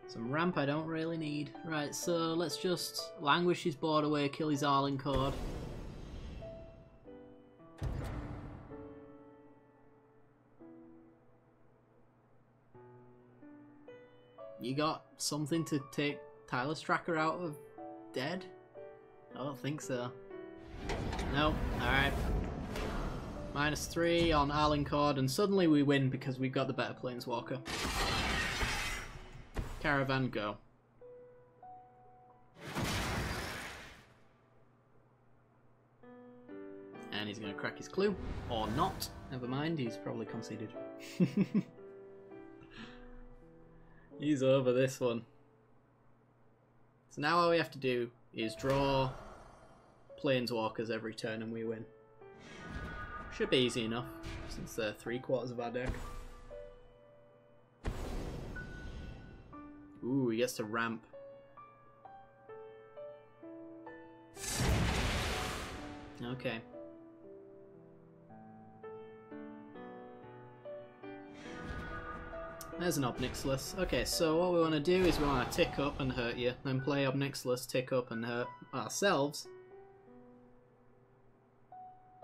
Speaker 1: Some ramp I don't really need. Right, so let's just languish his board away, kill his Arlene Cord. You got something to take Tyler's Tracker out of dead? I don't think so. No, alright. -3 on Arlene Cord, and suddenly we win because we've got the better Planeswalker. Caravan, go. And he's going to crack his clue. Or not. Never mind, he's probably conceded. He's over this one. So now all we have to do is draw Planeswalkers every turn and we win. Should be easy enough, since they're 3/4 of our deck. Ooh, he gets to ramp. Okay. There's an Obnixilis. Okay, so what we want to do is we want to tick up and hurt you, then play Obnixilis, tick up and hurt ourselves.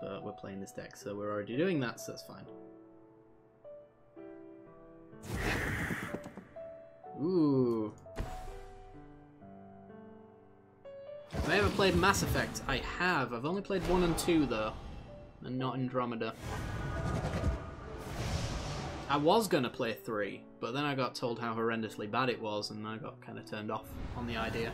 Speaker 1: But we're playing this deck, so we're already doing that, so that's fine. Ooh. Have I ever played Mass Effect? I have. I've only played 1 and 2 though, and not Andromeda. I was going to play 3, but then I got told how horrendously bad it was, and I got kind of turned off on the idea.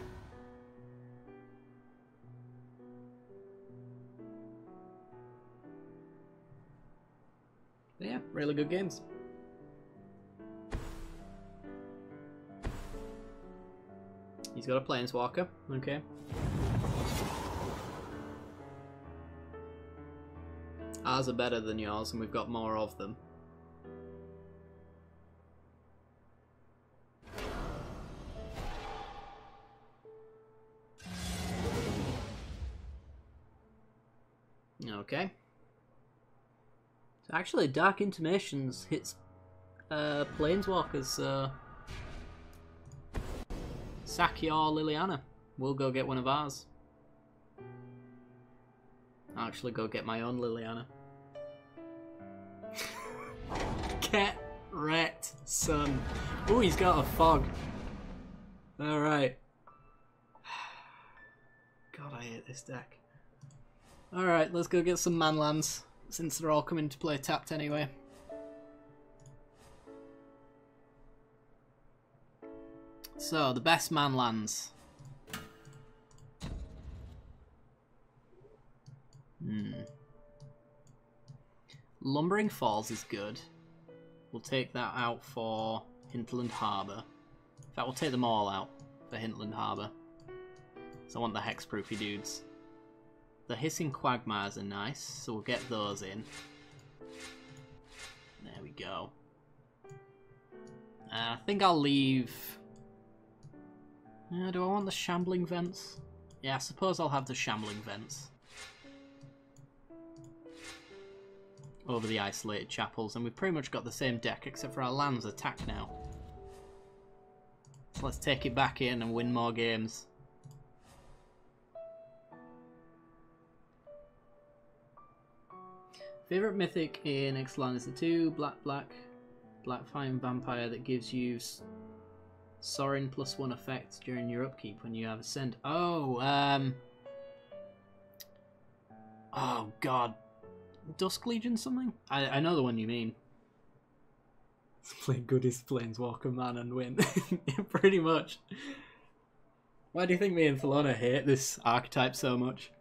Speaker 1: But yeah, really good games. He's got a Planeswalker, okay. Ours are better than yours, and we've got more of them. Okay. So actually, Dark Intimations hits Planeswalkers, so sack your Liliana. We'll go get one of ours. I'll actually go get my own Liliana. Get wrecked, son. Oh, he's got a fog. Alright. God, I hate this deck. Alright, let's go get some manlands, since they're all coming to play tapped anyway. So, the best manlands. Lumbering Falls is good. We'll take that out for Hinterland Harbour. In fact, we'll take them all out for Hinterland Harbour. So I want the hexproofy dudes. The Hissing Quagmires are nice, so we'll get those in. There we go. I think I'll leave... do I want the Shambling Vents? Yeah, I suppose I'll have the Shambling Vents. Over the Isolated Chapels, and we've pretty much got the same deck, except for our lands attack now. So let's take it back in and win more games. Favourite mythic in Ixalan is the 2 black Fire Vampire that gives you Sorin +1 effect during your upkeep when you have Ascend. Oh, oh god. Dusk Legion something? I know the one you mean. Let's play Goodest Planeswalker man and win. Yeah, pretty much. Why do you think me and Thelona hate this archetype so much?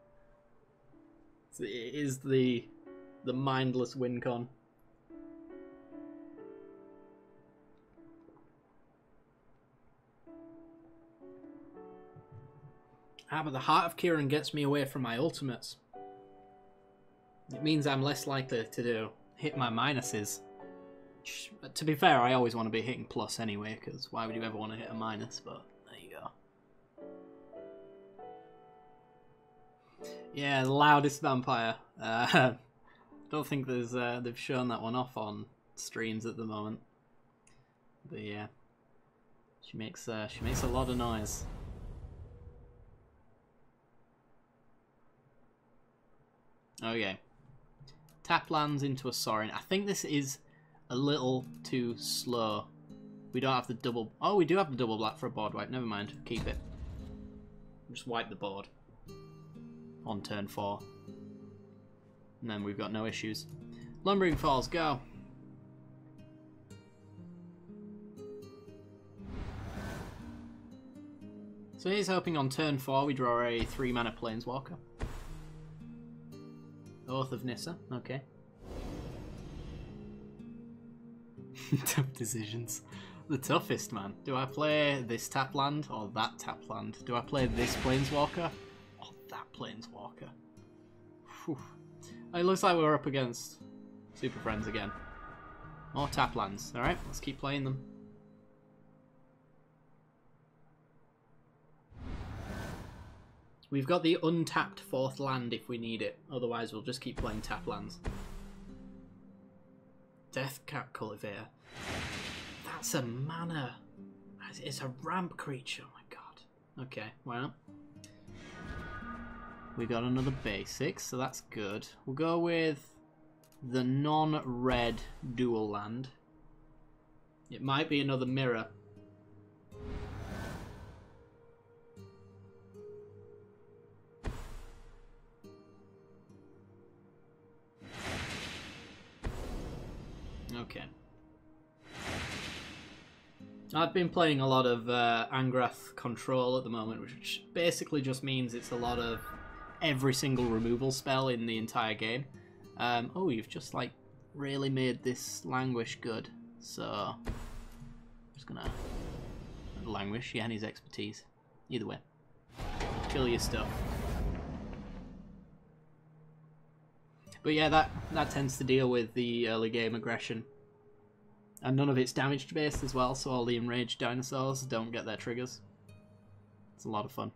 Speaker 1: It is the mindless win con. But the Heart of Kieran gets me away from my ultimates. It means I'm less likely to hit my minuses. To be fair, I always want to be hitting plus anyway, because why would you ever want to hit a minus? But there you go. Yeah, the loudest vampire. Don't think there's they've shown that one off on streams at the moment. But yeah, she makes a lot of noise. Okay. Tap lands into a Sorin. I think this is a little too slow. We don't have the double... Oh, we do have the double black for a board wipe. Never mind. Keep it. Just wipe the board. On turn 4. And then we've got no issues. Lumbering Falls, go. So he's hoping on turn 4 we draw a 3-mana Planeswalker. Oath of Nissa, okay. Tough decisions. The toughest, man. Do I play this tap land or that tap land? Do I play this Planeswalker or that Planeswalker? Whew. It looks like we're up against Superfriends again. More tap lands. Alright, let's keep playing them. We've got the untapped 4th land if we need it. Otherwise, we'll just keep playing tap lands. Deathcat Cultivator. That's a mana. It's a ramp creature. Oh my god. Okay, well. We got another basic, so that's good. We'll go with the non-red dual land. It might be another mirror. Okay. I've been playing a lot of Angrath Control at the moment, which basically just means it's a lot of every single removal spell in the entire game. Oh, you've just like really made this languish good. So I'm just gonna languish. Yeah, and his expertise. Either way, kill your stuff. But yeah, that tends to deal with the early game aggression. And none of it's damage based as well, so all the enraged dinosaurs don't get their triggers. It's a lot of fun.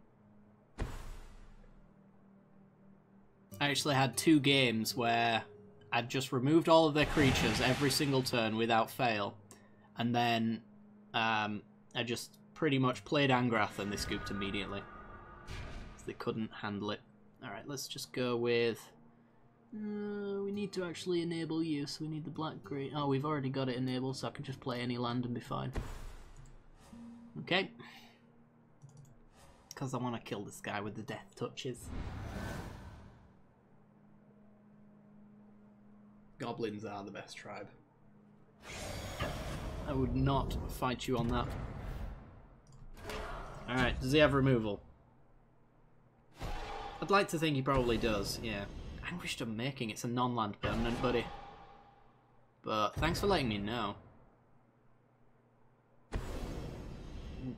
Speaker 1: I actually had 2 games where I'd just removed all of their creatures every single turn without fail, and then I just pretty much played Angrath and they scooped immediately. So they couldn't handle it. Alright, let's just go with... we need to actually enable you, so we need the black-green. Oh, we've already got it enabled, so I can just play any land and be fine. Okay. Because I want to kill this guy with the death touches. Goblins are the best tribe. I would not fight you on that. Alright, does he have removal? I'd like to think he probably does, yeah. Anguished Unmaking, it's a non-land permanent, buddy. But thanks for letting me know.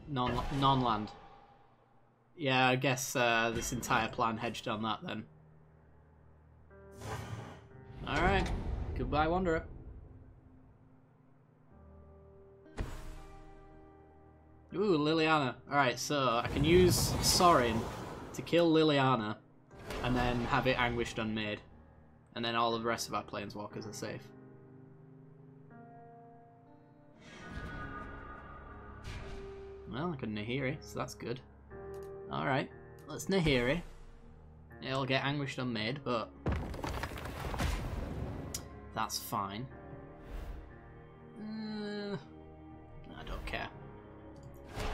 Speaker 1: Non-land. Yeah, I guess this entire plan hedged on that then. Alright, goodbye Wanderer. Ooh, Liliana. Alright, so I can use Sorin to kill Liliana and then have it Anguished Unmade. And then all of the rest of our Planeswalkers are safe. Well, I got Nahiri, so that's good. Alright, let's Nahiri. It'll get Anguished Unmade, but that's fine. I don't care.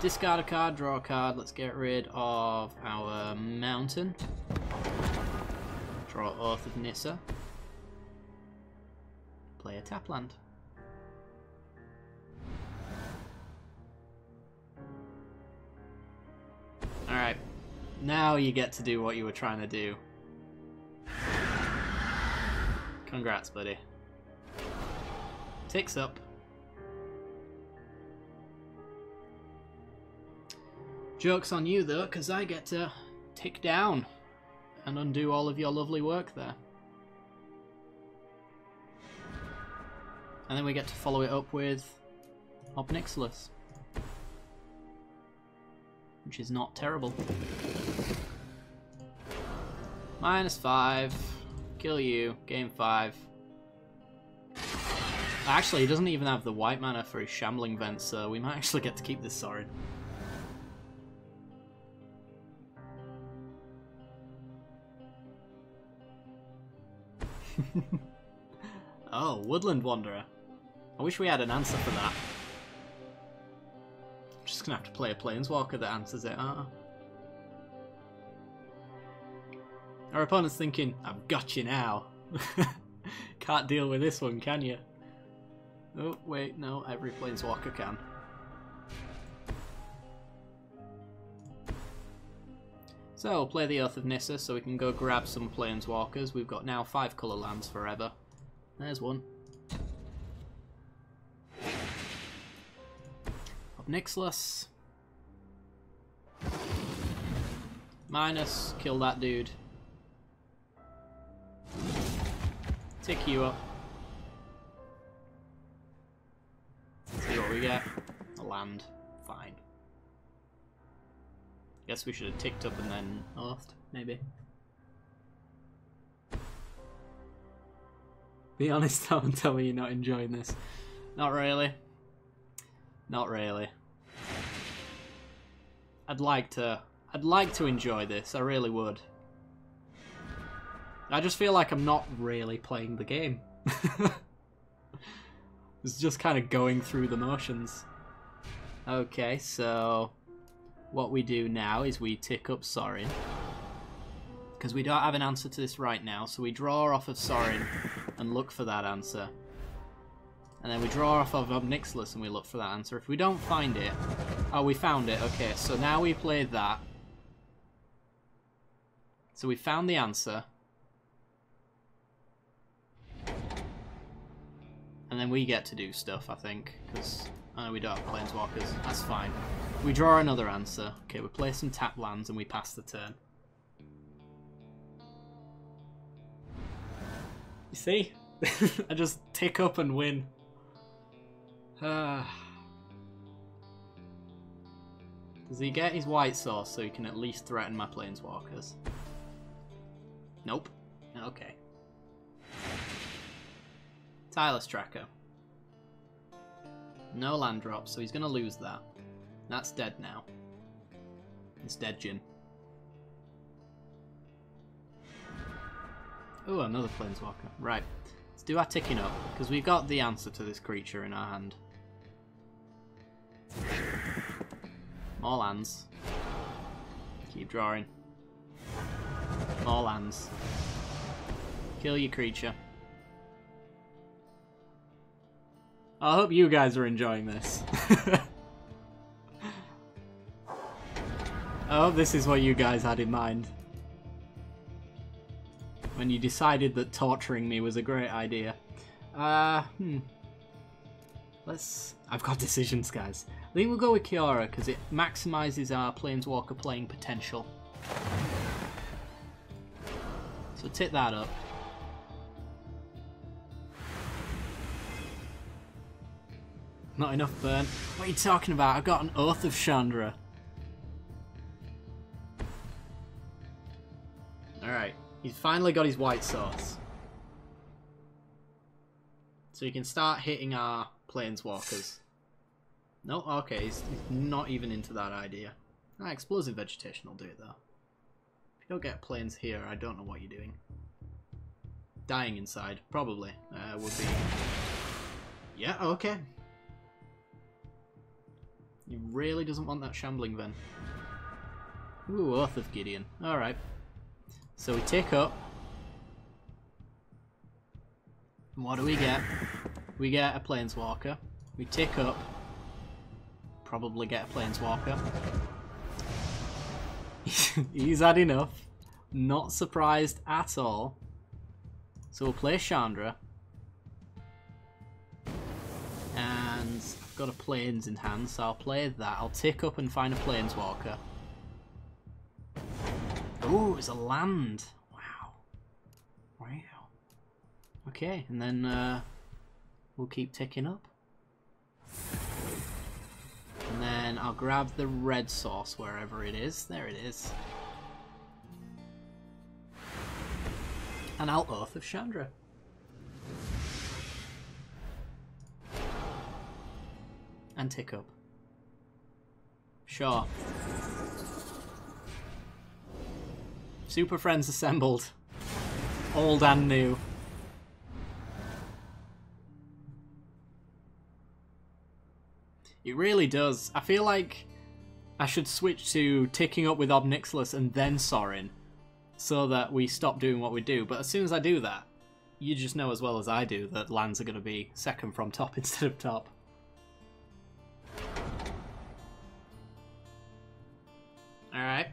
Speaker 1: Discard a card, draw a card. Let's get rid of our mountain. Draw Oath of Nissa. Play a tap land. Alright, now you get to do what you were trying to do. Congrats, buddy. Ticks up. Joke's on you, though, because I get to tick down and undo all of your lovely work there. And then we get to follow it up with Obnixilis, which is not terrible. -5. Kill you. Game 5. Actually, he doesn't even have the white mana for his Shambling Vent, so we might actually get to keep this Sorin. Oh, Woodland Wanderer. I wish we had an answer for that. I'm just gonna have to play a Planeswalker that answers it, aren't I? Our opponent's thinking, I've got you now. Can't deal with this one, can you? Oh, wait, no, every Planeswalker can. So, we'll play the Oath of Nissa so we can go grab some Planeswalkers. We've got now 5 colour lands forever. There's one. Obnixilis. -, kill that dude. Tick you up. See what we get. A land. Fine. Guess we should have ticked up and then oathed, maybe. Be honest, don't tell me you're not enjoying this. Not really. Not really. I'd like to enjoy this, I really would. I just feel like I'm not really playing the game. It's just kind of going through the motions. Okay, so what we do now is we tick up Sorin. Because we don't have an answer to this right now, so we draw off of Sorin and look for that answer. And then we draw off of Obnixilis and we look for that answer. If we don't find it... Oh, we found it. Okay, so now we play that. So we found the answer. And then we get to do stuff, I think. Because we don't have Planeswalkers. That's fine. We draw another answer. Okay, we play some tap lands and we pass the turn. You see? I just tick up and win. Does he get his white source so he can at least threaten my Planeswalkers? Nope. Okay. Tireless Tracker. No land drop, so he's going to lose that. That's dead now. It's dead, Jin. Oh, another Planeswalker. Right. Let's do our ticking up, because we've got the answer to this creature in our hand. More lands. Keep drawing. More lands. Kill your creature. I hope you guys are enjoying this. I hope this is what you guys had in mind when you decided that torturing me was a great idea. I've got decisions, guys. I think we'll go with Kiora because it maximizes our Planeswalker playing potential. So tip that up. Not enough burn. What are you talking about? I got an Oath of Chandra. Alright. He's finally got his white source. So you can start hitting our Planeswalkers. No? Okay, he's not even into that idea. Explosive Vegetation will do it though. If you don't get planes here, I don't know what you're doing. Dying inside, probably, would be... Yeah, okay. He really doesn't want that Shambling Ven. Ooh, Oath of Gideon. Alright. So we tick up. And what do we get? We get a Planeswalker. We tick up. Probably get a Planeswalker. He's had enough. Not surprised at all. So we'll play Chandra. And I've got a Plains in hand, so I'll play that. I'll tick up and find a Planeswalker. Ooh, it's a land. Wow. Wow. Okay, and then we'll keep ticking up. And then I'll grab the red source wherever it is. There it is. And I'll Oath of Chandra. And tick up. Sure. Super Friends assembled. Old and new. It really does. I feel like I should switch to ticking up with Obnixilis and then Sorin, so that we stop doing what we do. But as soon as I do that, you just know as well as I do that lands are going to be second from top instead of top. Alright.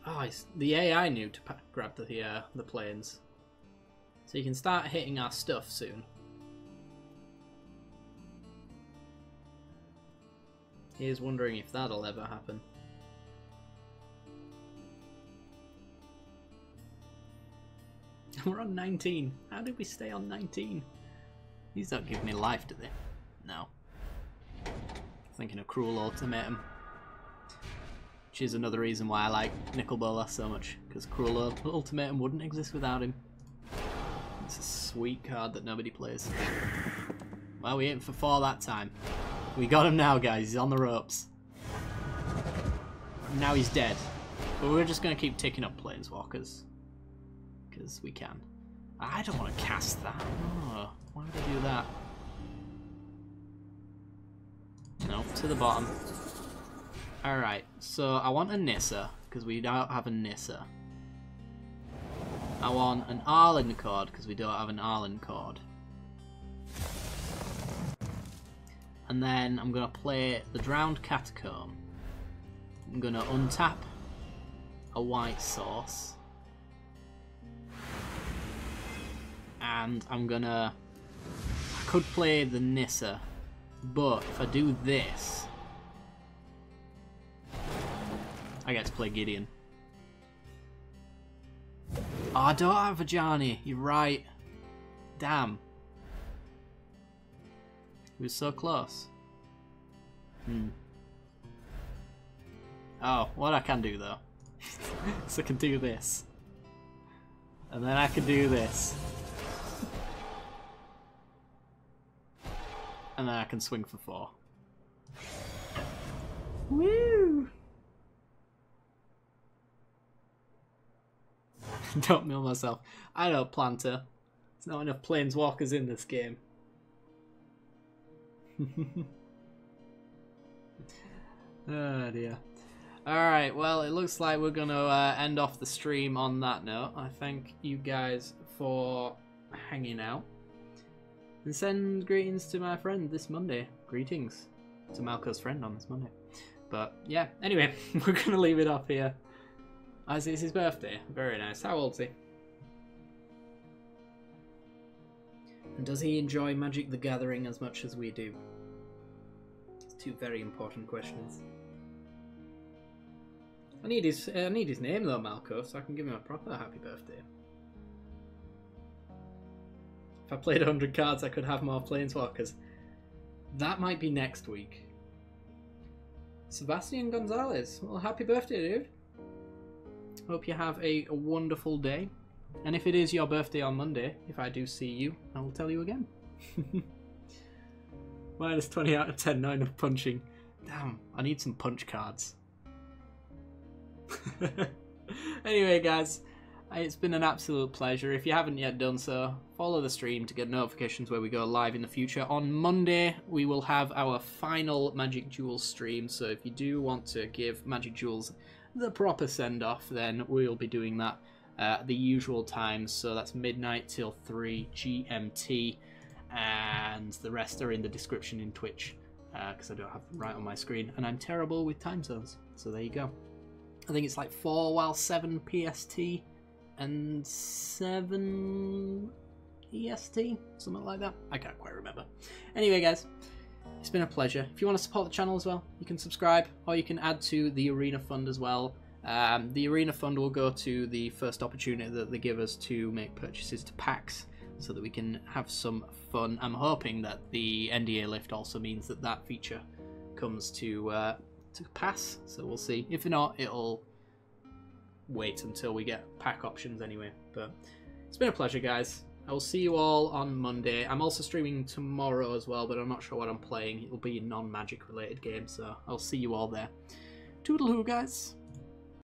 Speaker 1: Oh, the AI knew to grab the planes. So you can start hitting our stuff soon. Here's wondering if that'll ever happen. We're on 19. How did we stay on 19? These don't give me life, do they? No. Thinking of Cruel Ultimatum. Which is another reason why I like Nicol Bolas so much. Because Cruel Ultimatum wouldn't exist without him. It's a sweet card that nobody plays. Well, we aimed for 4 that time. We got him now, guys. He's on the ropes. Now he's dead. But we're just going to keep ticking up Planeswalkers. Because we can. I don't want to cast that. Oh, why would I do that? No, to the bottom. Alright, so I want a Nissa. Because we don't have a Nissa. I want an Arlen chord because we don't have an Arlen chord. And then I'm going to play the Drowned Catacomb. I'm going to untap a white source. And I'm going to... I could play the Nissa, but if I do this, I get to play Gideon. Oh, I don't have a Vajani. You're right. Damn. He was so close. Oh, what I can do though. So I can do this. And then I can do this. And then I can swing for 4. Woo! Don't mill myself. I don't plan to. There's not enough planeswalkers in this game. Oh dear. Alright, well, it looks like we're going to end off the stream on that note. I thank you guys for hanging out. And send greetings to my friend this Monday. Greetings to Malco's friend on this Monday. But yeah, anyway, we're going to leave it off here. As it's his birthday. Very nice. How old is he? And does he enjoy Magic the Gathering as much as we do? It's 2 very important questions. I need his name though, Malco, so I can give him a proper happy birthday. If I played 100 cards, I could have more Planeswalkers. That might be next week. Sebastian Gonzalez. Well, happy birthday, dude. Hope you have a wonderful day. And if it is your birthday on Monday, if I do see you, I will tell you again. Minus 20 out of 10, 9 of punching. Damn, I need some punch cards. Anyway, guys, it's been an absolute pleasure. If you haven't yet done so, follow the stream to get notifications where we go live in the future. On Monday, we will have our final Magic Duels stream, so if you do want to give Magic Duels the proper send-off, then we'll be doing that at the usual times, so that's midnight till 3 GMT, and the rest are in the description in Twitch, because I don't have them right on my screen, and I'm terrible with time zones, so there you go. I think it's like 4 while 7 PST and 7 EST, something like that. I can't quite remember. Anyway, guys, it's been a pleasure. If you want to support the channel as well, you can subscribe, or you can add to the Arena Fund as well. The Arena Fund will go to the first opportunity that they give us to make purchases to packs, so that we can have some fun. I'm hoping that the NDA lift also means that that feature comes to pass, so we'll see. If not, it'll wait until we get pack options anyway. But it's been a pleasure, guys. I will see you all on Monday. I'm also streaming tomorrow as well, but I'm not sure what I'm playing. It'll be a non-Magic related game, so I'll see you all there. Toodaloo, guys.